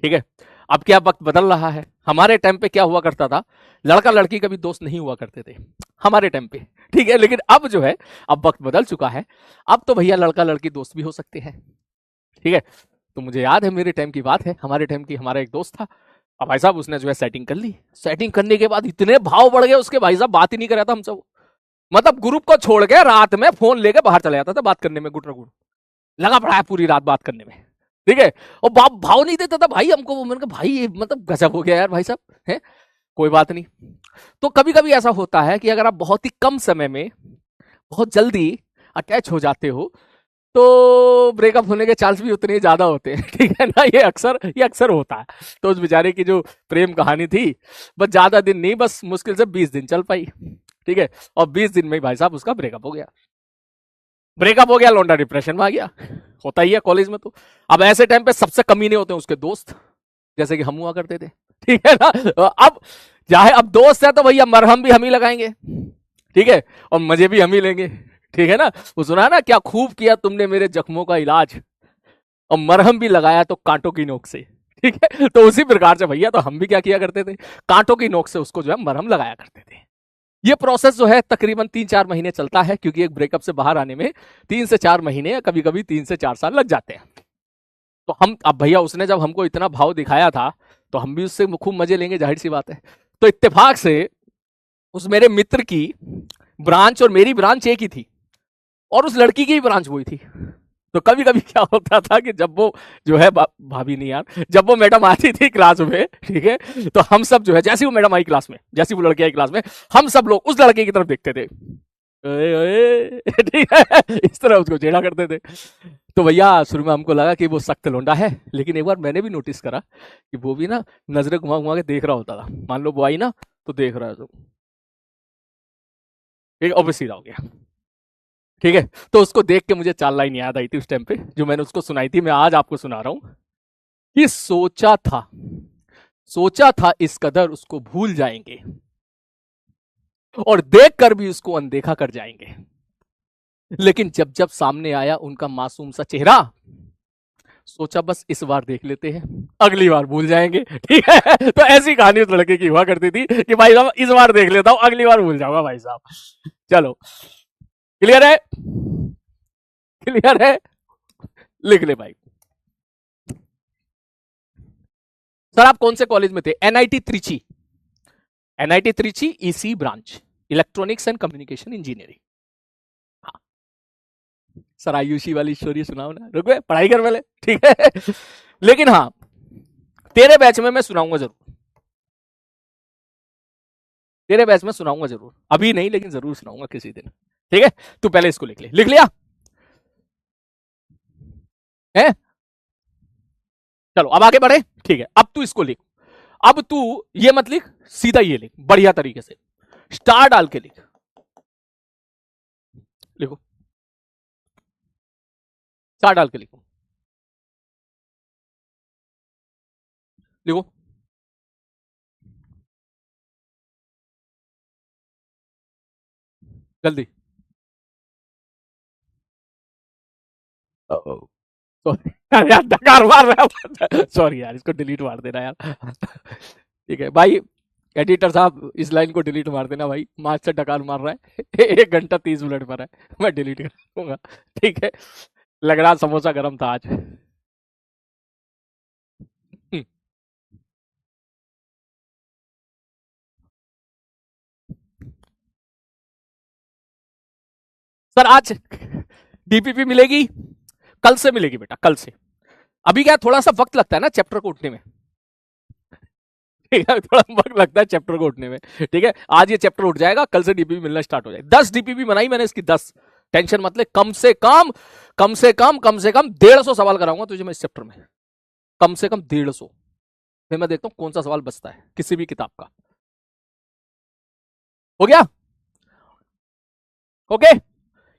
ठीक है, अब क्या वक्त बदल रहा है, हमारे टाइम पे क्या हुआ करता था, लड़का लड़की कभी दोस्त नहीं हुआ करते थे हमारे टाइम पे। ठीक है, लेकिन अब जो है, अब वक्त बदल चुका है, अब तो भैया लड़का लड़की दोस्त भी हो सकते हैं। ठीक है, तो मुझे याद है, मेरे टाइम की बात है, हमारे टाइम की, हमारा एक दोस्त था। अब भाई साहब उसने जो है सेटिंग कर ली, सेटिंग करने के बाद इतने भाव बढ़ गए उसके, भाई साहब बात ही नहीं कर रहा था हमसे वो। मतलब ग्रुप को छोड़ के रात में फोन लेके बाहर चले जाता था बात करने में, गुटर गुट लगा पड़ा है पूरी रात बात करने में। ठीक है, और बाप भाव नहीं देता था भाई हमको, वो मैंने कहा भाई ये मतलब गजब हो गया यार भाई साहब, है कोई बात नहीं। तो कभी कभी ऐसा होता है कि अगर आप बहुत ही कम समय में बहुत जल्दी अटैच हो जाते हो, तो ब्रेकअप होने के चांस भी उतने ही ज्यादा होते हैं। ठीक है ना, ये अक्सर होता है। तो उस बेचारे की जो प्रेम कहानी थी, बस ज्यादा दिन नहीं, बस मुश्किल से 20 दिन चल पाई। ठीक है, और 20 दिन में भाई साहब उसका ब्रेकअप हो गया। ब्रेकअप हो गया, लौंडा डिप्रेशन में आ गया। होता ही है कॉलेज में तो। अब ऐसे टाइम पे सबसे कमी नहीं होते हैं उसके दोस्त, जैसे कि हम हुआ करते थे। ठीक है ना, अब चाहे अब दोस्त है तो भैया मरहम भी हम ही लगाएंगे। ठीक है, और मजे भी हम ही लेंगे। ठीक है ना, वो सुना ना, क्या खूब किया तुमने मेरे जख्मों का इलाज, और मरहम भी लगाया तो कांटों की नोक से। ठीक है, तो उसी प्रकार से भैया तो हम भी क्या किया करते थे, कांटों की नोक से उसको जो है मरहम लगाया करते थे। ये प्रोसेस जो है तकरीबन 3-4 महीने चलता है, क्योंकि एक ब्रेकअप से बाहर आने में 3 से 4 महीने, कभी कभी 3 से 4 साल लग जाते हैं। तो हम, अब भैया उसने जब हमको इतना भाव दिखाया था तो हम भी उससे खूब मजे लेंगे, जाहिर सी बात है। तो इत्तेफाक से उस मेरे मित्र की ब्रांच और मेरी ब्रांच एक ही थी, और उस लड़की की भी ब्रांच वही थी। तो कभी कभी क्या होता था कि जब वो जो है भाभी नहीं यार, जब वो मैडम आती थी क्लास में, ठीक है, तो हम सब जो है, जैसे वो मैडम आई क्लास में, जैसे वो लड़की आई क्लास में, हम सब लोग उस लड़के की तरफ देखते थे, ठीक है, इस तरह उसको छेड़ा करते थे। तो भैया शुरू में हमको लगा कि वो सख्त लौंडा है, लेकिन एक बार मैंने भी नोटिस करा कि वो भी ना नजरें घुमा घुमा के देख रहा होता था। मान लो वो आई ना, तो देख रहा है, तो ठीक, ऑब्वियस सीधा हो गया, ठीक है। तो उसको देख के मुझे 4 लाइन याद आई थी उस टाइम पे, जो मैंने उसको सुनाई थी, मैं आज आपको सुना रहा हूं कि सोचा था इस कदर उसको भूल जाएंगे, और देखकर भी उसको अनदेखा कर जाएंगे, लेकिन जब जब सामने आया उनका मासूम सा चेहरा, सोचा बस इस बार देख लेते हैं, अगली बार भूल जाएंगे, ठीक है। तो ऐसी कहानी उस लड़के की हुआ करती थी कि भाई साहब इस बार देख लेता हूं, अगली बार भूल जाऊंगा भाई साहब। चलो, क्लियर है, क्लियर है, लिख ले भाई। सर आप कौन से कॉलेज में थे? NIT Trichy, NIT Trichy EC branch, electronics and communication engineering. हाँ सर, आयुषी वाली स्टोरी सुनाओ ना, रुक गए, पढ़ाई कर पहले, ठीक है। लेकिन हाँ, तेरे बैच में मैं सुनाऊंगा जरूर, तेरे बैच में सुनाऊंगा जरूर, अभी नहीं लेकिन जरूर सुनाऊंगा किसी दिन, ठीक है। तू पहले इसको लिख ले, लिख लिया है? चलो अब आगे बढ़े, ठीक है। अब तू इसको लिख, अब तू ये मत लिख, सीधा ये लिख, बढ़िया तरीके से स्टार डाल के लिख, लिखो, स्टार डाल के लिखो, लिखो, जल्दी। सॉरी यार, डकार मार रहा है, सॉरी यार, इसको डिलीट मार देना यार, ठीक है भाई, एडिटर साहब इस लाइन को डिलीट मार देना भाई, मास्टर डकार मार रहा है, 1 घंटा 30 मिनट पर है, मैं डिलीट कर दूंगा, ठीक है। लग रहा समोसा गर्म था आज। सर आज डीपीपी मिलेगी, कल से मिलेगी बेटा, कल से। अभी क्या थोड़ा सा वक्त लगता है ना चैप्टर को उठने में, ठीक है, थोड़ा वक्त लगता है चैप्टर को उठने में, ठीक है। आज ये चैप्टर उठ जाएगा, कल से डीपीपी मिलना स्टार्ट हो जाएगा। 10 डीपीपी बनाई मैंने इसकी, 10, टेंशन मत ले, कम से कम 150 सवाल कराऊंगा तुझे मैं इस चैप्टर में, कम से कम 150। फिर मैं देखता हूं कौन सा सवाल बचता है किसी भी किताब का। हो गया? ओके,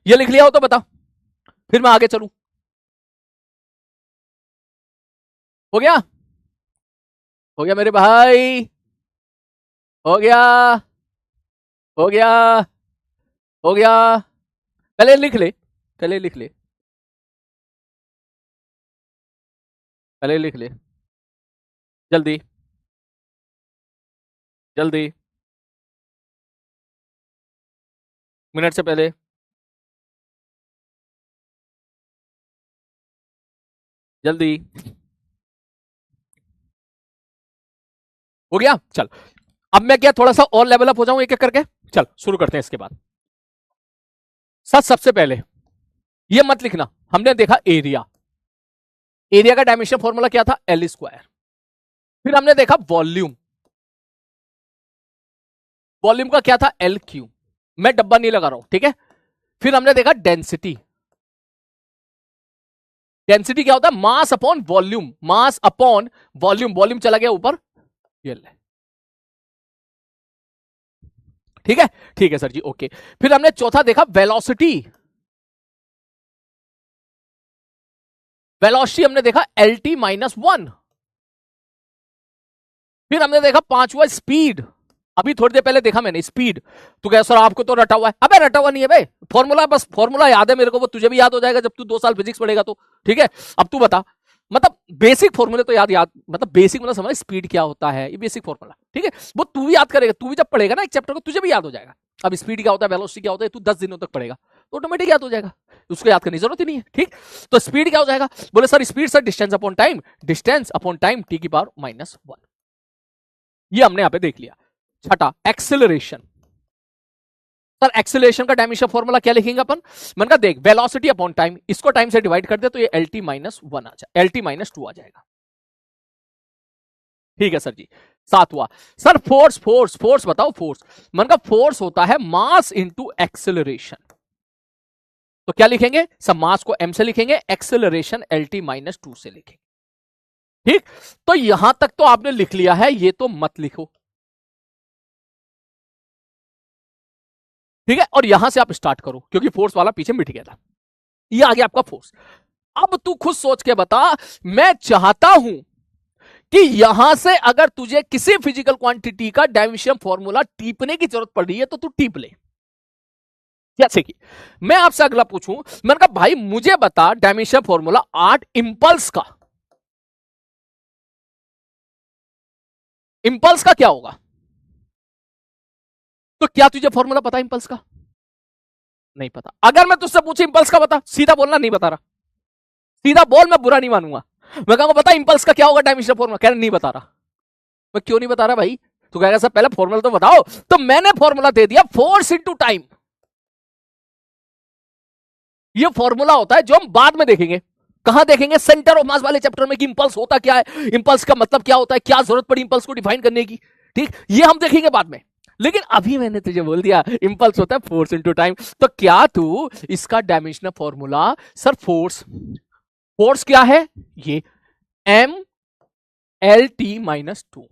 ये लिख लिया हो तो बता, फिर मैं आगे चलूं। हो गया? हो गया मेरे भाई, हो गया, हो गया, हो गया। पहले लिख ले, पहले लिख ले, पहले लिख ले, जल्दी जल्दी, मिनट से पहले। जल्दी, हो गया? चल, अब मैं क्या थोड़ा सा और लेवल अप हो जाऊं एक एक करके। चल शुरू करते हैं इसके बाद। सच, सबसे पहले ये मत लिखना, हमने देखा एरिया, एरिया का डायमेंशन फॉर्मूला क्या था? L square. फिर हमने देखा वॉल्यूम, वॉल्यूम का क्या था? L Q. मैं डब्बा नहीं लगा रहा हूं, ठीक है। फिर हमने देखा डेंसिटी, डेंसिटी क्या होता है? Mass upon volume, mass upon volume, volume चला गया ऊपर, ये ले, ठीक है, ठीक है सर जी, ओके। फिर हमने चौथा देखा वेलोसिटी, वेलोसिटी हमने देखा एल टी -1। फिर हमने देखा पांचवा स्पीड, अभी थोड़ी देर पहले देखा मैंने स्पीड। तू कह सर आपको तो रटा हुआ है, अबे रटा हुआ नहीं है भाई, फॉर्मूला, बस फॉर्मूला याद है मेरे को, वो तुझे भी याद हो जाएगा जब तू 2 साल फिजिक्स पढ़ेगा तो, ठीक है। अब तू बता, मतलब बेसिक फॉर्मूले तो याद मतलब बेसिक मतलब समझ स्पीड क्या होता है, ये बेसिक फॉर्मूला, ठीक है। वो तू भी याद करेगा, तू भी जब पढ़ेगा ना एक चैप्टर को तुझे भी याद हो जाएगा। अब स्पीड क्या होता है, वेलोसिटी क्या होता है, तू 10 दिनों तक पढ़ेगा तो ऑटोमेटिक याद हो जाएगा, उसको याद करने की जरूरत ही नहीं है, ठीक। तो स्पीड क्या हो जाएगा, बोले sir speed sir distance upon time T की पावर -1। ये हमने यहां पे देख लिया। छठा एक्सेलरेशन। सर एक्सेलरेशन का डायमेंशन फॉर्मूला क्या लिखेंगे अपन, मैंने कहा देख वेलोसिटी अपॉन टाइम, इसको टाइम से डिवाइड कर दे तो ये LT -1 आ जाए, LT -2 आ जाएगा, ठीक है सर जी। सातवां सर फोर्स बताओ, फोर्स मैंने कहा फोर्स होता है मास इंटू एक्सेलरेशन। तो क्या लिखेंगे सब, मास को m से लिखेंगे, एक्सेलरेशन LT -2 से लिखेंगे, ठीक। तो यहां तक तो आपने लिख लिया है, ये तो मत लिखो, ठीक है। और यहां से आप स्टार्ट करो क्योंकि फोर्स वाला पीछे मिट गया था, ये आ गया आपका फोर्स। अब तू खुद सोच के बता, मैं चाहता हूं कि यहां से अगर तुझे किसी फिजिकल क्वांटिटी का डायमेंशन फॉर्मूला टीपने की जरूरत पड़ रही है तो तू टीप ले। जैसे कि मैं आपसे अगला पूछूं, मैंने कहा भाई मुझे बता डायमेंशन फॉर्मूला 8 इंपल्स का, इंपल्स का क्या होगा, तो क्या तुझे फॉर्मूला पता इंपल्स का, नहीं पता। अगर मैं तुझसे पूछूं इंपल्स का बता, सीधा बोलना नहीं बता रहा, सीधा बोल, मैं बुरा नहीं मानूंगा। मैं कहूंगा बता इंपल्स का क्या होगा डायमेंशन फॉर्मूला, कह रहा नहीं बता रहा। मैं क्यों नहीं बता रहा भाई, तो कहेगा सर पहले फॉर्मूला तो बताओ, तो मैंने फॉर्मूला दे दिया फोर्स इंटू टाइम। ये फॉर्मूला होता है जो हम बाद में देखेंगे, कहां देखेंगे, सेंटर ऑफ मास वाले चैप्टर में कि इंपल्स होता क्या है, इंपल्स का मतलब क्या होता है, क्या जरूरत पड़ी इंपल्स को डिफाइन करने की, ठीक, ये हम देखेंगे बाद में। लेकिन अभी मैंने तुझे बोल दिया इंपल्स होता है फोर्स इंटू टाइम, तो क्या तू इसका dimensional formula, sir force, force क्या है ये MLT-2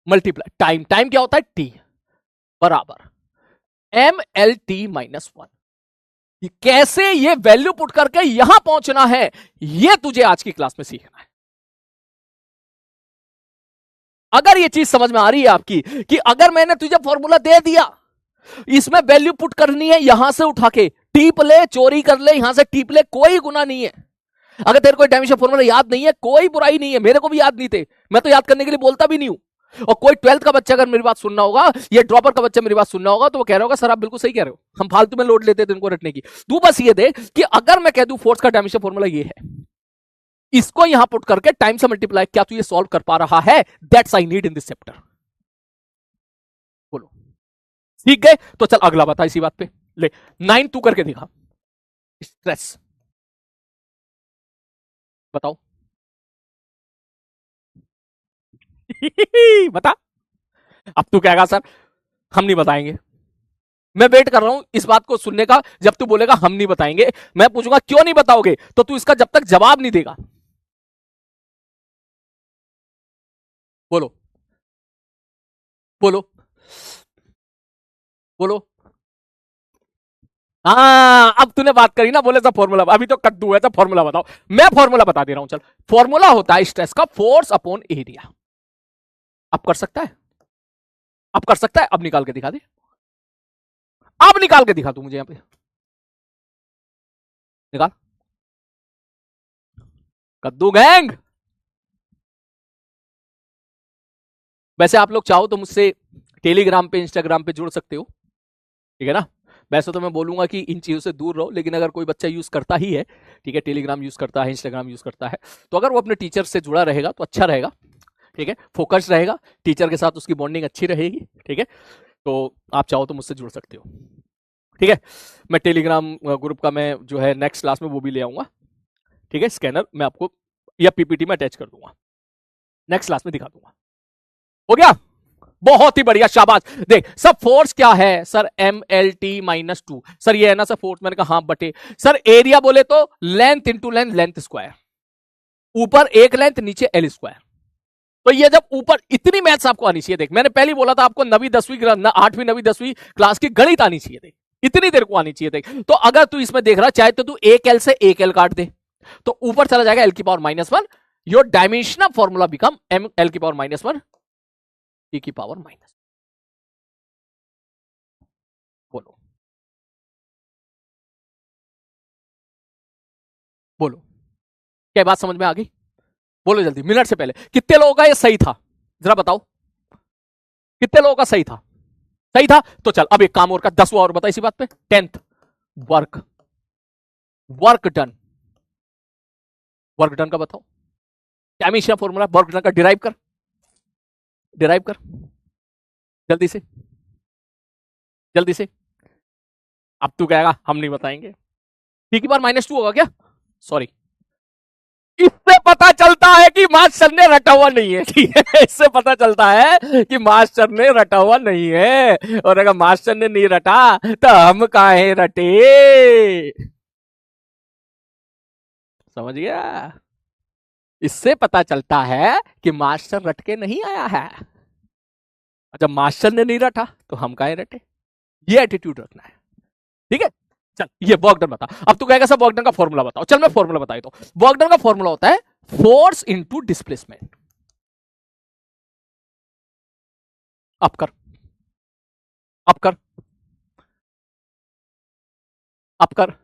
मल्टीप्लाई टाइम, टाइम क्या होता है T बराबर MLT-1। कैसे ये वैल्यू पुट करके यहां पहुंचना है, ये तुझे आज की क्लास में सीखना है। अगर ये चीज समझ में आ रही है आपकी कि अगर मैंने तुझे फॉर्मूला दे दिया, इसमें वैल्यू पुट करनी है, यहां से उठा के टीप ले, चोरी कर ले, यहां से टीप ले, कोई गुना नहीं है। अगर तेरे को डायमेंशन फॉर्मूला याद नहीं है कोई बुराई नहीं है, मेरे को भी याद नहीं थे, मैं तो याद करने के लिए बोलता भी नहीं हूं। और कोई 12th का बच्चा अगर मेरी बात सुनना होगा, या ड्रॉपर का बच्चा मेरी बात सुनना होगा, तो वो कह रहा होगा सर आप बिल्कुल सही कह रहे हो, हम फालतू में लोड लेते थे इनको रटने की। तू बस ये दे कि अगर मैं कह दूं फोर्स का डायमेंशन फॉर्मूला ये है, इसको यहां पुट करके टाइम से मल्टीप्लाई, क्या तू ये सॉल्व कर पा रहा है, that's I need in this chapter. बोलो सीख गए, तो चल अगला बता इसी बात पे ले, 9 तू करके दिखा, स्ट्रेस बताओ। बता, अब तू कहेगा सर हम नहीं बताएंगे, मैं वेट कर रहा हूं इस बात को सुनने का, जब तू बोलेगा हम नहीं बताएंगे, मैं पूछूंगा क्यों नहीं बताओगे, तो तू इसका जब तक जवाब नहीं देगा। बोलो बोलो बोलो। हाँ अब तूने बात करी ना, बोले सब फॉर्मूला, अभी तो कद्दू है, सब फॉर्मूला बताओ। मैं फॉर्मूला बता दे रहा हूं, चल फॉर्मूला होता है स्ट्रेस का फोर्स अपॉन एरिया। अब कर सकता है, अब कर सकता है, अब निकाल के दिखा दे, अब निकाल के दिखा तू मुझे, यहां पे निकाल, कद्दू गैंग। वैसे आप लोग चाहो तो मुझसे टेलीग्राम पे इंस्टाग्राम पे जुड़ सकते हो, ठीक है ना। वैसे तो मैं बोलूंगा कि इन चीजों से दूर रहो, लेकिन अगर कोई बच्चा यूज करता ही है, ठीक है, टेलीग्राम यूज करता है, इंस्टाग्राम यूज करता है, तो अगर वो अपने टीचर से जुड़ा रहेगा तो अच्छा रहेगा, ठीक है, फोकस रहेगा, टीचर के साथ उसकी बॉन्डिंग अच्छी रहेगी, ठीक है। तो आप चाहो तो मुझसे जुड़ सकते हो, ठीक है। मैं टेलीग्राम ग्रुप का मैं जो है नेक्स्ट क्लास में वो भी ले आऊंगा, ठीक है, स्कैनर मैं आपको या पीपीटी में अटैच कर दूंगा, नेक्स्ट क्लास में दिखा दूंगा। हो गया, बहुत ही बढ़िया, शाबाश। देख सब फोर्स क्या है सर, MLT-2, सर ये है ना सर फोर्स, मैंने कहा हाँ बटे, सर एरिया बोले तो length into length, length square, ऊपर एक लेंथ नीचे L स्क्वायर। तो ये जब ऊपर इतनी मैथ्स आपको आनी चाहिए, देख मैंने पहले बोला था आपको 9वीं 10वीं 8वीं 9वीं 10वीं क्लास की गणित आनी चाहिए, देख इतनी देर को आनी चाहिए, देख। तो अगर तू इसमें देख रहा चाहे तो तू एक L से एक L काट दे, तो ऊपर चला जाएगा L की power -1, your dimensional formula become L की पावर -1 T की पावर माइनस। बोलो बोलो क्या बात समझ में आ गई? बोलो जल्दी, मिनट से पहले कितने लोगों का ये सही था, जरा बताओ कितने लोगों का सही था? सही था तो चल अब एक काम और का, 10वां और बता इसी बात पे। 10th work, work done, work done का बताओ क्या हमेशा फॉर्मूला, वर्क डन का डिराइव कर, डिराइव कर जल्दी से, जल्दी से। अब तू कहेगा हम नहीं बताएंगे, टी की पावर -2 होगा क्या? सॉरी, इससे पता चलता है कि मास्टर ने रटा हुआ नहीं है, ठीक है, इससे पता चलता है कि मास्टर ने रटा हुआ नहीं है, और अगर मास्टर ने नहीं रटा तो हम काहे रटे, समझ गया? इससे पता चलता है कि मास्टर रट के नहीं आया है, जब मास्टर ने नहीं रटा तो हम काहे रटे, ये एटीट्यूड रखना है, ठीक है? चल ये वर्क डन बता। अब तू कहेगा सब वर्क डन का फॉर्मूला बताओ, चल मैं फॉर्मूला बताई तो। वर्क डन का फॉर्मूला होता है फोर्स इनटू डिस्प्लेसमेंट। अब कर, अब कर, अब कर,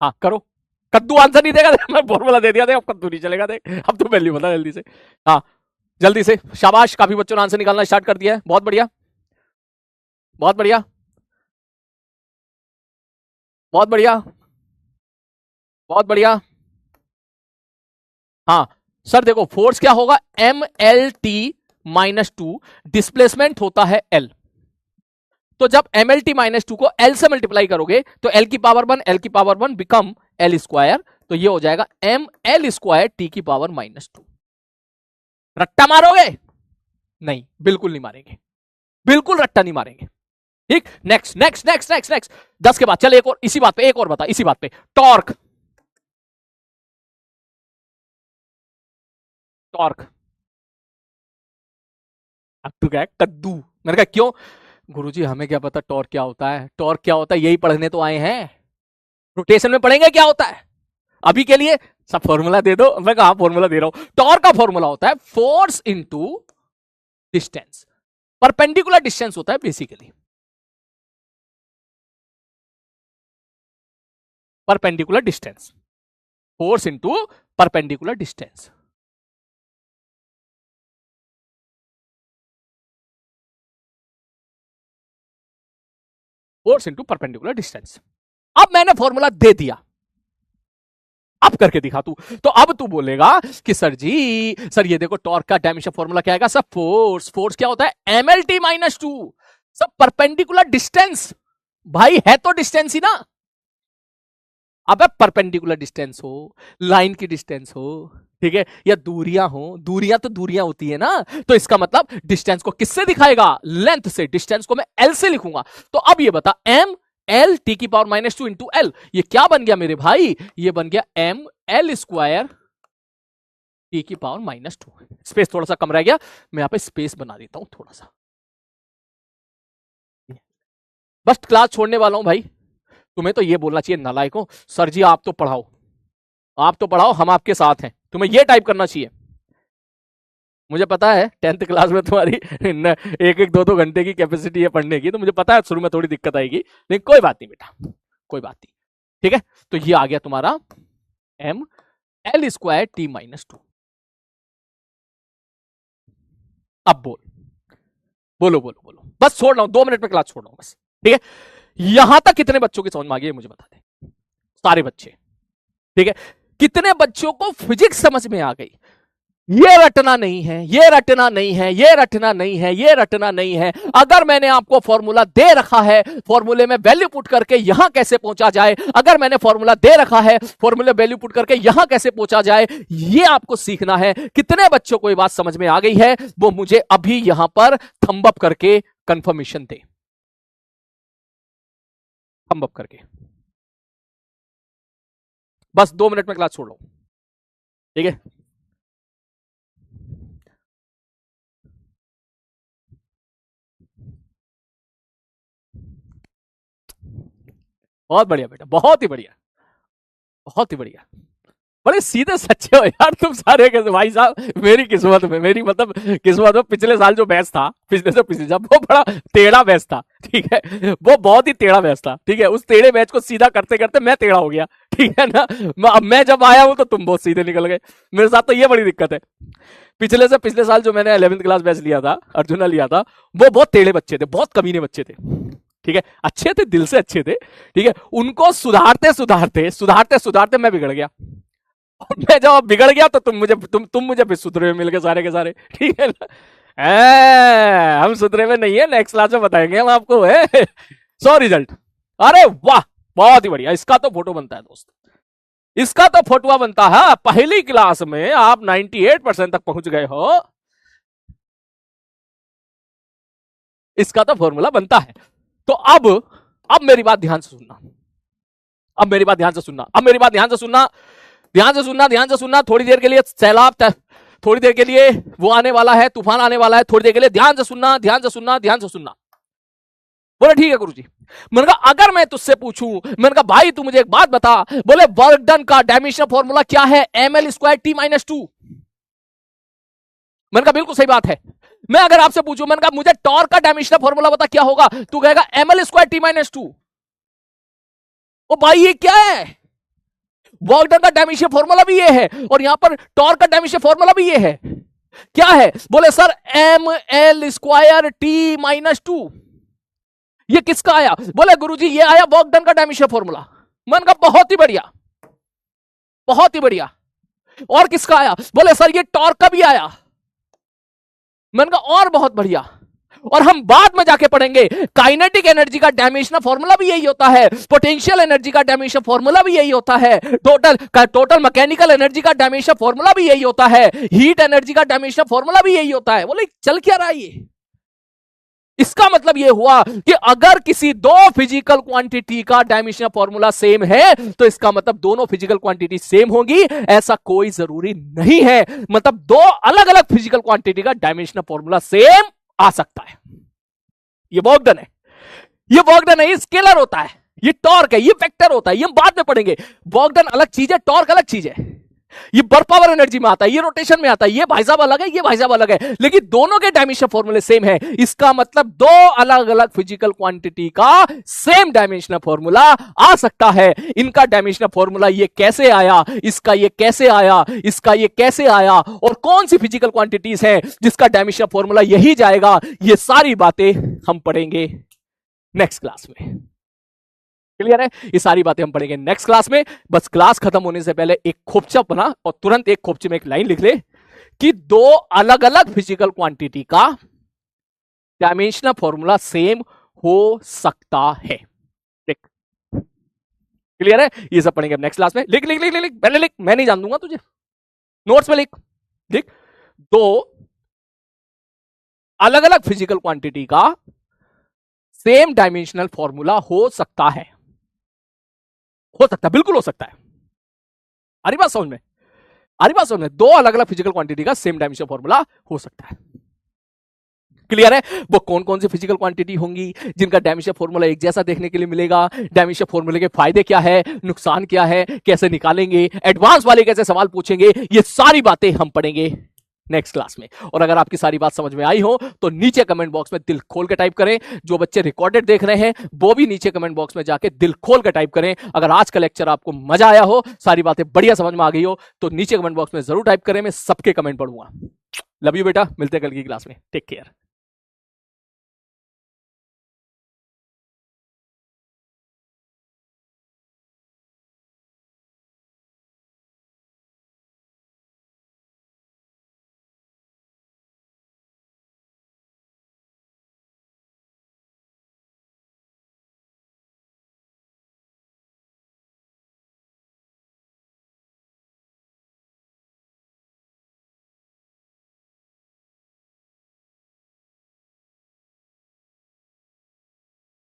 हाँ करो। कद्दू आंसर नहीं देगा, मैं फॉर्मूला दे दिया, देख अब कद्दू नहीं चलेगा, देख अब तो वैल्यू बता जल्दी से। हाँ जल्दी से, शाबाश, काफी बच्चों ने आंसर निकालना स्टार्ट कर दिया है, बहुत बढ़िया, बहुत बढ़िया, बहुत बढ़िया, बहुत बढ़िया। हाँ सर देखो, फोर्स क्या होगा, mlt-2, डिस्प्लेसमेंट होता है l। तो जब mlt-2 को l से मल्टीप्लाई करोगे तो l की पावर 1, l की पावर 1 बिकम l स्क्वायर, तो ये हो जाएगा ml स्क्वायर t की पावर -2। रट्टा मारोगे? नहीं, बिल्कुल नहीं मारेंगे, बिल्कुल रट्टा नहीं मारेंगे, ठीक। Next next next next next, 10 के बाद चल एक और, इसी बात पे एक और बता, इसी बात पे। टॉर्क, टॉर्क, अब तू क्या है कद्दू, मैंने कहा क्यों? गुरुजी हमें क्या पता टॉर्क क्या होता है, टॉर्क क्या होता है यही पढ़ने तो आए हैं, रोटेशन में पढ़ेंगे क्या होता है, अभी के लिए सब फॉर्मूला दे दो। मैं कहा फॉर्मूला दे रहा हूं, टॉर्क का फॉर्मूला होता है force into distance, perpendicular distance होता है basically, perpendicular distance, force into perpendicular distance. Force into perpendicular distance. अब मैंने फॉर्मूला दे दिया, अब करके दिखा तू, तो अब तू बोलेगा कि सर जी, सर ये देखो टॉर्क का डायमेंशन फॉर्मूला क्या आएगा, सब फोर्स, फोर्स क्या होता है mlt-2, सब परपेंडिकुलर डिस्टेंस, भाई है तो डिस्टेंस ही ना, अब परपेंडिकुलर डिस्टेंस हो, लाइन की डिस्टेंस हो, ठीक है, या दूरियां हो, दूरियां तो दूरियां होती है ना, तो इसका मतलब डिस्टेंस को किससे दिखाएगा, लेंथ से, डिस्टेंस को मैं एल से लिखूंगा। तो अब ये बता, एम एल टी की पावर -2 इंटू एल, ये क्या बन गया मेरे भाई, ये बन गया एम एल स्क्वायर टी की पावर -2। स्पेस थोड़ा सा कम रह गया, मैं यहां पे स्पेस बना देता हूं थोड़ा सा, बस क्लास छोड़ने वाला हूं भाई। तुम्हें तो ये बोलना चाहिए नालायकों, सर जी आप तो पढ़ाओ, आप तो पढ़ाओ, हम आपके साथ हैं, तुम्हें ये टाइप करना चाहिए। मुझे पता है 10th क्लास में तुम्हारी एक एक दो दो घंटे की कैपेसिटी है पढ़ने की, तो मुझे पता है शुरू में थोड़ी दिक्कत आएगी, लेकिन कोई बात नहीं बेटा, कोई बात नहीं, ठीक है। तो ये आ गया तुम्हारा एम एल स्क्वायर टी -2। अब बोल, बोलो बोलो बोलो, बस छोड़ रहा हूं, 2 मिनट में क्लास छोड़ रहा हूं बस, ठीक है। यहां तक कितने बच्चों की समझ में आ गई मुझे बता दे, सारे बच्चे, ठीक है। कितने बच्चों को फिजिक्स समझ में आ गई, ये रटना नहीं है, ये रटना नहीं है, ये रटना नहीं है, ये रटना नहीं है। अगर मैंने आपको फॉर्मूला दे रखा है, फॉर्मूले में वैल्यू पुट करके यहां कैसे पहुंचा जाए, अगर मैंने फॉर्मूला दे रखा है, फॉर्मूले वैल्यू पुट करके यहां कैसे पहुंचा जाए, ये आपको सीखना है। कितने बच्चों को ये बात समझ में आ गई है, वो मुझे अभी यहां पर थंब अप करके कंफर्मेशन दे, थंब अप करके। बस 2 मिनट में क्लास छोड़ लो, ठीक है। बहुत बढ़िया बेटा, बहुत ही बढ़िया, बहुत ही बढ़िया। बड़े सीधे सच्चे हो यार तुम सारे के भाई साहब। मेरी किस्मत में, मेरी मतलब किस्मत में पिछले साल जो मैच था, पिछले से पिछले साल, वो बड़ा टेढ़ा मैच था, ठीक है, वो बहुत ही टेढ़ा मैच था, ठीक है। उस टेढ़े मैच को सीधा करते करते मैं टेढ़ा हो गया, ठीक है ना। अब मैं जब आया हूं तो तुम बहुत सीधे निकल गए। मेरे साथ तो ये बड़ी दिक्कत है। पिछले से पिछले साल जो मैंने 11th क्लास बैच लिया था, अर्जुना लिया था, वो बहुत टेढ़े बच्चे थे, बहुत कमीने बच्चे थे, ठीक है। अच्छे थे, दिल से अच्छे थे, ठीक है। उनको सुधारते सुधारते सुधारते सुधारते मैं बिगड़ गया, और मैं जब बिगड़ गया तो तुम मुझे फिर सुधरे हुए मिल गए सारे के सारे, ठीक है ना। हम सुधरे हुए नहीं है, नेक्स्ट क्लास में बताएंगे हम आपको है। सो रिजल्ट, अरे वाह, बहुत ही बढ़िया। इसका तो फोटो बनता है दोस्त, इसका तो फोटोआ बनता है। पहली क्लास में आप 98% तक पहुंच गए हो, इसका तो फॉर्मूला बनता है। तो अब मेरी बात ध्यान से सुनना, अब मेरी बात ध्यान से सुनना, अब मेरी बात ध्यान से सुनना, ध्यान से सुनना, ध्यान से सुनना। थोड़ी देर के लिए सैलाब, थोड़ी देर के लिए वो आने वाला है, तूफान आने वाला है, थोड़ी देर के लिए ध्यान से सुनना, ध्यान से सुनना, ध्यान से सुनना। बोले ठीक है गुरुजी। मैंने कहा अगर मैं तुझसे पूछूं, मैंने कहा भाई तू मुझे एक बात बता, बोले वर्क डन का डायमेंशनल फॉर्मूला क्या है? ml²t-2। मैंने कहा बिल्कुल सही बात है। मैं अगर आपसे पूछूं, मैंने कहा मुझे टॉर्क का डायमेंशनल फॉर्मूला बता, क्या होगा? तू कहेगा ml²t-2। ओ भाई ये क्या है? वर्क डन का डायमेंशनल फॉर्मूला भी ये है, और यहां पर टॉर्क का डायमेंशनल फॉर्मूला भी ये है। क्या है? बोले सर ml²t-2। ये किसका आया? बोले गुरुजी ये आया वर्क डन का डायमेंशनल फॉर्मूला। मैंने कहा बहुत ही बढ़िया, बहुत ही बढ़िया। और किसका आया? बोले सर ये टॉर्क का भी आया। मैंने कहा और बहुत बढ़िया। और हम बाद में जाके पढ़ेंगे काइनेटिक एनर्जी का डायमेंशनल फॉर्मूला भी यही होता है, पोटेंशियल एनर्जी का डायमेंशनल फॉर्मूला भी यही होता है, टोटल मैकेनिकल एनर्जी का डायमेंशनल फॉर्मूला भी यही होता है, हीट एनर्जी का डायमेंशनल फॉर्मूला भी यही होता है। बोले चल क्या रहा है ये? इसका मतलब यह हुआ कि अगर किसी दो फिजिकल क्वांटिटी का डायमेंशनल फॉर्मूला सेम है तो इसका मतलब दोनों फिजिकल क्वांटिटी सेम होगी, ऐसा कोई जरूरी नहीं है। मतलब दो अलग अलग फिजिकल क्वांटिटी का डायमेंशनल फॉर्मूला सेम आ सकता है। ये वर्क डन है, ये वर्क डन है, ये स्केलर होता है, ये टॉर्क है, ये वेक्टर होता है, ये हम बाद में पढ़ेंगे। वर्क डन अलग चीज है, टॉर्क अलग चीज है। ये वर्क पावर एनर्जी में आता है, ये रोटेशन में आता है, ये भाई साहब अलग है, ये भाई साहब अलग है, लेकिन दोनों के डायमेंशन फॉर्मूले सेम है। इसका मतलब दो अलग अलग फिजिकल क्वांटिटी का सेम डायमेंशनल फॉर्मूला आ सकता है। इनका डायमेंशनल फॉर्मूला ये कैसे आया, इसका ये कैसे आया, इसका ये कैसे आया, और कौन सी फिजिकल क्वांटिटीज हैं जिसका डायमेंशनल फॉर्मूला यही जाएगा, ये सारी बातें हम पढ़ेंगे नेक्स्ट क्लास में। क्लियर है? ये सारी बातें हम पढ़ेंगे नेक्स्ट क्लास में। बस क्लास खत्म होने से पहले एक खोपचा बना और तुरंत एक खोपचे में एक लाइन लिख ले कि दो अलग अलग फिजिकल क्वांटिटी का डायमेंशनल फॉर्मूला सेम हो सकता है। देख क्लियर है? ये सब पढ़ेंगे नेक्स्ट क्लास में। लिख लिख लिख लिख, पहले लिख, मैं नहीं जान दूंगा तुझे, नोट्स में लिख। लिख दो अलग अलग फिजिकल क्वांटिटी का सेम डायमेंशनल फॉर्मूला हो सकता है, हो सकता है, बिल्कुल हो सकता है। आ रही बात समझ में? आ रही बात समझ में? दो अलग अलग फिजिकल क्वांटिटी का सेम डायमेंशनल फॉर्मूला हो सकता है। क्लियर है? वो कौन कौन सी फिजिकल क्वांटिटी होंगी जिनका डायमेंशनल फॉर्मूला एक जैसा देखने के लिए मिलेगा, डायमेंशनल फॉर्मूले के फायदे क्या है, नुकसान क्या है, कैसे निकालेंगे, एडवांस वाले कैसे सवाल पूछेंगे, ये सारी बातें हम पढ़ेंगे नेक्स्ट क्लास में। और अगर आपकी सारी बात समझ में आई हो तो नीचे कमेंट बॉक्स में दिल खोल के टाइप करें। जो बच्चे रिकॉर्डेड देख रहे हैं वो भी नीचे कमेंट बॉक्स में जाके दिल खोल के टाइप करें। अगर आज का लेक्चर आपको मजा आया हो, सारी बातें बढ़िया समझ में आ गई हो, तो नीचे कमेंट बॉक्स में जरूर टाइप करें, मैं सबके कमेंट पढ़ूंगा। लव यू बेटा, मिलते हैं कल की क्लास में, टेक केयर।